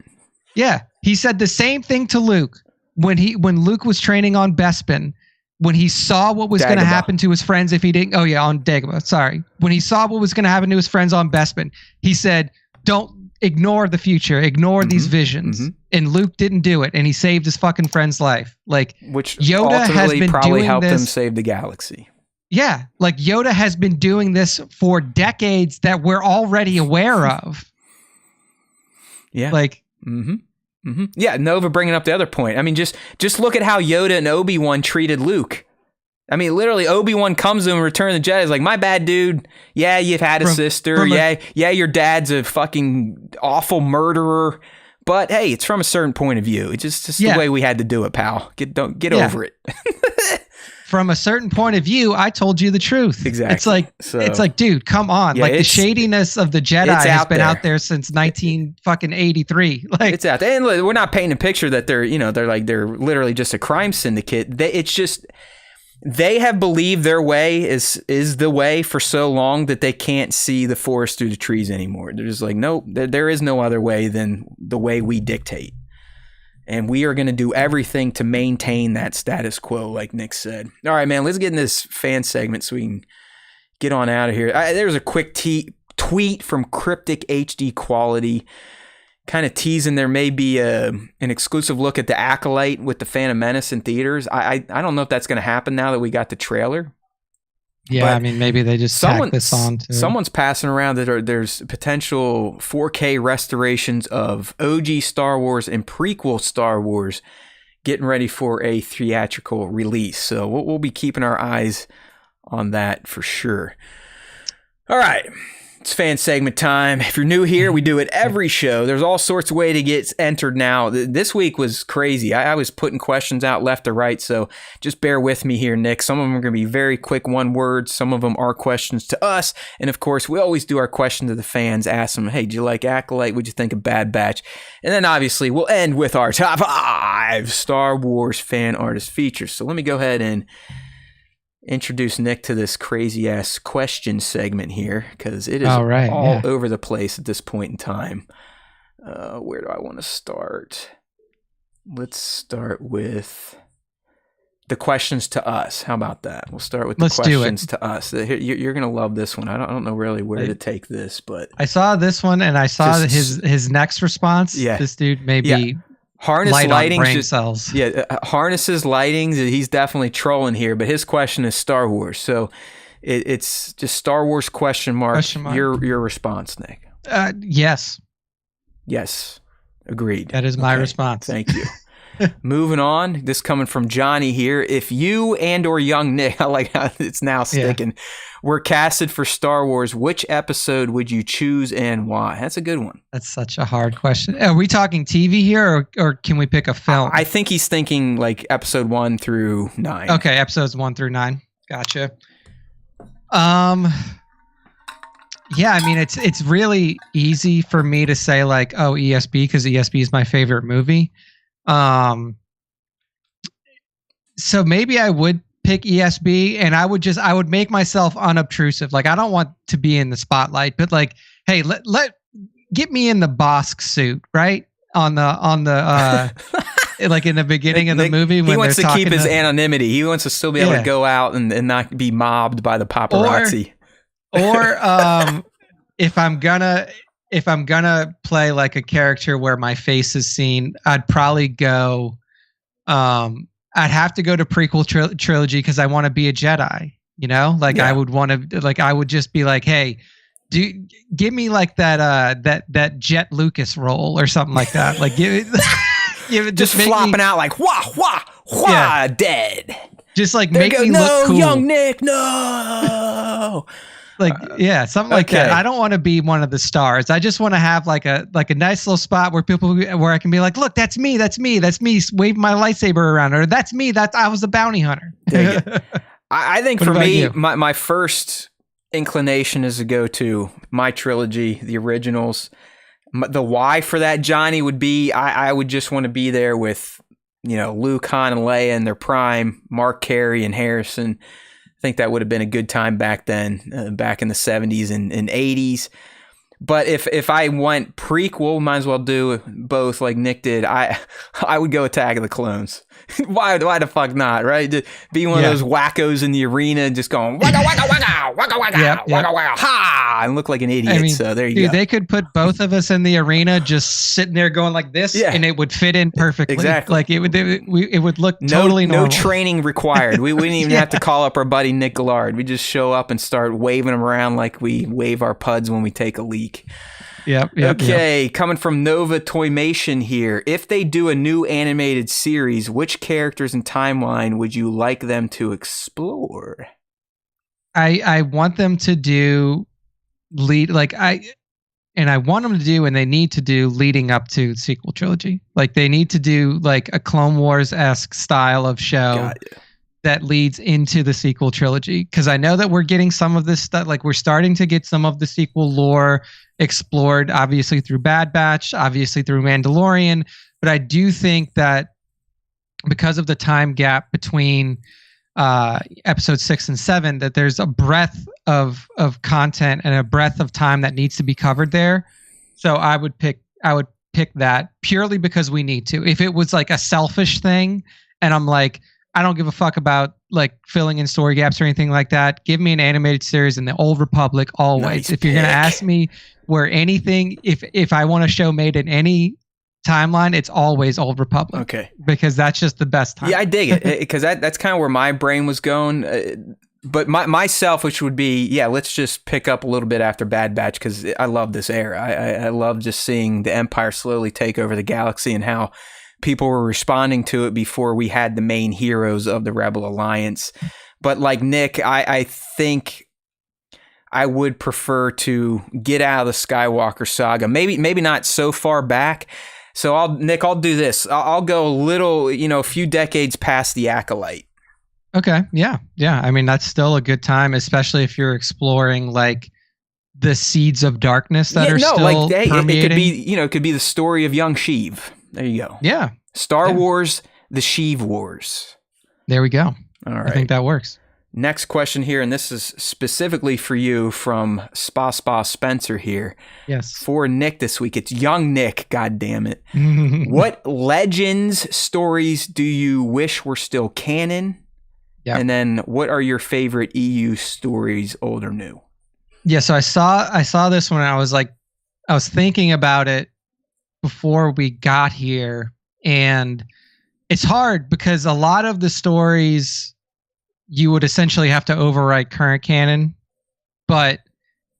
Yeah, he said the same thing to Luke when Luke was training on Bespin, when he saw what was going to happen to his friends if he didn't. Oh yeah, on Dagobah. Sorry, when he saw what was going to happen to his friends on Bespin, he said, "Don't ignore the future. Ignore these visions." Mm-hmm. And Luke didn't do it, and he saved his fucking friend's life. Like, which Yoda has been probably doing helped this, him save the galaxy. Yeah, like Yoda has been doing this for decades that we're already aware of. Yeah, like. Mm-hmm. Mm-hmm. Yeah, Nova bringing up the other point. I mean, just look at how Yoda and Obi-Wan treated Luke. I mean, literally, Obi-Wan comes to him in Return of the Jedi. He's like, my bad, dude. Yeah, you've had a sister. Yeah, your dad's a fucking awful murderer. But hey, it's from a certain point of view. It's just the way we had to do it, pal. Get over it. From a certain point of view, I told you the truth. Exactly. It's like, dude, come on. Yeah, like the shadiness of the Jedi has been out there since 1983. Like it's out there. And we're not painting a picture that they're literally just a crime syndicate. They have believed their way is the way for so long that they can't see the forest through the trees anymore. They're just like, nope, there is no other way than the way we dictate. And we are going to do everything to maintain that status quo, like Nick said. All right, man, let's get in this fan segment so we can get on out of here. There's a quick tweet from Cryptic HD Quality, kind of teasing there may be an exclusive look at the Acolyte with the Phantom Menace in theaters. I don't know if that's going to happen now that we got the trailer. Yeah, but I mean, maybe they just tack this on too. Someone's passing around that there's potential 4K restorations of OG Star Wars and prequel Star Wars getting ready for a theatrical release. So we'll be keeping our eyes on that for sure. All right. It's fan segment time. If you're new here, we do it every show. There's all sorts of way to get entered now. This week was crazy. I was putting questions out left to right, so just bear with me here, Nick. Some of them are going to be very quick one words. Some of them are questions to us. And of course, we always do our question to the fans. Ask them, hey, do you like Acolyte? What'd you think of Bad Batch? And then obviously we'll end with our top 5 Star Wars fan artist features. So let me go ahead and introduce Nick to this crazy ass question segment here, because it is all over the place at this point in time. Where do I want to start? Let's start with the questions to us. How about that? We'll start with the questions to us. You're gonna love this one. I don't know really where to take this, but I saw this one and I saw his next response. Yeah, this dude may be harness lighting cells. Yeah, harnesses lightings. He's definitely trolling here, but his question is Star Wars. So it's just Star Wars question mark. Your response, Nick. Yes. Yes. Agreed. That is my response. Thank you. Moving on. This coming from Johnny here. If you and or young Nick, I like how it's now sticking, were casted for Star Wars, which episode would you choose and why? That's a good one. That's such a hard question. Are we talking TV here or can we pick a film? I think he's thinking like episode 1 through 9. Okay, episodes 1 through 9. Gotcha. Yeah, I mean it's really easy for me to say like, oh, ESB, because ESB is my favorite movie. So maybe I would pick ESB, and I would make myself unobtrusive. Like, I don't want to be in the spotlight, but like, hey, get me in the Bosk suit, right? On the like in the beginning of the movie when he wants they're to keep his to, anonymity. He wants to still be able to go out and not be mobbed by the paparazzi. Or if I'm gonna play like a character where my face is seen, I'd probably go. I'd have to go to prequel trilogy because I want to be a Jedi. You know, like I would want to. Like I would just be like, hey, give me like that Jet Lucas role or something like that. Like give it just flopping out like wah, dead. Just like make me look cool. Young Nick, no. Like something like that. I don't want to be one of the stars. I just want to have like a nice little spot where I can be like, look, that's me, wave my lightsaber around, or that's me, I was a bounty hunter. I think for me, my first inclination is to go to my trilogy, the originals. The why for that, Johnny, would be I would just want to be there with, Luke, Han, and Leia in their prime, Mark Carey and Harrison. I think that would have been a good time back then, back in the 70s and 80s. But if I went prequel, might as well do both like Nick did. I would go Attack of the Clones. Why the fuck not, right? To be one of those wackos in the arena just going waka waka waka waka waka waka waka ha and look like an idiot. I mean, so there you go. They could put both of us in the arena just sitting there going like this, and it would fit in perfectly. Exactly. Like it would look totally normal. No training required. We wouldn't even have to call up our buddy Nick Gillard. We just show up and start waving them around like we wave our puds when we take a leak. Okay, coming from Nova Toymation here. If they do a new animated series, which characters and timeline would you like them to explore? I want them to do I want them to do, and they need to do leading up to the sequel trilogy. Like they need to do like a Clone Wars-esque style of show that leads into the sequel trilogy. Because I know that we're getting some of this stuff, like we're starting to get some of the sequel lore explored, obviously through Bad Batch, obviously through Mandalorian. But I do think that because of the time gap between episode 6 and 7, that there's a breadth of content and a breadth of time that needs to be covered there. So I would pick that purely because we need to. If it was like a selfish thing and I'm like, I don't give a fuck about like filling in story gaps or anything like that, give me an animated series in the Old Republic always. Nice if you're going to ask me where anything, if I want a show made in any timeline, it's always Old Republic. Okay. Because that's just the best time. Yeah, I dig it because that's kind of where my brain was going. But my selfish would be, let's just pick up a little bit after Bad Batch because I love this era. I love just seeing the Empire slowly take over the galaxy and how people were responding to it before we had the main heroes of the Rebel Alliance. But like Nick, I think I would prefer to get out of the Skywalker saga. Maybe not so far back. So I'll do this. I'll go a little, a few decades past the Acolyte. Okay. Yeah. I mean, that's still a good time, especially if you're exploring like the seeds of darkness that are still permeating. It could be, it could be the story of young Sheev. There you go. Yeah. Star Wars, the Sheev Wars. There we go. All right. I think that works. Next question here, and this is specifically for you from Spa Spencer here. Yes. For Nick this week. It's young Nick, god damn it. What Legends stories do you wish were still canon? Yeah. And then what are your favorite EU stories, old or new? Yeah, so I saw this when I was thinking about it before we got here, and it's hard because a lot of the stories you would essentially have to overwrite current canon, but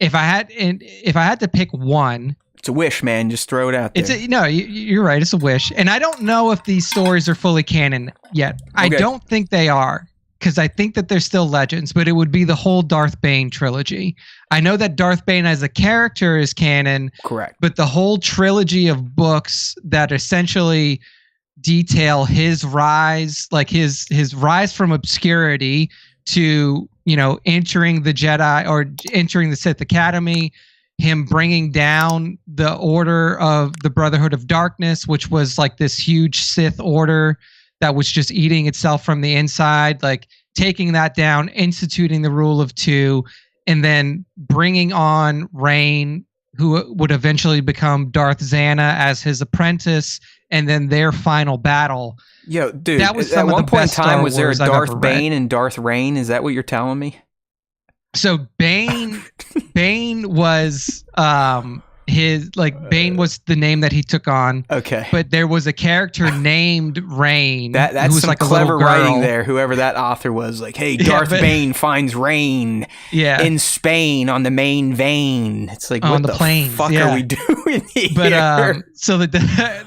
if I had to pick one, it's a wish, man. Just throw it out there. You're right. It's a wish, and I don't know if these stories are fully canon yet. I don't think they are, because I think that they're still legends. But it would be the whole Darth Bane trilogy. I know that Darth Bane as a character is canon, correct? But the whole trilogy of books that essentially detail his rise, like his rise from obscurity to entering the Jedi or entering the Sith Academy. Him bringing down the Order of the Brotherhood of Darkness, which was like this huge Sith order that was just eating itself from the inside, like taking that down, instituting the rule of two, and then bringing on Reign, who would eventually become Darth Xana as his apprentice, and then their final battle. Yo, dude, that was at one point in time, was there a Darth Bane and Darth Reign? Is that what you're telling me? So Bane was Bane was the name that he took on. Okay. But there was a character named Reign. That's who was some like clever a little girl. writing there. Whoever that author was, like, hey, Darth Bane finds Reign in Spain on the main vein. It's like, what the plains, fuck are we doing here? But so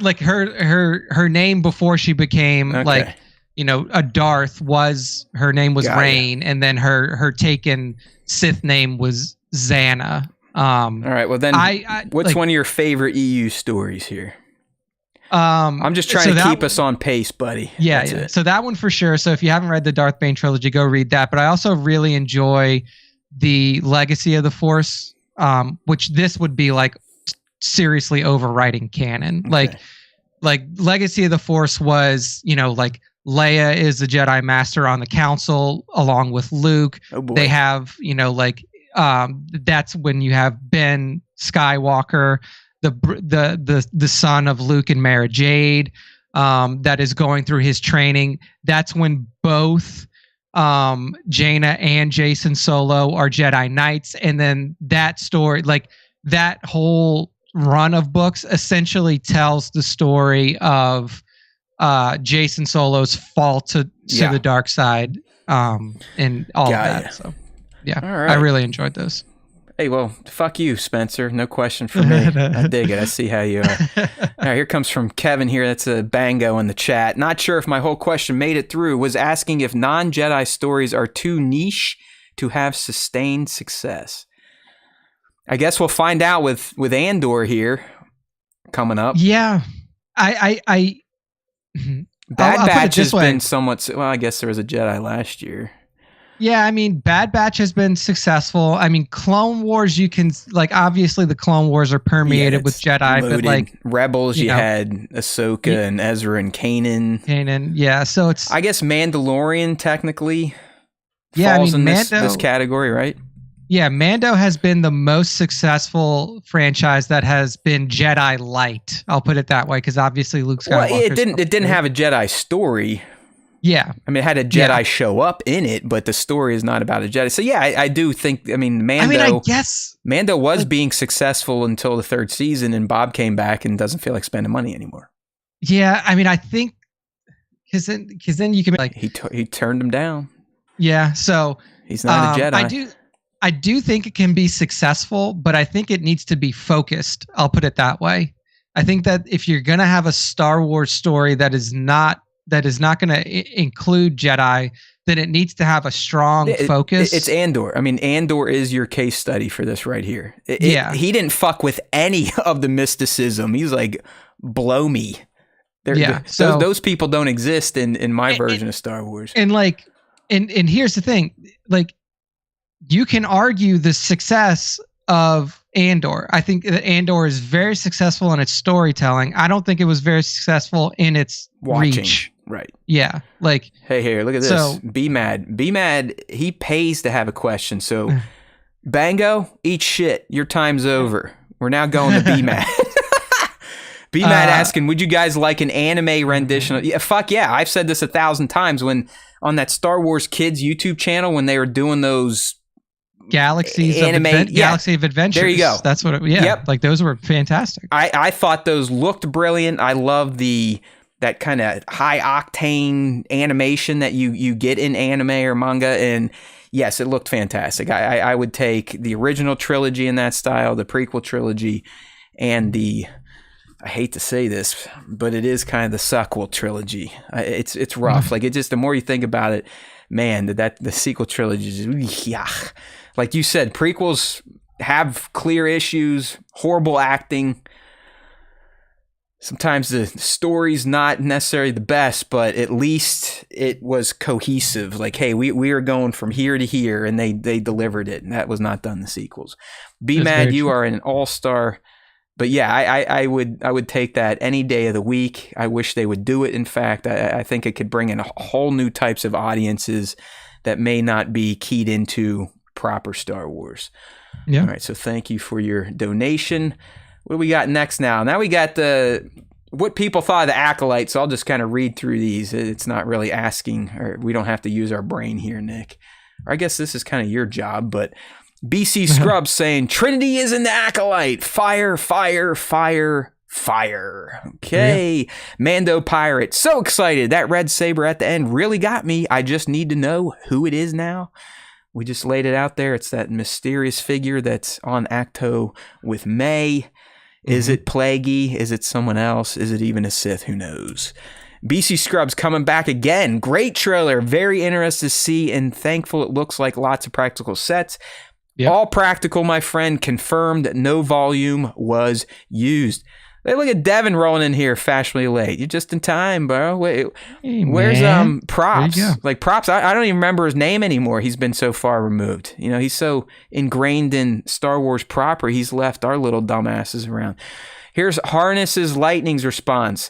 like her name before she became a Darth was, her name was Reign, and then her taken Sith name was Xana. All right, well then, what's one of your favorite EU stories here? I'm just trying to keep us on pace, buddy. Yeah. So that one for sure. So if you haven't read the Darth Bane trilogy, go read that. But I also really enjoy the Legacy of the Force, which this would be like seriously overwriting canon. Okay. Like Legacy of the Force was, like Leia is the Jedi Master on the Council along with Luke. Oh boy. They have, that's when you have Ben Skywalker, the son of Luke and Mara Jade, that is going through his training. That's when both Jaina and Jason Solo are Jedi Knights, and then that story, like that whole run of books, essentially tells the story of Jason Solo's fall to the dark side, and all of that. So, yeah, all right. I really enjoyed those. Hey, well, fuck you, Spencer. No question for me. I dig it. I see how you are. All right, here comes from Kevin here. That's a bango in the chat. Not sure if my whole question made it through. Was asking if non-Jedi stories are too niche to have sustained success. I guess we'll find out with Andor here coming up. Yeah, Bad Batch has been somewhat. Well, I guess there was a Jedi last year. Yeah, I mean, Bad Batch has been successful. I mean, Clone Wars, you can obviously the Clone Wars are permeated with Jedi, loaded. But like Rebels, you had Ahsoka and Ezra and Kanan. Yeah. So it's, I guess Mandalorian technically falls in this category, right? Yeah, Mando has been the most successful franchise that has been Jedi light. I'll put it that way, because obviously Luke Skywalker. Well, it didn't have a Jedi story. Yeah, I mean, it had a Jedi show up in it, but the story is not about a Jedi. So yeah, I do think. I mean, Mando. I guess Mando was being successful until the third season, and Bob came back and doesn't feel like spending money anymore. Yeah, I mean, I think because then you can he turned him down. Yeah, so he's not a Jedi. I do think it can be successful, but I think it needs to be focused. I'll put it that way. I think that if you're going to have a Star Wars story that is not going to include Jedi, then it needs to have a strong focus. It's Andor. I mean, Andor is your case study for this right here. He didn't fuck with any of the mysticism. He's like, blow me. Those people don't exist in my version of Star Wars. And like, and here's the thing, like, you can argue the success of Andor. I think that Andor is very successful in its storytelling. I don't think it was very successful in its reach. Right. Yeah. Like, hey, here, look at this. So, Be Mad. He pays to have a question. So, Bango, eat shit. Your time's over. We're now going to Be Mad. Be Mad asking, would you guys like an anime rendition? Yeah, fuck yeah. I've said this 1,000 times when on that Star Wars Kids YouTube channel when they were doing those Galaxy of Adventures. There you go. That's what. Like those were fantastic. I thought those looked brilliant. I love the that kind of high octane animation that you get in anime or manga. And yes, it looked fantastic. I would take the original trilogy in that style, the prequel trilogy, and I hate to say this, but it is kind of the sequel trilogy. It's rough. Like, it just, the more you think about it, man, that the sequel trilogy is, yeah. Like you said, prequels have clear issues, horrible acting. Sometimes the story's not necessarily the best, but at least it was cohesive. Like, hey, we are going from here to here, and they delivered it, and that was not done in the sequels. B-Mad, you are an all-star. But yeah, I would take that any day of the week. I wish they would do it. In fact, I think it could bring in a whole new types of audiences that may not be keyed into proper Star Wars. Yeah. All right, so thank you for your donation. What do we got next now? Now we got what people thought of the Acolyte, so I'll just kind of read through these. It's not really asking, or we don't have to use our brain here, Nick. Or I guess this is kind of your job, but BC Scrubs saying, Trinity is in the Acolyte. Fire, fire, fire, fire. Okay. Yeah. Mando Pirate, so excited. That red saber at the end really got me. I just need to know who it is now. We just laid it out there. It's that mysterious figure that's on Acto with May. Is it Plaguey? Is it someone else? Is it even a Sith? Who knows? BC Scrubs coming back again. Great trailer. Very interested to see, and thankful it looks like lots of practical sets. Yep. All practical, my friend. Confirmed that no volume was used. Hey, look at Devin rolling in here fashionably late. You're just in time, bro. Wait, hey, where's Props? Like, Props, I don't even remember his name anymore. He's been so far removed. You know, he's so ingrained in Star Wars proper, he's left our little dumbasses around. Here's Harness's Lightning's response.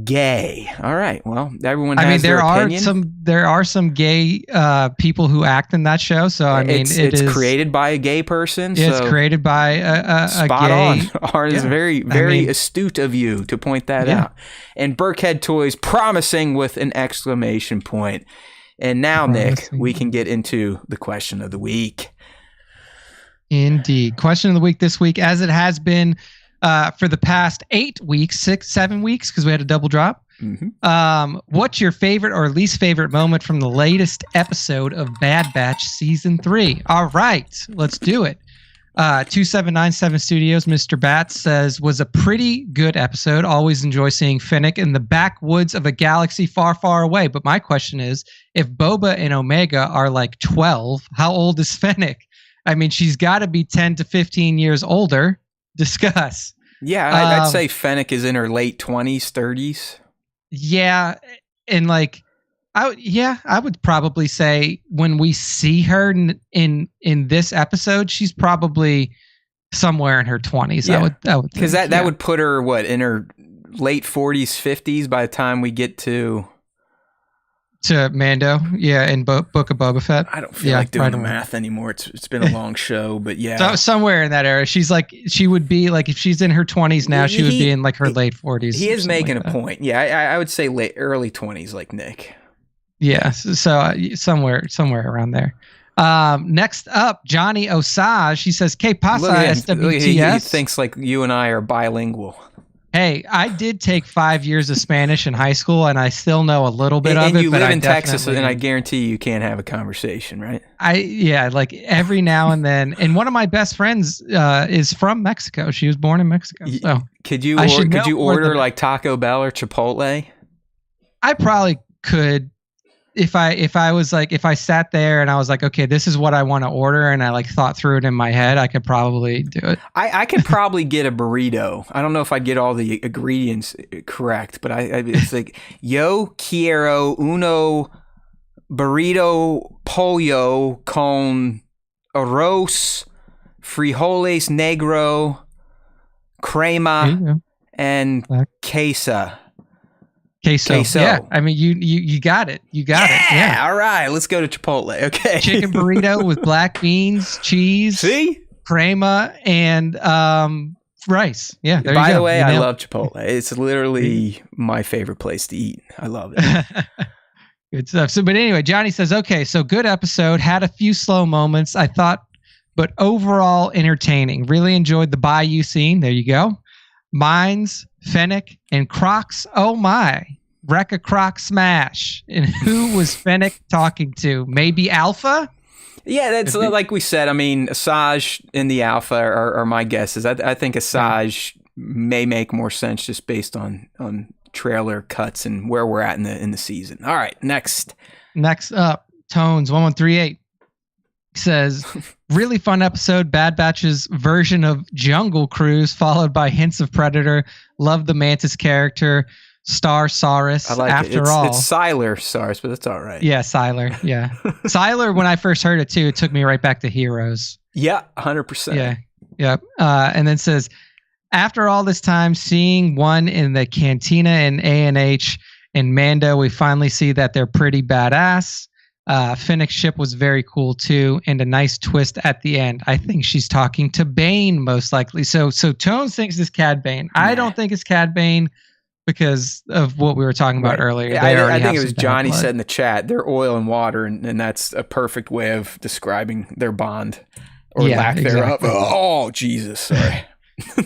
Gay. All right. Well, everyone has their opinion. There are some gay people who act in that show. So I mean, it's created by a gay person. Yeah, so it's created by a spot gay. On. Art is very astute of you to point that out. And Burkhead Toys promising with an exclamation point. And now, Nick, we can get into the question of the week. Indeed, question of the week this week, as it has been for the past 8 weeks, 7 weeks, because we had a double drop. What's your favorite or least favorite moment from the latest episode of Bad Batch Season 3? All right, let's do it. 2797 Studios, Mr. Bats says, was a pretty good episode. Always enjoy seeing Finnick in the backwoods of a galaxy far, far away. But my question is, if Boba and Omega are like 12, how old is Finnick? I mean, she's got to be 10 to 15 years older. Discuss. Yeah, I'd say Fennec is in her late 20s, 30s. Yeah, and like, I would probably say when we see her in this episode, she's probably somewhere in her 20s. Yeah. I would because that would put her in her late 40s, 50s by the time we get to Mando, in Book of Boba Fett. I don't feel like doing the math anymore. It's been a long show, but yeah. So somewhere in that era, she would be like, if she's in her 20s now, she would be in like her late 40s. He is making a point. Yeah, I would say early 20s, like Nick. Yeah, so somewhere around there. Next up, Johnny Osage. She says, "K pasa SWTS." He thinks like you and I are bilingual. Hey, I did take 5 years of Spanish in high school, and I still know a little bit of it. And you live in Texas, and I guarantee you can't have a conversation, right? Like every now and then. And one of my best friends is from Mexico. She was born in Mexico. So could you order like Taco Bell or Chipotle? I probably could. If I sat there and I was like, okay, this is what I want to order, and I like thought through it in my head, I could probably do it. I could probably get a burrito. I don't know if I'd get all the ingredients correct, but it's like, yo quiero uno burrito pollo con arroz, frijoles negro, crema, and queso. Queso. Yeah, I mean, you got it. You got it. Yeah. All right, let's go to Chipotle. Okay. Chicken burrito with black beans, cheese, crema, and rice. Yeah. There By you go. the way, I love Chipotle. It's literally my favorite place to eat. I love it. Good stuff. So, but anyway, Johnny says, okay, so good episode. Had a few slow moments, I thought, but overall entertaining. Really enjoyed the Bayou scene. There you go. Mines, Fennec, and Crocs. Oh my. Wreck a Croc Smash. And who was Fennec talking to? Maybe Alpha? Yeah, that's like we said. I mean, Asajj and the Alpha are my guesses. I think Asajj may make more sense just based on trailer cuts and where we're at in the season. All right, next up, Tones 1138 says, really fun episode. Bad Batch's version of Jungle Cruise, followed by hints of Predator. Love the Mantis character. Star Saurus. I like After it. all, it's Sylar Saurus, but it's all right. Yeah, Sylar. Yeah, Sylar. When I first heard it too, it took me right back to Heroes. Yeah, 100%. Yeah, yep. And then says, after all this time, seeing one in the Cantina and A&H and Mando, we finally see that they're pretty badass. Fennec's ship was very cool too, and a nice twist at the end. I think she's talking to Bane most likely. So Tones thinks it's Cad Bane. I don't think it's Cad Bane because of what we were talking about earlier. Yeah, I think it was Johnny said in the chat, they're oil and water, and that's a perfect way of describing their bond or lack thereof. Oh, Jesus, sorry.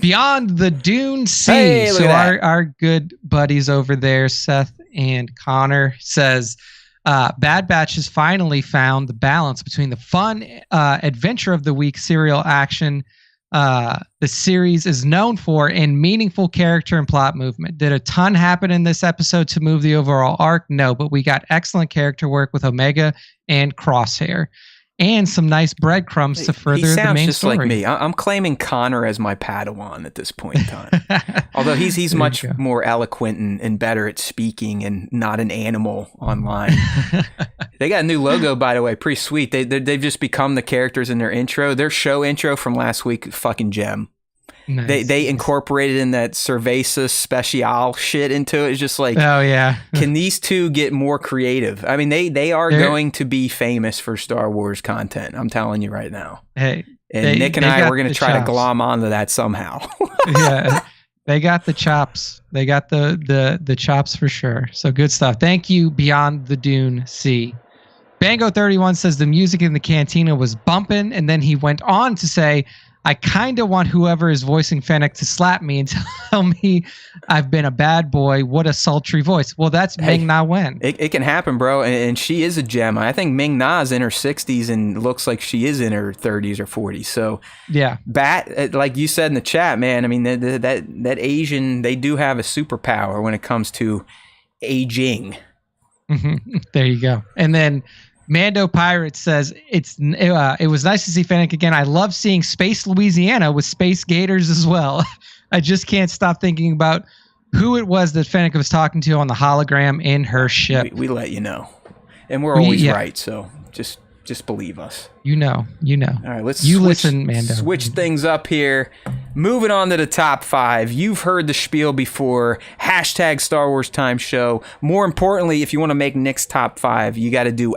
Beyond the Dune Sea. Hey, so our good buddies over there, Seth and Connor, says, Bad Batch has finally found the balance between the fun adventure of the week serial action the series is known for and meaningful character and plot movement. Did a ton happen in this episode to move the overall arc? No, but we got excellent character work with Omega and Crosshair. And some nice breadcrumbs to further the main story. He sounds just like me. I'm claiming Connor as my Padawan at this point in time. Although he's much more eloquent and better at speaking and not an animal online. They got a new logo, by the way. Pretty sweet. They've just become the characters in their intro. Their show intro from last week, fucking gem. Nice. They incorporated in that Cerveza Special shit into it. It's just like, oh yeah, can these two get more creative? I mean, they are going to be famous for Star Wars content. I'm telling you right now. Hey, and Nick and I, we're going to try to glom onto that somehow. Yeah, they got the chops. They got the chops for sure. So good stuff. Thank you, Beyond the Dune Sea. Bango31 says the music in the cantina was bumping, and then he went on to say, I kind of want whoever is voicing Fennec to slap me and tell me I've been a bad boy. What a sultry voice. Well, that's Ming-Na Wen. It can happen, bro. And she is a gem. I think Ming-Na's in her 60s and looks like she is in her 30s or 40s. So, yeah. Like you said in the chat, man, I mean, that Asian, they do have a superpower when it comes to aging. Mm-hmm. There you go. And then Mando Pirate says it was nice to see Fennec again. I love seeing Space Louisiana with Space Gators as well. I just can't stop thinking about who it was that Fennec was talking to on the hologram in her ship. We let you know, and we're always right. So just believe us. You know. All right, let's listen, Mando. Switch things up here. Moving on to the top 5. You've heard the spiel before. # Star Wars Time Show. More importantly, if you want to make Nick's top 5, you got to do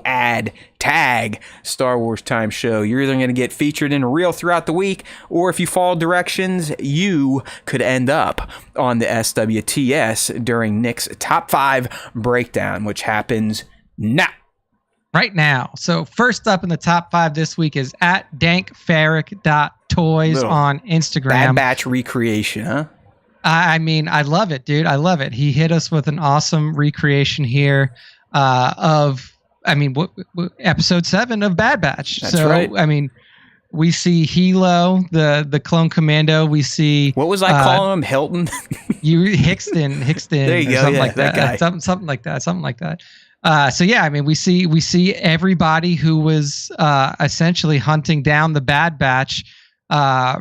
tag Star Wars Time Show. You're either going to get featured in a reel throughout the week, or if you follow directions, you could end up on the SWTS during Nick's top 5 breakdown, which happens now. Right now. So first up in the top 5 this week is at dankfarrick.toys on Instagram. Bad Batch recreation, huh? I mean, I love it, dude. I love it. He hit us with an awesome recreation here of episode 7 of Bad Batch. That's right. I mean, we see Hilo, the clone commando. We see what was I calling him? Hilton? Hickston. There you go. Something yeah, like that. Guy. Something like that. So yeah, I mean, we see everybody who was essentially hunting down the Bad Batch,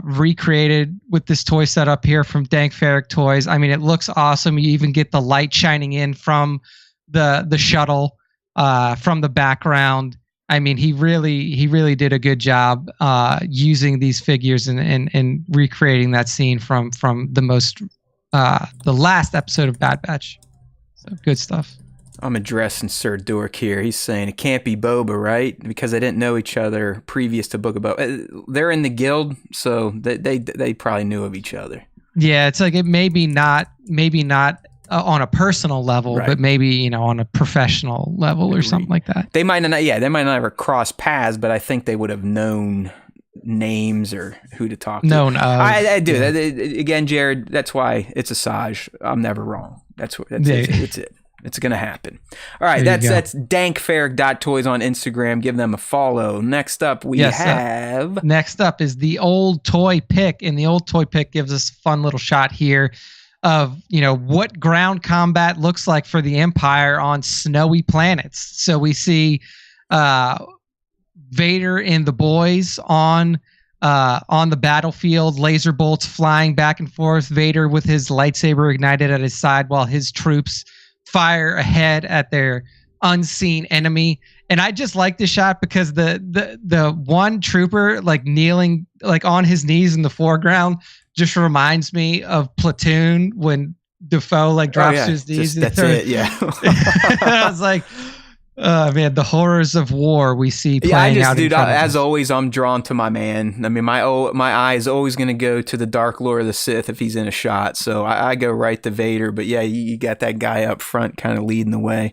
recreated with this toy set up here from Dank Farrick Toys. I mean, it looks awesome. You even get the light shining in from the shuttle, from the background. I mean, he really did a good job using these figures and recreating that scene from the last episode of Bad Batch. So good stuff. I'm addressing Sir Dork here. He's saying it can't be Boba, right? Because they didn't know each other previous to Book of Boba. They're in the guild, so they probably knew of each other. Yeah, it's like it maybe not on a personal level, right, but maybe on a professional level or something like that. They might not. Yeah, they might not ever cross paths, but I think they would have known names or who to talk to. Known of. I do. Yeah. Again, Jared, that's why it's Asajj. I'm never wrong. That's it. It's going to happen. All right, There you that's dankferric.toys on Instagram. Give them a follow. Next up, we have... Next up is the old toy pick, and the old toy pick gives us a fun little shot here of, what ground combat looks like for the Empire on snowy planets. So we see Vader and the boys on the battlefield, laser bolts flying back and forth, Vader with his lightsaber ignited at his side while his troops fire ahead at their unseen enemy. And I just like this shot because the one trooper like kneeling like on his knees in the foreground just reminds me of Platoon when Defoe like drops to his knees. That's it. Yeah. I was like, man, the horrors of war we see playing out. Dude, as always, I'm drawn to my man. I mean, my eye is always going to go to the Dark Lord of the Sith if he's in a shot. So I go right to Vader. But yeah, you got that guy up front kind of leading the way.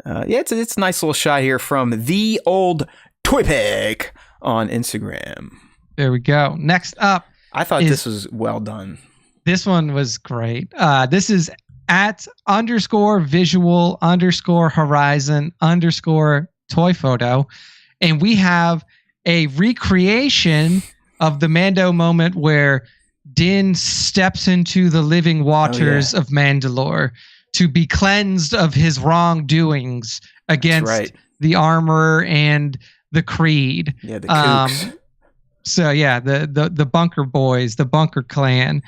It's a nice little shot here from the old toy pick on Instagram. There we go. Next up. I thought this was well done. This one was great. This is at _visual_horizon_toy photo. And we have a recreation of the Mando moment where Din steps into the living waters of Mandalore to be cleansed of his wrongdoings against the Armorer and the Creed. Yeah, the Kooks. So yeah, the Bunker Boys, the Bunker Clan.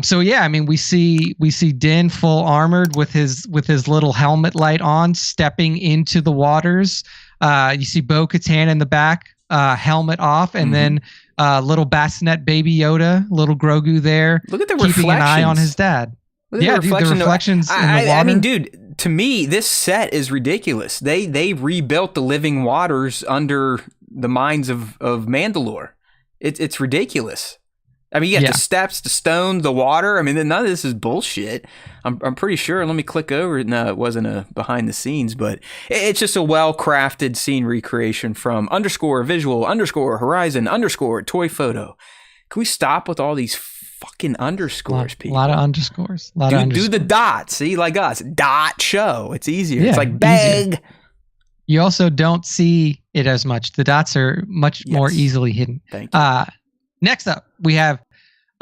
So yeah, I mean we see Din full armored with his little helmet light on, stepping into the waters. You see Bo-Katan in the back, helmet off, and then little bassinet baby Yoda, little Grogu there. Look at the keeping reflections. an eye on his dad. Yeah, dude, the reflections in the water. I mean, dude, to me, this set is ridiculous. They rebuilt the living waters under the mines of Mandalore. It's ridiculous. I mean, you got the steps, the stone, the water. I mean, none of this is bullshit. I'm pretty sure. Let me click over it. No, it wasn't a behind the scenes, but it's just a well-crafted scene recreation from _visual_horizon_toy photo. Can we stop with all these fucking underscores, people? A lot of underscores. Do the dot. See, like us. Dot show. It's easier. It's like bang. Easier. You also don't see it as much. The dots are much more easily hidden. Thank you. Next up, we have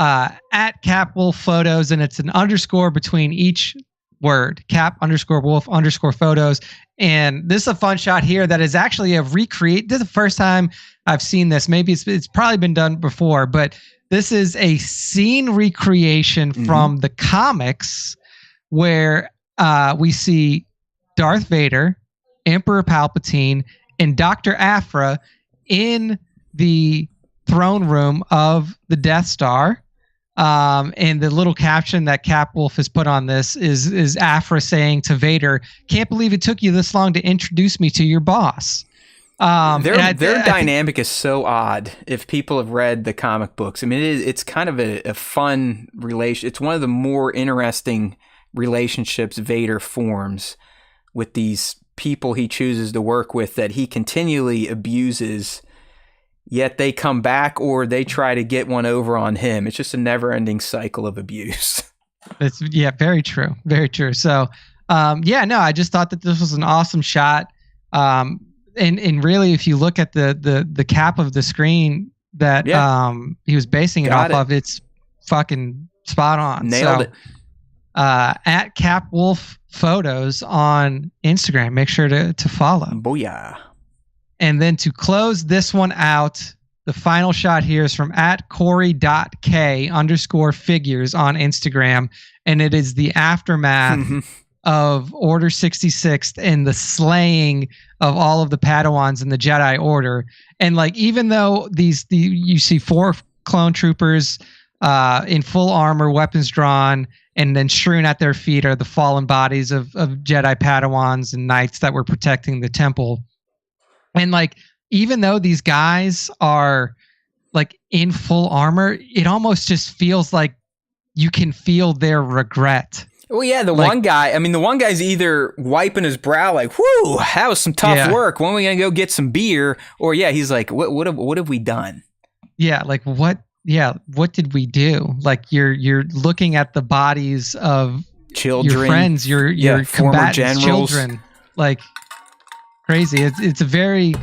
at Cap_Wolf photos, and it's an underscore between each word. Cap_Wolf_photos. And this is a fun shot here that is actually a recreate. This is the first time I've seen this. Maybe it's probably been done before, but this is a scene recreation from the comics where we see Darth Vader, Emperor Palpatine, and Dr. Aphra in the throne room of the Death Star. And the little caption that Cap_Wolf has put on this is Aphra saying to Vader, "Can't believe it took you this long to introduce me to your boss." Their dynamic is so odd. If people have read the comic books, I mean, it's kind of a fun relation. It's one of the more interesting relationships Vader forms with these people he chooses to work with that he continually abuses, yet they come back or they try to get one over on him. It's just a never-ending cycle of abuse. It's very true. Very true. So, I just thought that this was an awesome shot. And really, if you look at the cap of the screen that he was basing it off of, it's fucking spot on. Nailed it. At Cap_Wolf photos on Instagram, make sure to follow. Booyah. And then to close this one out, the final shot here is from at Corey.K_figures on Instagram. And it is the aftermath of Order 66 and the slaying of all of the Padawans in the Jedi Order. And like, even though you see 4 clone troopers in full armor, weapons drawn, and then strewn at their feet are the fallen bodies of Jedi Padawans and knights that were protecting the temple. And like, even though these guys are like in full armor, it almost just feels like you can feel their regret. Well, yeah, the one guy's either wiping his brow like, whew, that was some tough work. When are we going to go get some beer? Or he's like, what have we done? Yeah, like what did we do? Like you're looking at the bodies of children, your friends, your former combatants, generals. children, like crazy. It's a very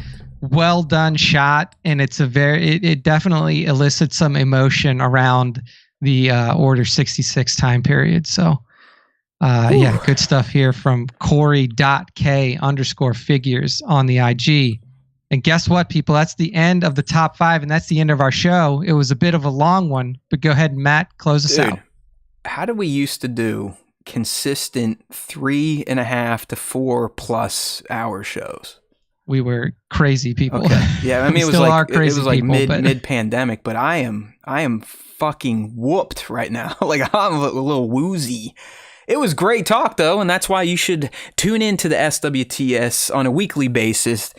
well done shot, and it definitely elicits some emotion around the Order 66 time period. So yeah, good stuff here from Corey.K_figures on the IG. And guess what, people? That's the end of the top 5, and that's the end of our show. It was a bit of a long one, but go ahead, Matt, close us out. How did we used to do consistent 3.5 to 4+ hour shows? We were crazy people. Okay. Yeah, I mean, it was like people, mid pandemic, but I am fucking whooped right now. Like, I'm a little woozy. It was great talk, though, and that's why you should tune in to the SWTS on a weekly basis,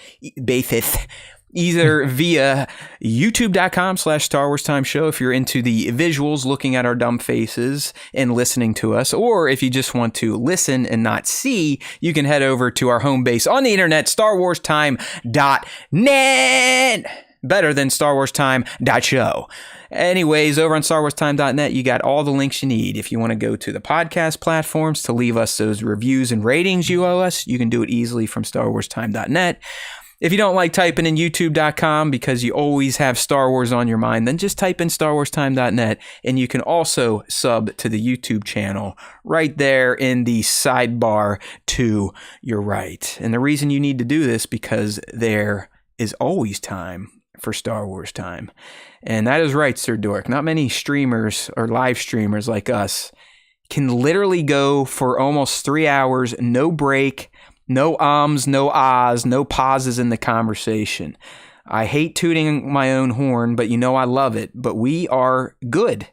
either via youtube.com/Star Wars Time Show if you're into the visuals, looking at our dumb faces and listening to us, or if you just want to listen and not see, you can head over to our home base on the internet, StarWarsTime.net. Better than StarWarsTime.show. Anyways, over on StarWarsTime.net, you got all the links you need. If you want to go to the podcast platforms to leave us those reviews and ratings you owe us, you can do it easily from StarWarsTime.net. If you don't like typing in YouTube.com because you always have Star Wars on your mind, then just type in StarWarsTime.net, and you can also sub to the YouTube channel right there in the sidebar to your right. And the reason you need to do this because there is always time for Star Wars time. And that is right, Sir Dork. Not many streamers or live streamers like us can literally go for almost 3 hours, no break, no ums, no ahs, no pauses in the conversation. I hate tooting my own horn, but you know I love it. But we are good.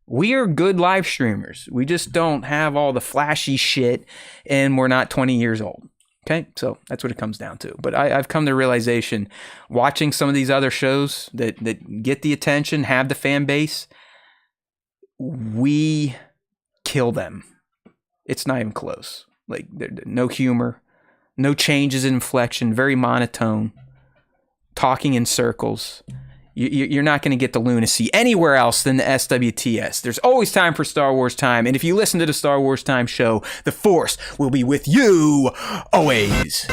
We are good live streamers. We just don't have all the flashy shit, and we're not 20 years old. Okay, so that's what it comes down to. But I've come to realization, watching some of these other shows that get the attention, have the fan base, we kill them. It's not even close. Like, no humor, no changes in inflection, very monotone, talking in circles. You're not going to get the lunacy anywhere else than the SWTS. There's always time for Star Wars time. And if you listen to the Star Wars Time show, the Force will be with you always.